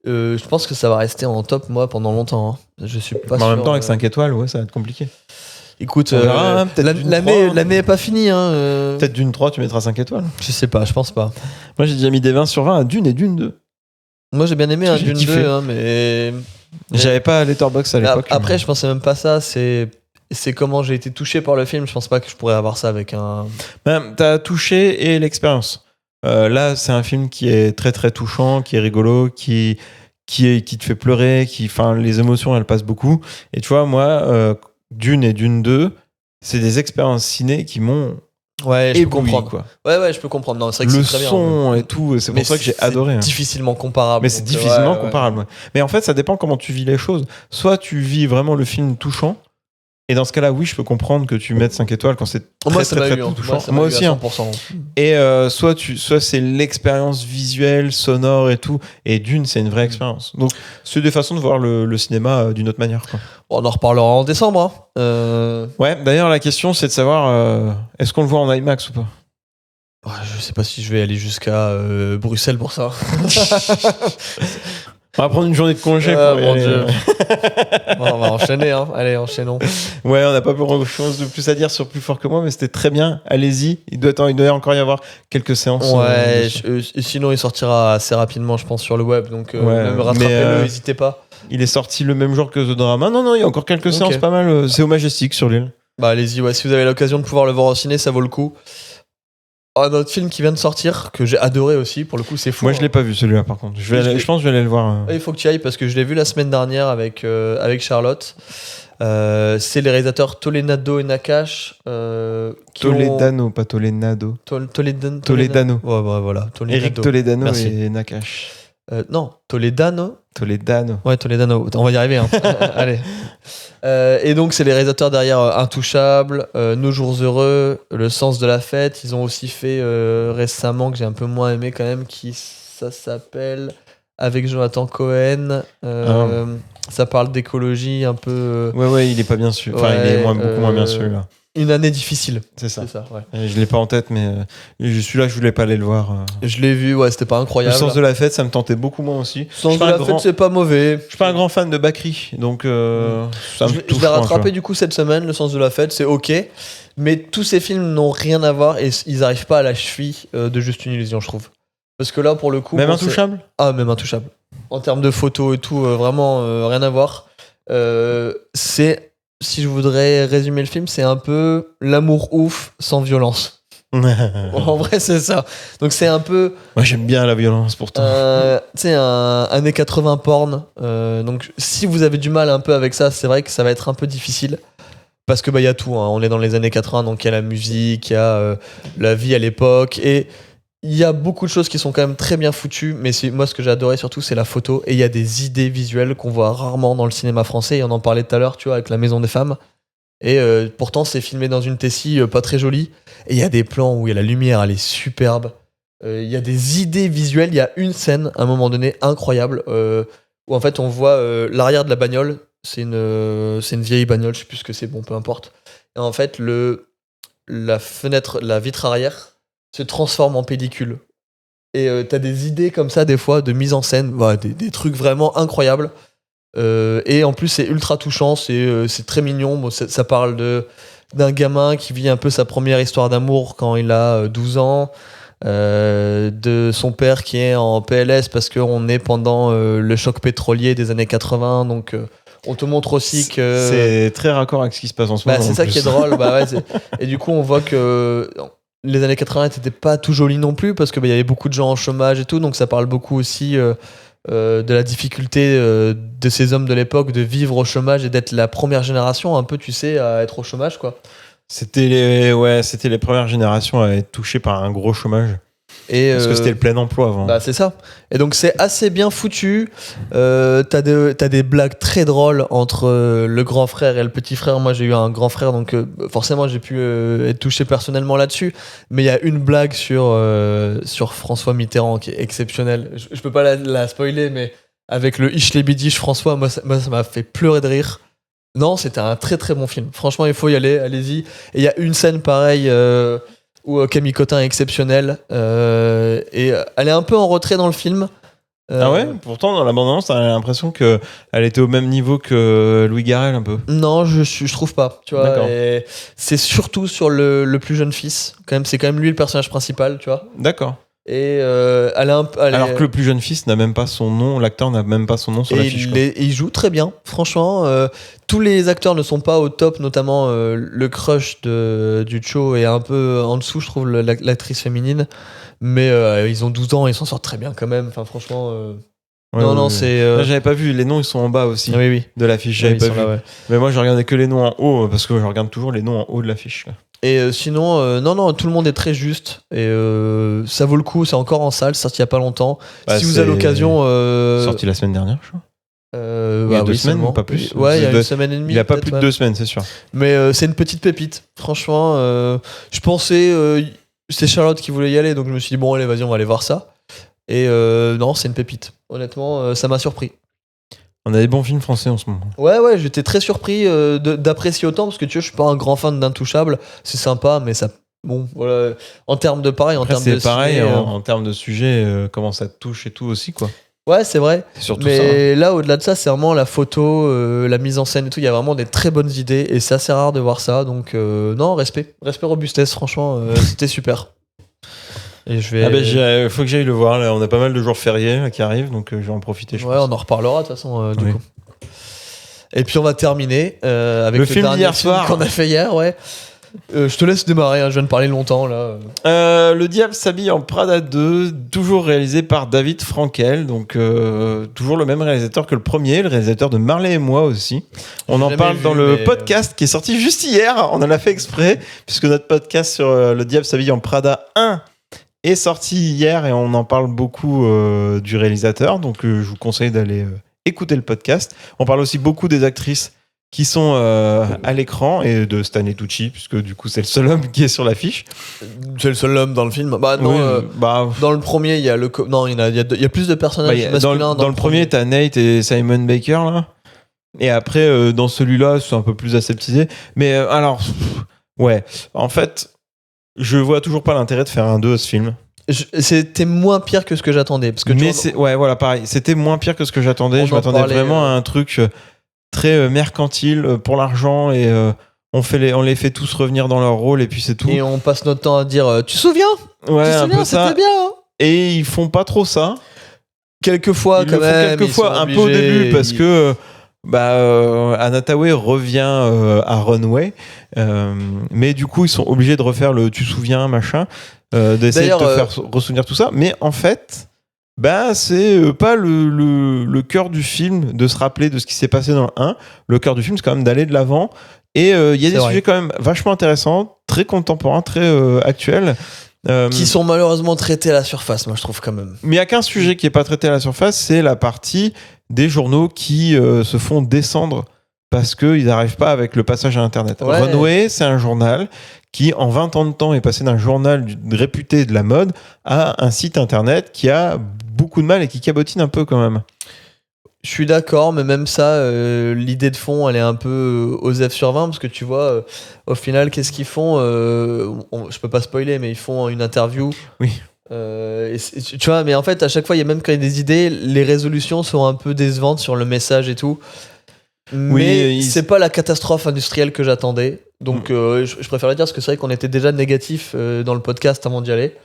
je pense que ça va rester en top, moi, pendant longtemps. Hein. Je suis pas sûr. En même temps, avec 5 étoiles, ouais, ça va être compliqué. Écoute, l'année est pas finie. Hein, Peut-être d'une 3, tu mettras 5 étoiles. Je sais pas, je pense pas. Moi, j'ai déjà mis des 20 sur 20 à Dune et Dune 2. Moi, j'ai bien aimé Dune 2, hein, mais. J'avais pas Letterboxd à l'époque. Après, je pensais même pas ça. C'est comment j'ai été touché par le film. Je pense pas que je pourrais avoir ça avec un. T'as touché et l'expérience. Là, c'est un film qui est très très touchant, qui est rigolo, qui te fait pleurer, les émotions, elles passent beaucoup. Et tu vois, moi, Dune et Dune 2, c'est des expériences ciné qui m'ont. Ouais, je peux ébloui, comprendre. Quoi. Ouais, je peux comprendre. Non, c'est vrai que le c'est très bien. son et tout, c'est pour ça que j'ai adoré. C'est difficilement comparable. Mais c'est difficilement comparable. Ouais. Mais en fait, ça dépend comment tu vis les choses. Soit tu vis vraiment le film touchant, et dans ce cas-là, oui, je peux comprendre que tu mettes 5 étoiles quand c'est très touchant. Moi aussi. Hein. Et soit c'est l'expérience visuelle, sonore et tout. Et Dune, c'est une vraie expérience. Donc, c'est des façons de voir le cinéma d'une autre manière. Quoi. On en reparlera en décembre. Hein. Ouais, d'ailleurs, la question, c'est de savoir est-ce qu'on le voit en IMAX ou pas? Je sais pas si je vais aller jusqu'à Bruxelles pour ça. On va prendre une journée de congé Ah, pour y mon aller. Dieu. Bon, on va enchaîner, hein. Allez, enchaînons. Ouais, on n'a pas grand chose de plus à dire sur Plus fort que moi, mais c'était très bien. Allez-y. Il doit encore y avoir quelques séances. Ouais, dessus. sinon il sortira assez rapidement, je pense, sur le web. Donc, Ouais, même rattrapez-le, mais, n'hésitez pas. Il est sorti le même jour que The Drama. Non, il y a encore quelques séances pas mal. C'est au Majestic sur l'île. Bah, allez-y, ouais, si vous avez l'occasion de pouvoir le voir au ciné, ça vaut le coup. Un autre film qui vient de sortir, que j'ai adoré aussi, pour le coup, c'est fou. Moi, je l'ai pas vu celui-là, par contre. Je pense que je vais aller le voir. Il faut que tu y ailles parce que je l'ai vu la semaine dernière avec Charlotte. C'est les réalisateurs Toledano et Nakash. Toledano, pas Toledano. Toledano. Ouais, bah, voilà. Eric Toledano Merci. et Nakash. Non, Toledano. Toledano. Ouais, Toledano. On va y arriver. Hein. Allez. Et donc, c'est les réalisateurs derrière Intouchable, Nos Jours Heureux, Le Sens de la Fête. Ils ont aussi fait récemment, que j'ai un peu moins aimé quand même, ça s'appelle Avec Jonathan Cohen. Ça parle d'écologie un peu. Ouais, il est pas bien sûr. Enfin, il est beaucoup moins bien celui-là. Une année difficile. C'est ça. Ouais. Je l'ai pas en tête, mais celui-là, je voulais pas aller le voir. Je l'ai vu, ouais, c'était pas incroyable. Le Sens de la Fête, ça me tentait beaucoup moins aussi. Le Sens de la Fête, c'est pas mauvais. Je suis pas un grand fan de Bakri, donc ça me touche. Je l'ai rattrapé du coup cette semaine, Le Sens de la Fête, c'est ok. Mais tous ces films n'ont rien à voir et ils arrivent pas à la cheville de Juste une illusion, je trouve. Parce que là, pour le coup. Même Intouchable ? Ah, même Intouchable. En termes de photos et tout, vraiment rien à voir. Si je voudrais résumer le film, c'est un peu l'amour ouf sans violence. En vrai, c'est ça. Donc, c'est un peu. Moi, j'aime bien la violence pourtant. Tu sais, un années 80 porn. Donc, si vous avez du mal un peu avec ça, c'est vrai que ça va être un peu difficile. Parce que, bah, il y a tout. Hein. On est dans les années 80, donc il y a la musique, il y a la vie à l'époque. Et il y a beaucoup de choses qui sont quand même très bien foutues. Mais moi, ce que j'ai adoré surtout, c'est la photo. Et il y a des idées visuelles qu'on voit rarement dans le cinéma français. Et on en parlait tout à l'heure, tu vois, avec La Maison des Femmes. Et pourtant, c'est filmé dans une tessie pas très jolie. Et il y a des plans où il y a la lumière, elle est superbe. Il y a des idées visuelles. Il y a une scène, à un moment donné, incroyable, où en fait, on voit l'arrière de la bagnole. C'est une vieille bagnole, je sais plus ce que c'est, bon, peu importe. Et en fait, la fenêtre, la vitre arrière se transforme en pellicule. Et t'as des idées comme ça, des fois, de mise en scène, voilà, des trucs vraiment incroyables. Et en plus, c'est ultra touchant, c'est très mignon. Bon, ça parle d'un gamin qui vit un peu sa première histoire d'amour quand il a 12 ans, de son père qui est en PLS parce qu'on est pendant le choc pétrolier des années 80, donc on te montre aussi que... C'est très raccord avec ce qui se passe en ce moment. C'est ça qui est drôle. Et du coup, on voit que les années 80 n'étaient pas tout jolies non plus parce qu'il y avait beaucoup de gens en chômage et tout, donc ça parle beaucoup aussi... de la difficulté de ces hommes de l'époque de vivre au chômage et d'être la première génération un peu, tu sais, à être au chômage, quoi. C'était les premières générations à être touchées par un gros chômage. Parce que c'était le plein emploi avant. Bah, c'est ça. Et donc c'est assez bien foutu. T'as des blagues très drôles entre le grand frère et le petit frère. Moi j'ai eu un grand frère, donc forcément j'ai pu être touché personnellement là-dessus. Mais il y a une blague sur François Mitterrand qui est exceptionnelle. Je peux pas la spoiler, mais avec le Ichlebidiche François, moi ça m'a fait pleurer de rire. Non, c'était un très très bon film. Franchement, il faut y aller, allez-y. Et il y a une scène pareille où Camille Cotin est exceptionnelle. Et elle est un peu en retrait dans le film. Ah ouais ? Pourtant, dans la bande-annonce, t'as l'impression qu'elle était au même niveau que Louis Garrel un peu. Non, je trouve pas. Tu vois, et c'est surtout sur le plus jeune fils. C'est quand même lui le personnage principal, tu vois. D'accord. Et alors que le plus jeune fils n'a même pas son nom, l'acteur n'a même pas son nom sur l'affiche. Il joue très bien, franchement. Tous les acteurs ne sont pas au top, notamment le crush du Cho est un peu en dessous, je trouve, l'actrice féminine. Mais ils ont 12 ans, ils s'en sortent très bien quand même. Enfin, franchement. C'est. Là, j'avais pas vu, les noms ils sont en bas aussi de l'affiche, j'avais pas vu. Là, ouais. Mais moi je regardais que les noms en haut parce que je regarde toujours les noms en haut de l'affiche. Et sinon, non, tout le monde est très juste. Et ça vaut le coup, c'est encore en salle, c'est sorti il y a pas longtemps. Si vous avez l'occasion. Sorti la semaine dernière, je crois. Il y a 2 semaines, ou pas plus. Ouais, il y a une semaine et demie. Il a pas plus de 2 semaines, c'est sûr. Mais c'est une petite pépite. Franchement, je pensais. C'est Charlotte qui voulait y aller, donc je me suis dit, bon, allez, vas-y, on va aller voir ça. Et non, c'est une pépite. Honnêtement, ça m'a surpris. On a des bons films français en ce moment. Ouais, j'étais très surpris d'apprécier autant, parce que tu vois, je suis pas un grand fan d'Intouchable. C'est sympa, mais ça. Bon, voilà. En termes de pareil, Après, en termes de. C'est pareil, en termes de sujet, comment ça te touche et tout aussi, quoi. Ouais, c'est vrai. C'est surtout ça. Mais là, au-delà de ça, c'est vraiment la photo, la mise en scène et tout. Il y a vraiment des très bonnes idées et c'est assez rare de voir ça. Donc, non, respect. Respect, robustesse, franchement, c'était super. Et je vais. Ah ben, faut que j'aille le voir. Là, on a pas mal de jours fériés là, qui arrivent, donc je vais en profiter. Je Ouais, pense. on en reparlera de toute façon, du Oui. coup. Et puis, on va terminer avec Le film dernier d'hier film soir. qu'on a fait hier, ouais. Je te laisse démarrer, hein, je viens de parler longtemps là. Le Diable s'habille en Prada 2, toujours réalisé par David Frankel, donc toujours le même réalisateur que le premier, le réalisateur de Marley et moi aussi. On J'ai en jamais parle vu, dans le mais- podcast qui est sorti juste hier, on en a fait exprès, puisque notre podcast sur Le Diable s'habille en Prada 1 est sorti hier et on en parle beaucoup du réalisateur, donc je vous conseille d'aller écouter le podcast. On parle aussi beaucoup des actrices qui sont à l'écran et de Stanley Tucci, puisque du coup c'est le seul homme qui est sur l'affiche. C'est le seul homme dans le film. Bah non, Oui, bah, dans le premier, il y a le. Non, il y a plus de personnages bah, masculins. dans le premier, t'as Nate et Simon Baker là. Et après, dans celui-là, c'est un peu plus aseptisé. Mais alors, ouais. En fait, je vois toujours pas l'intérêt de faire un 2 à ce film. C'était moins pire que ce que j'attendais. Parce que tu Mais vois, c'est, ouais, voilà, pareil. C'était moins pire que ce que j'attendais. On Je en m'attendais parlait, vraiment à un truc très mercantile pour l'argent et on les fait tous revenir dans leur rôle et puis c'est tout. et on passe notre temps à dire tu te souviens Ouais, Tu te un souviens peu ça. C'était bien hein Et ils font pas trop ça. Quelquefois, Ils quand le font même. quelquefois, un peu au début, parce que Anna Thaoué revient à Runway, mais du coup ils sont obligés de refaire le tu te souviens machin, d'essayer de te D'ailleurs, faire ressouvenir tout ça, mais en fait c'est pas le cœur du film de se rappeler de ce qui s'est passé dans le 1. Le cœur du film c'est quand même d'aller de l'avant, et il y a des vrai. sujets quand même vachement intéressants, très contemporains, très actuels. qui sont malheureusement traités à la surface, moi je trouve quand même. Mais il y a qu'un sujet qui est pas traité à la surface, c'est la partie des journaux qui se font descendre parce qu'ils n'arrivent pas avec le passage à Internet. Ouais. Runway, c'est un journal qui, en 20 ans de temps, est passé d'un journal réputé de la mode à un site Internet qui a beaucoup de mal et qui cabotine un peu quand même. Je suis d'accord, mais même ça, l'idée de fond, elle est un peu aux F sur 20, parce que tu vois, au final, qu'est-ce qu'ils font je peux pas spoiler, mais ils font une interview. Oui. Tu vois, mais en fait, à chaque fois, il y a même quand il y a des idées, les résolutions sont un peu décevantes sur le message et tout. Mais c'est pas la catastrophe industrielle que j'attendais. Donc, je préfère le dire, parce que c'est vrai qu'on était déjà négatif dans le podcast avant d'y aller.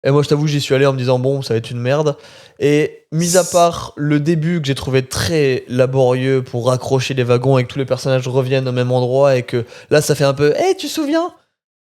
Et moi, je t'avoue, j'y suis allé en me disant, bon, ça va être une merde. Et mis à part le début que j'ai trouvé très laborieux pour raccrocher les wagons et que tous les personnages reviennent au même endroit et que là, ça fait un peu, hey, tu te souviens?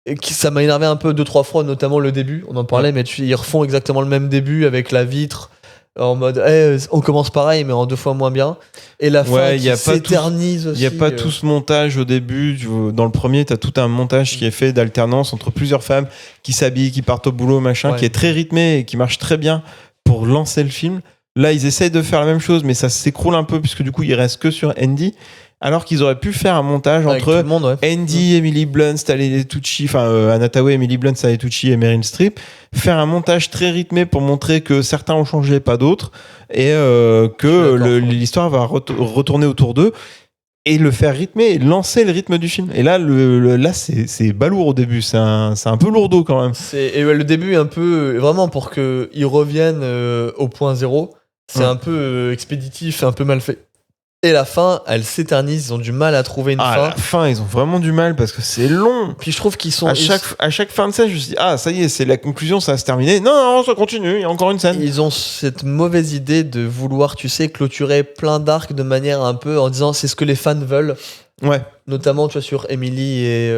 Et ça m'a énervé un peu 2-3 fois, notamment le début. On en parlait, mais ils refont exactement le même début avec la vitre en mode, hey, on commence pareil, mais en 2 fois moins bien. Et la fin qui s'éternise aussi. Il n'y a pas tout ce montage au début. Dans le premier, tu as tout un montage qui est fait d'alternance entre plusieurs femmes qui s'habillent, qui partent au boulot, machin, Ouais. qui est très rythmé et qui marche très bien pour lancer le film. Là, ils essayent de faire la même chose, mais ça s'écroule un peu, puisque du coup, il reste que sur Andy, alors qu'ils auraient pu faire un montage avec tout entre le monde, ouais. Andy, Emily Blunt, Stanley Tucci, Anna Thaoué, Emily Blunt, Stanley Tucci et Meryl Streep, faire un montage très rythmé pour montrer que certains ont changé, pas d'autres, et que l'histoire va retourner autour d'eux, et le faire rythmer et lancer le rythme du film. Et là, là c'est balourd au début, c'est un peu lourdeau quand même. Et le début est un peu, vraiment pour qu'ils reviennent au point zéro, c'est un peu expéditif, un peu mal fait. Et la fin, elle s'éternise, ils ont du mal à trouver une fin. À la fin, ils ont vraiment du mal parce que c'est long. Puis je trouve qu'ils sont... À chaque fin de scène, je me suis dit, ça y est, c'est la conclusion, ça va se terminer. Non, ça continue, il y a encore une scène. Ils ont cette mauvaise idée de vouloir, tu sais, clôturer plein d'arcs de manière un peu en disant c'est ce que les fans veulent. Ouais. Notamment, tu vois, sur Emily et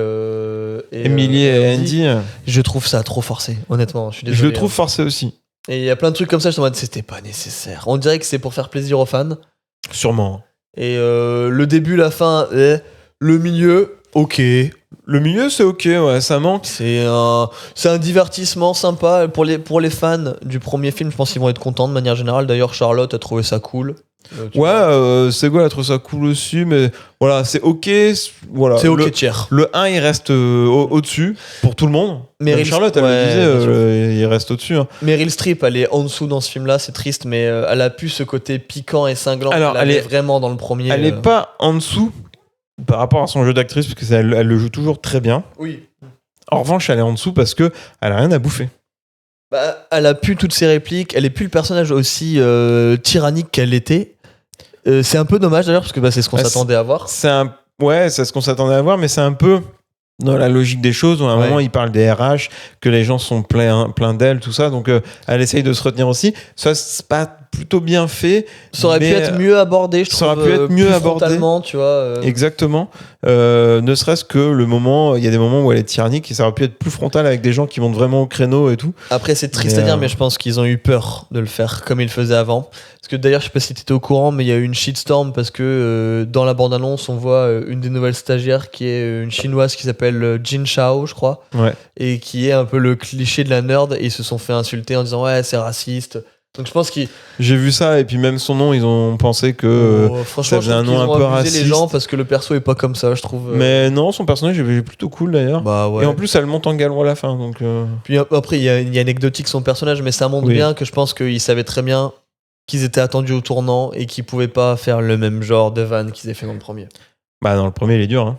Emily et Andy. Je trouve ça trop forcé, honnêtement. Je suis désolé. Je le trouve forcé aussi. Et il y a plein de trucs comme ça, je suis en mode, c'était pas nécessaire. On dirait que c'est pour faire plaisir aux fans. Sûrement. Et le début, la fin, le milieu, ok. Le milieu, c'est ok, ouais, ça manque. C'est un divertissement sympa pour les fans du premier film. Je pense qu'ils vont être contents de manière générale. D'ailleurs, Charlotte a trouvé ça cool. Segol a trouvé ça cool aussi, mais voilà, c'est ok. Voilà. C'est ok, tiers. Le 1, il reste au-dessus pour tout le monde. Même Charlotte, elle le disait, il reste au-dessus. Hein. Meryl Streep, elle est en dessous dans ce film-là, c'est triste, mais elle a plus ce côté piquant et cinglant qu'elle est vraiment dans le premier. Elle est pas en dessous par rapport à son jeu d'actrice, parce que elle le joue toujours très bien. Oui. En revanche, elle est en dessous parce que elle a rien à bouffer. Bah, elle a plus toutes ses répliques, elle est plus le personnage aussi tyrannique qu'elle était. C'est un peu dommage d'ailleurs parce que c'est ce qu'on s'attendait à voir. Ouais, c'est ce qu'on s'attendait à voir, mais c'est un peu dans la logique des choses où à un moment il parle des RH, que les gens sont pleins d'elle, tout ça, donc elle essaye de se retenir aussi. Ça, c'est pas plutôt bien fait. Ça aurait pu être mieux abordé, je trouve. Ça aurait pu être mieux abordé. Tu vois. Exactement. Ne serait-ce que le moment, il y a des moments où elle est tyrannique et ça aurait pu être plus frontal avec des gens qui montent vraiment au créneau et tout. Après, c'est triste à dire, mais je pense qu'ils ont eu peur de le faire comme ils le faisaient avant. Parce que d'ailleurs, je sais pas si tu étais au courant, mais il y a eu une shitstorm parce que dans la bande-annonce, on voit une des nouvelles stagiaires qui est une chinoise qui s'appelle Jin Shao, je crois. Ouais. Et qui est un peu le cliché de la nerd. Et ils se sont fait insulter en disant ouais, c'est raciste. Donc je pense qu'ils. J'ai vu ça et puis même son nom, ils ont pensé que franchement, ça faisait un nom un peu raciste. les gens parce que le perso est pas comme ça, je trouve. Mais non, son personnage est plutôt cool d'ailleurs. Bah ouais. Et en plus, elle monte en galon à la fin. Donc. Puis après, il y a anecdotique son personnage, mais ça montre bien que je pense qu'ils savaient très bien qu'ils étaient attendus au tournant et qu'ils pouvaient pas faire le même genre de vanne qu'ils avaient fait dans le premier. Bah dans le premier, il est dur. Hein.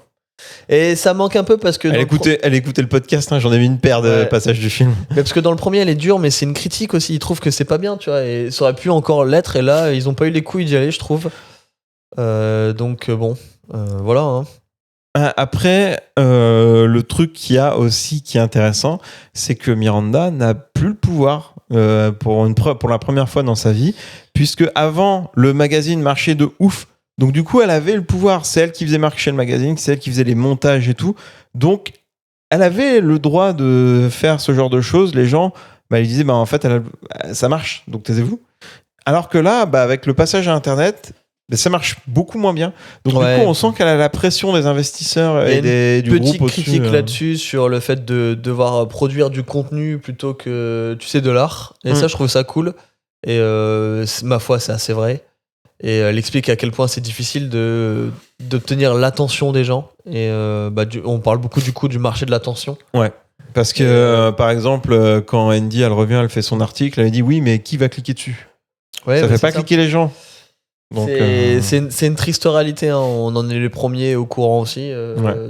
Et ça manque un peu parce que. Elle écoutait le podcast, hein, j'en ai mis une paire de passages du film. Mais parce que dans le premier, elle est dure, mais c'est une critique aussi. Ils trouvent que c'est pas bien, tu vois. Et ça aurait pu encore l'être, et là, ils ont pas eu les couilles d'y aller, je trouve. Donc, bon, voilà. Hein. Après, le truc qu'il y a aussi qui est intéressant, c'est que Miranda n'a plus le pouvoir pour la première fois dans sa vie, puisque avant, le magazine marchait de ouf. Donc du coup, elle avait le pouvoir. C'est elle qui faisait marcher le magazine, c'est elle qui faisait les montages et tout. Donc, elle avait le droit de faire ce genre de choses. Les gens, ils disaient, en fait, ça marche, donc taisez-vous. Alors que là, avec le passage à Internet, ça marche beaucoup moins bien. Donc du coup, on sent qu'elle a la pression des investisseurs et du groupe au-dessus. Petite critique là-dessus sur le fait de devoir produire du contenu plutôt que, tu sais, de l'art. Et ça, je trouve ça cool. Et ma foi, c'est assez vrai. Et elle explique à quel point c'est difficile d'obtenir l'attention des gens. Et on parle beaucoup du coup du marché de l'attention. Ouais. Parce que, par exemple, quand Andy elle revient, elle fait son article, elle dit oui, mais qui va cliquer dessus ? Ça fait pas cliquer les gens. Donc, c'est une triste réalité, hein. On en est les premiers au courant aussi.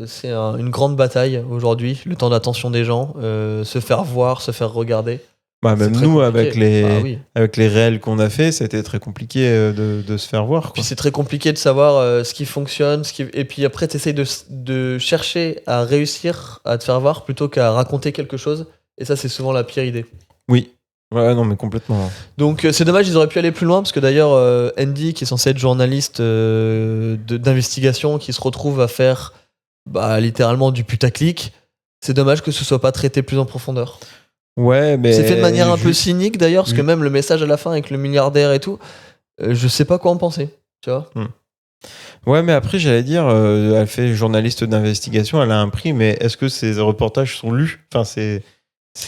C'est une grande bataille aujourd'hui, le temps d'attention des gens, se faire voir, se faire regarder. Même nous, avec les réels qu'on a fait, c'était très compliqué de se faire voir. Quoi. Puis c'est très compliqué de savoir ce qui fonctionne. Et puis après, tu essayes de chercher à réussir à te faire voir plutôt qu'à raconter quelque chose. Et ça, c'est souvent la pire idée. Oui. Ouais, non, mais complètement. Donc c'est dommage, ils auraient pu aller plus loin parce que d'ailleurs, Andy, qui est censé être journaliste d'investigation, qui se retrouve à faire littéralement du putaclic, c'est dommage que ce soit pas traité plus en profondeur. Ouais, mais. C'est fait de manière un peu cynique d'ailleurs, parce que même le message à la fin avec le milliardaire et tout, je sais pas quoi en penser, tu vois. Ouais, mais après, j'allais dire, elle fait journaliste d'investigation, elle a un prix, mais est-ce que ses reportages sont lus ? Enfin,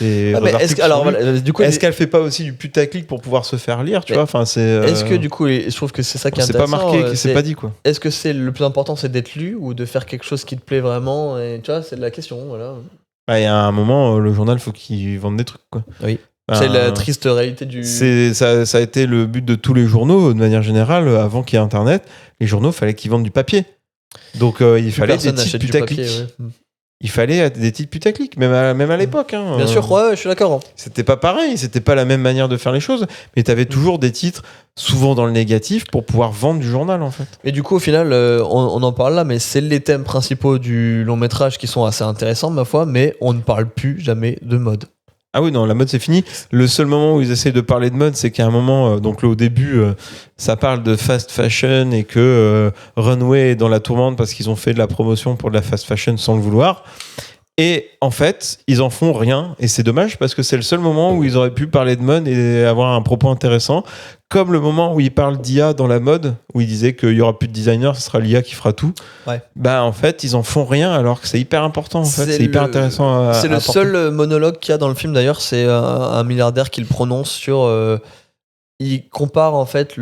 est-ce qu'elle fait pas aussi du putaclic pour pouvoir se faire lire, tu vois ? Enfin, est-ce que du coup, je trouve que c'est ça qui est intéressant. C'est pas marqué, c'est pas dit quoi. Est-ce que c'est le plus important, c'est d'être lu ou de faire quelque chose qui te plaît vraiment ? Et tu vois, c'est la question, voilà. Il y a un moment, le journal, faut qu'il vende des trucs, quoi. Oui. C'est la triste réalité du. Ça a été le but de tous les journaux, de manière générale, avant qu'il y ait Internet. Les journaux, fallait qu'ils vendent du papier. Donc, il fallait des titres putaclic. Il fallait des titres putaclic, même à l'époque. Hein. Bien sûr, ouais, je suis d'accord. C'était pas pareil, c'était pas la même manière de faire les choses, mais t'avais toujours des titres, souvent dans le négatif, pour pouvoir vendre du journal, en fait. Et du coup, au final, on en parle là, mais c'est les thèmes principaux du long métrage qui sont assez intéressants, ma foi, mais on ne parle plus jamais de mode. Ah oui, non, la mode c'est fini. Le seul moment où ils essayent de parler de mode, c'est qu'à un moment, donc là, au début, ça parle de fast fashion et que Runway est dans la tourmente parce qu'ils ont fait de la promotion pour de la fast fashion sans le vouloir. Et en fait, ils en font rien. Et c'est dommage parce que c'est le seul moment où ils auraient pu parler de mode et avoir un propos intéressant. Comme le moment où ils parlent d'IA dans la mode, où ils disaient qu'il n'y aura plus de designer, ce sera l'IA qui fera tout. Ouais. En fait, ils en font rien alors que c'est hyper important. En fait. C'est hyper intéressant. C'est le seul monologue qu'il y a dans le film d'ailleurs. C'est un milliardaire qui le prononce sur. Il compare en fait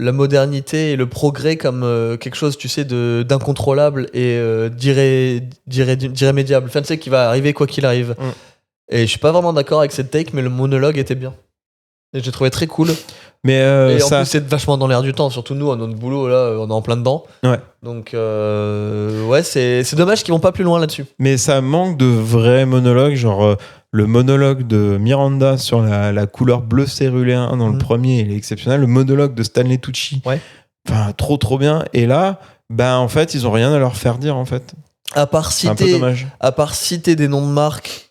la modernité et le progrès comme quelque chose, tu sais, d'incontrôlable et d'irrémédiable. Enfin, tu sais, qui va arriver quoi qu'il arrive. Et je suis pas vraiment d'accord avec cette take, mais le monologue était bien. Et j'ai trouvé très cool. Mais et en plus, c'est vachement dans l'air du temps. Surtout nous, à notre boulot, là, on est en plein dedans. Ouais. Donc, ouais, c'est dommage qu'ils vont pas plus loin là-dessus. Mais ça manque de vrais monologues, genre Le monologue de Miranda sur la couleur bleu céruléen dans le premier, il est exceptionnel. Le monologue de Stanley Tucci, enfin trop bien. Et là, en fait, ils ont rien à leur faire dire en fait. À part citer des noms de marques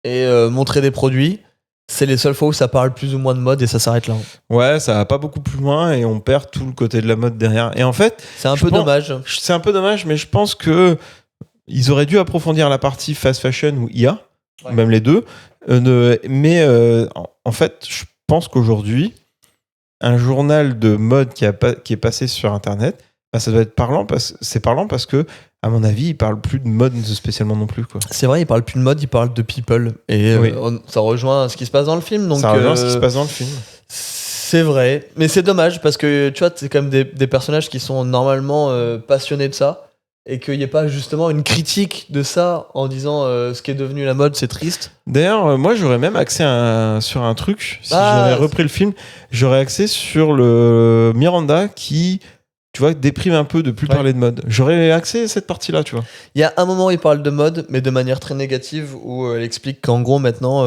et montrer des produits, c'est les seules fois où ça parle plus ou moins de mode et ça s'arrête là. Ouais, ça va pas beaucoup plus loin et on perd tout le côté de la mode derrière. Et en fait, c'est un peu dommage. C'est un peu dommage, mais je pense que ils auraient dû approfondir la partie fast fashion ou IA, même les deux. En fait, je pense qu'aujourd'hui, un journal de mode qui est passé sur Internet, ça doit être parlant parce que, à mon avis, il parle plus de mode spécialement non plus, quoi. C'est vrai, il parle plus de mode, il parle de people. Et ça rejoint ce qui se passe dans le film. Donc, ça rejoint ce qui se passe dans le film. C'est vrai, mais c'est dommage parce que tu vois, c'est quand même des personnages qui sont normalement passionnés de ça. Et qu'il n'y ait pas justement une critique de ça en disant ce qui est devenu la mode, c'est triste. D'ailleurs, moi j'aurais même axé sur un truc. Si j'avais repris le film, j'aurais axé sur le Miranda qui, tu vois, déprime un peu de plus parler de mode. J'aurais axé cette partie-là, tu vois. Il y a un moment où il parle de mode, mais de manière très négative, où elle explique qu'en gros, maintenant,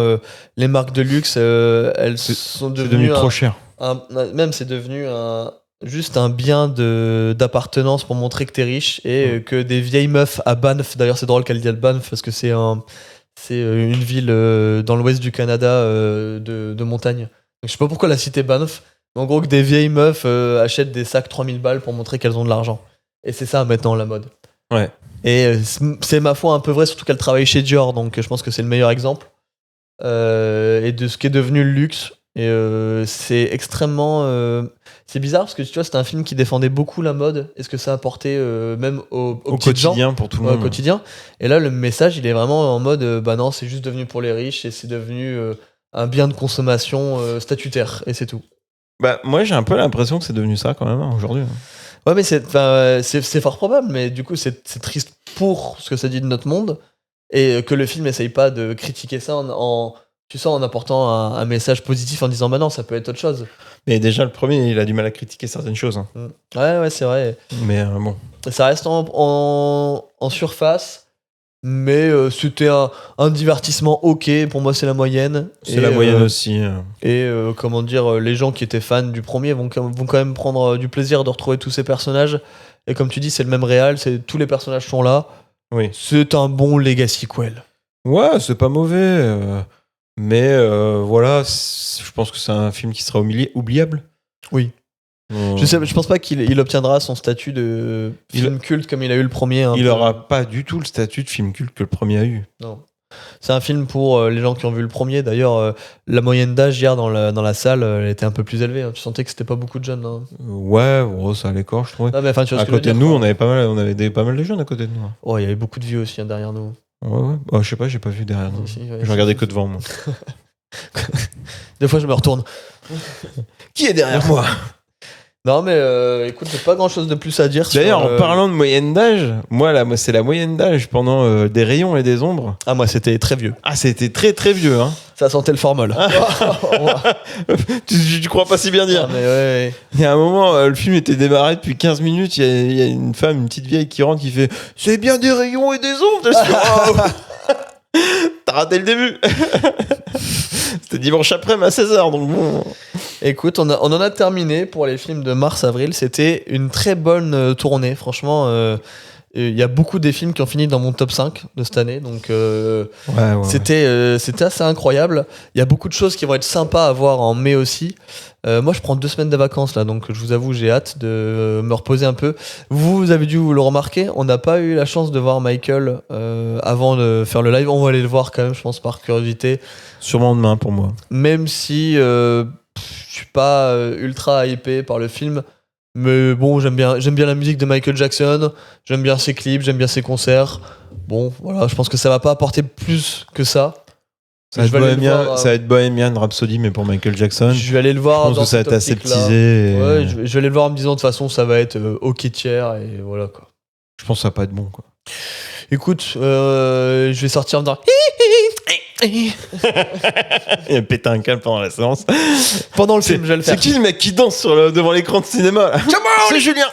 les marques de luxe, elles sont devenues trop cher. Même c'est devenu juste un bien d'appartenance pour montrer que t'es riche et que des vieilles meufs à Banff, d'ailleurs c'est drôle qu'elle dise Banff parce que c'est une ville dans l'ouest du Canada de montagne. Donc, je sais pas pourquoi la cité Banff, mais en gros que des vieilles meufs achètent des sacs 3000 balles pour montrer qu'elles ont de l'argent. Et c'est ça maintenant la mode. Ouais. Et c'est ma foi un peu vrai, surtout qu'elle travaille chez Dior, donc je pense que c'est le meilleur exemple. Et de ce qui est devenu le luxe. Et c'est extrêmement c'est bizarre parce que tu vois c'était un film qui défendait beaucoup la mode et ce que ça apportait même au quotidien pour tout le monde, au quotidien. Et là le message il est vraiment en mode non c'est juste devenu pour les riches et c'est devenu un bien de consommation statutaire et c'est tout. Moi j'ai un peu l'impression que c'est devenu ça quand même aujourd'hui. Ouais mais c'est fort probable, mais du coup c'est triste pour ce que ça dit de notre monde et que le film essaye pas de critiquer ça tu sens en apportant un message positif en disant bah non ça peut être autre chose. Mais déjà le premier il a du mal à critiquer certaines choses. Ouais c'est vrai. Mais bon. Ça reste en surface, mais c'était un divertissement ok. Pour moi c'est la moyenne. C'est la moyenne aussi. Et comment dire, les gens qui étaient fans du premier vont quand même prendre du plaisir de retrouver tous ces personnages. Et comme tu dis c'est le même réal, tous les personnages sont là. Oui. C'est un bon legacy sequel. Ouais c'est pas mauvais. Mais voilà, je pense que c'est un film qui sera oubliable. Oui. Je pense pas qu'il obtiendra son statut de film culte comme il a eu le premier. Il aura pas du tout le statut de film culte que le premier a eu. Non. C'est un film pour les gens qui ont vu le premier. D'ailleurs, la moyenne d'âge hier dans la salle, elle était un peu plus élevée. Tu sentais que c'était pas beaucoup de jeunes. Hein. Ouais, ça allait corps, je trouvais. Non, mais, tu vois à côté de nous, on avait pas mal de jeunes à côté de nous. Oh, il y avait beaucoup de vieux aussi derrière nous. Ouais. Je sais pas, j'ai pas vu derrière nous. Je regardais que devant moi. Des fois, je me retourne. Qui est derrière moi? Non, mais écoute, j'ai pas grand chose de plus à dire. D'ailleurs, en parlant de moyenne d'âge, moi, c'est la moyenne d'âge pendant des rayons et des ombres. Ah, moi, c'était très vieux. Ah, c'était très très vieux, hein. Ça sentait le formol. Tu crois pas si bien dire. Ah, mais ouais. Il y a un moment, le film était démarré depuis 15 minutes. Il y a une femme, une petite vieille qui rentre qui fait « C'est bien des rayons et des ombres !» T'as raté le début. C'était dimanche après-midi à 16h, donc bon. Écoute, on en a terminé pour les films de mars-avril. C'était une très bonne tournée. Franchement, il y a beaucoup des films qui ont fini dans mon top 5 de cette année. Donc, c'était assez incroyable. Il y a beaucoup de choses qui vont être sympas à voir en mai aussi. Moi, je prends 2 semaines de vacances là, donc je vous avoue, j'ai hâte de me reposer un peu. Vous avez dû vous le remarquer, on n'a pas eu la chance de voir Michael avant de faire le live. On va aller le voir quand même, je pense, par curiosité. Sûrement demain pour moi. Même si je suis pas ultra hypé par le film, mais bon, j'aime bien la musique de Michael Jackson, j'aime bien ses clips, j'aime bien ses concerts. Bon, voilà, je pense que ça va pas apporter plus que ça. Ça va être Bohemian Rhapsody, mais pour Michael Jackson. Je vais aller le voir. Je pense que ça va être aseptisé. Ouais, je vais aller le voir en me disant de toute façon ça va être ok tiers et voilà quoi. Je pense que ça va pas être bon quoi. Écoute, je vais sortir en disant. Il a pété un câble pendant la séance. Pendant le film, je vais le faire. C'est qui le mec qui danse devant l'écran de cinéma là? C'est Julien.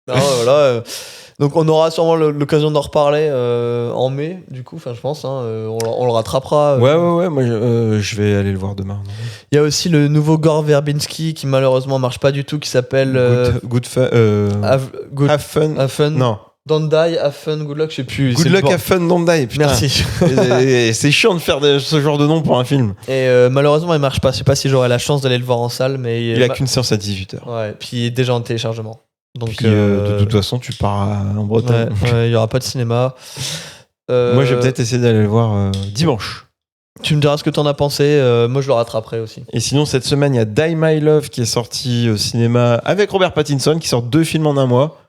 Non, voilà. Donc on aura sûrement l'occasion d'en reparler en mai, du coup, je pense. On le rattrapera. Ouais, moi je vais aller le voir demain. Il y a aussi le nouveau Gore Verbinski qui malheureusement marche pas du tout, qui s'appelle Have Fun. Have Fun. Non. Don't Die, Have Fun, Good Luck, je sais plus. Good Luck, Have Fun, Don't Die. Putain. Merci. Et c'est chiant de faire ce genre de nom pour un film. Et malheureusement, il marche pas. Je sais pas si j'aurai la chance d'aller le voir en salle, mais il a qu'une séance à 18h. Ouais, puis il est déjà en téléchargement. Donc, puis, de toute façon, tu pars en Bretagne. Ouais, il y aura pas de cinéma. Moi, je vais peut-être essayer d'aller le voir dimanche. Tu me diras ce que t'en as pensé. Moi, je le rattraperai aussi. Et sinon, cette semaine, il y a Die My Love qui est sorti au cinéma avec Robert Pattinson, qui sort 2 films en un mois.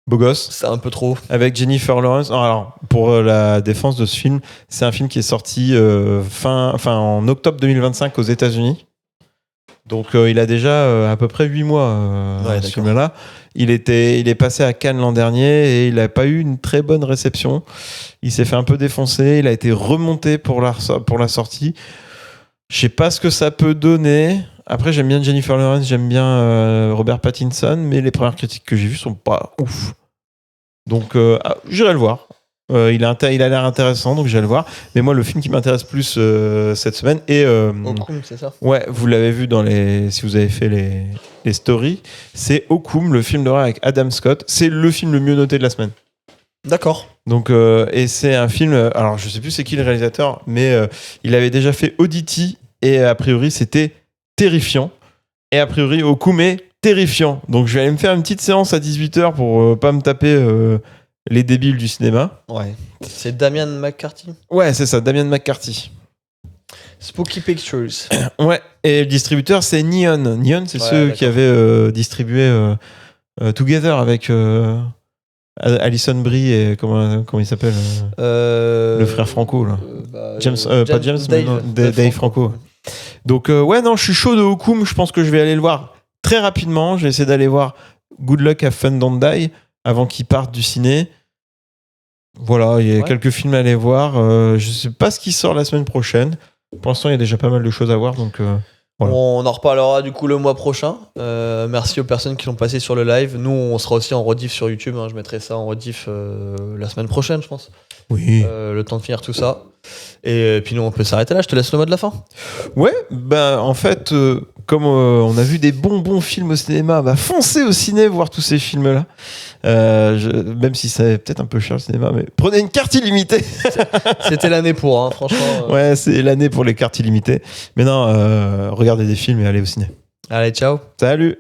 Beau gosse. C'est un peu trop. Avec Jennifer Lawrence. Alors, pour la défense de ce film, c'est un film qui est sorti en octobre 2025 aux États-Unis. Donc, il a déjà à peu près 8 mois, ce film-là. Il est passé à Cannes l'an dernier et il n'a pas eu une très bonne réception. Il s'est fait un peu défoncer. Il a été remonté pour la sortie. Je sais pas ce que ça peut donner. Après, j'aime bien Jennifer Lawrence, j'aime bien Robert Pattinson, mais les premières critiques que j'ai vues sont pas ouf. Donc, j'irai le voir. Il a l'air intéressant, donc j'irai le voir. Mais moi, le film qui m'intéresse plus cette semaine est... Okum, c'est ça ? Ouais, vous l'avez vu si vous avez fait les stories. C'est Okum, le film d'horreur avec Adam Scott. C'est le film le mieux noté de la semaine. D'accord. Donc, et c'est un film... alors, je sais plus c'est qui le réalisateur, mais il avait déjà fait Oddity, et a priori, c'était terrifiant. Et a priori, Okum est terrifiant. Donc, je vais aller me faire une petite séance à 18h pour pas me taper les débiles du cinéma. Ouais. C'est Damian McCarthy. Ouais, c'est ça, Damian McCarthy. Spooky Pictures. Ouais, et le distributeur, c'est Neon. Neon, c'est ceux qui avaient distribué Together avec Alison Brie et comment il s'appelle le frère Franco, là. Pas James, mais non, Dave Franco. Donc, ouais, non, je suis chaud de Okum. Je pense que je vais aller le voir très rapidement. Je vais essayer d'aller voir Good Luck, Have Fun, Don't Die avant qu'il parte du ciné. Voilà, il y a quelques films à aller voir. Je sais pas ce qui sort la semaine prochaine. Pour l'instant, il y a déjà pas mal de choses à voir. Donc, voilà. On en reparlera du coup le mois prochain. Merci aux personnes qui sont passées sur le live. Nous, on sera aussi en rediff sur YouTube. Je mettrai ça en rediff la semaine prochaine, je pense. Oui. Le temps de finir tout ça. Et puis nous, on peut s'arrêter là. Je te laisse le mot de la fin. Ouais, en fait, comme on a vu des bons films au cinéma, foncez au ciné voir tous ces films-là. Même si c'est peut-être un peu cher le cinéma, mais prenez une carte illimitée. C'était l'année pour, franchement. Ouais, c'est l'année pour les cartes illimitées. Mais non, regardez des films et allez au ciné. Allez, ciao. Salut.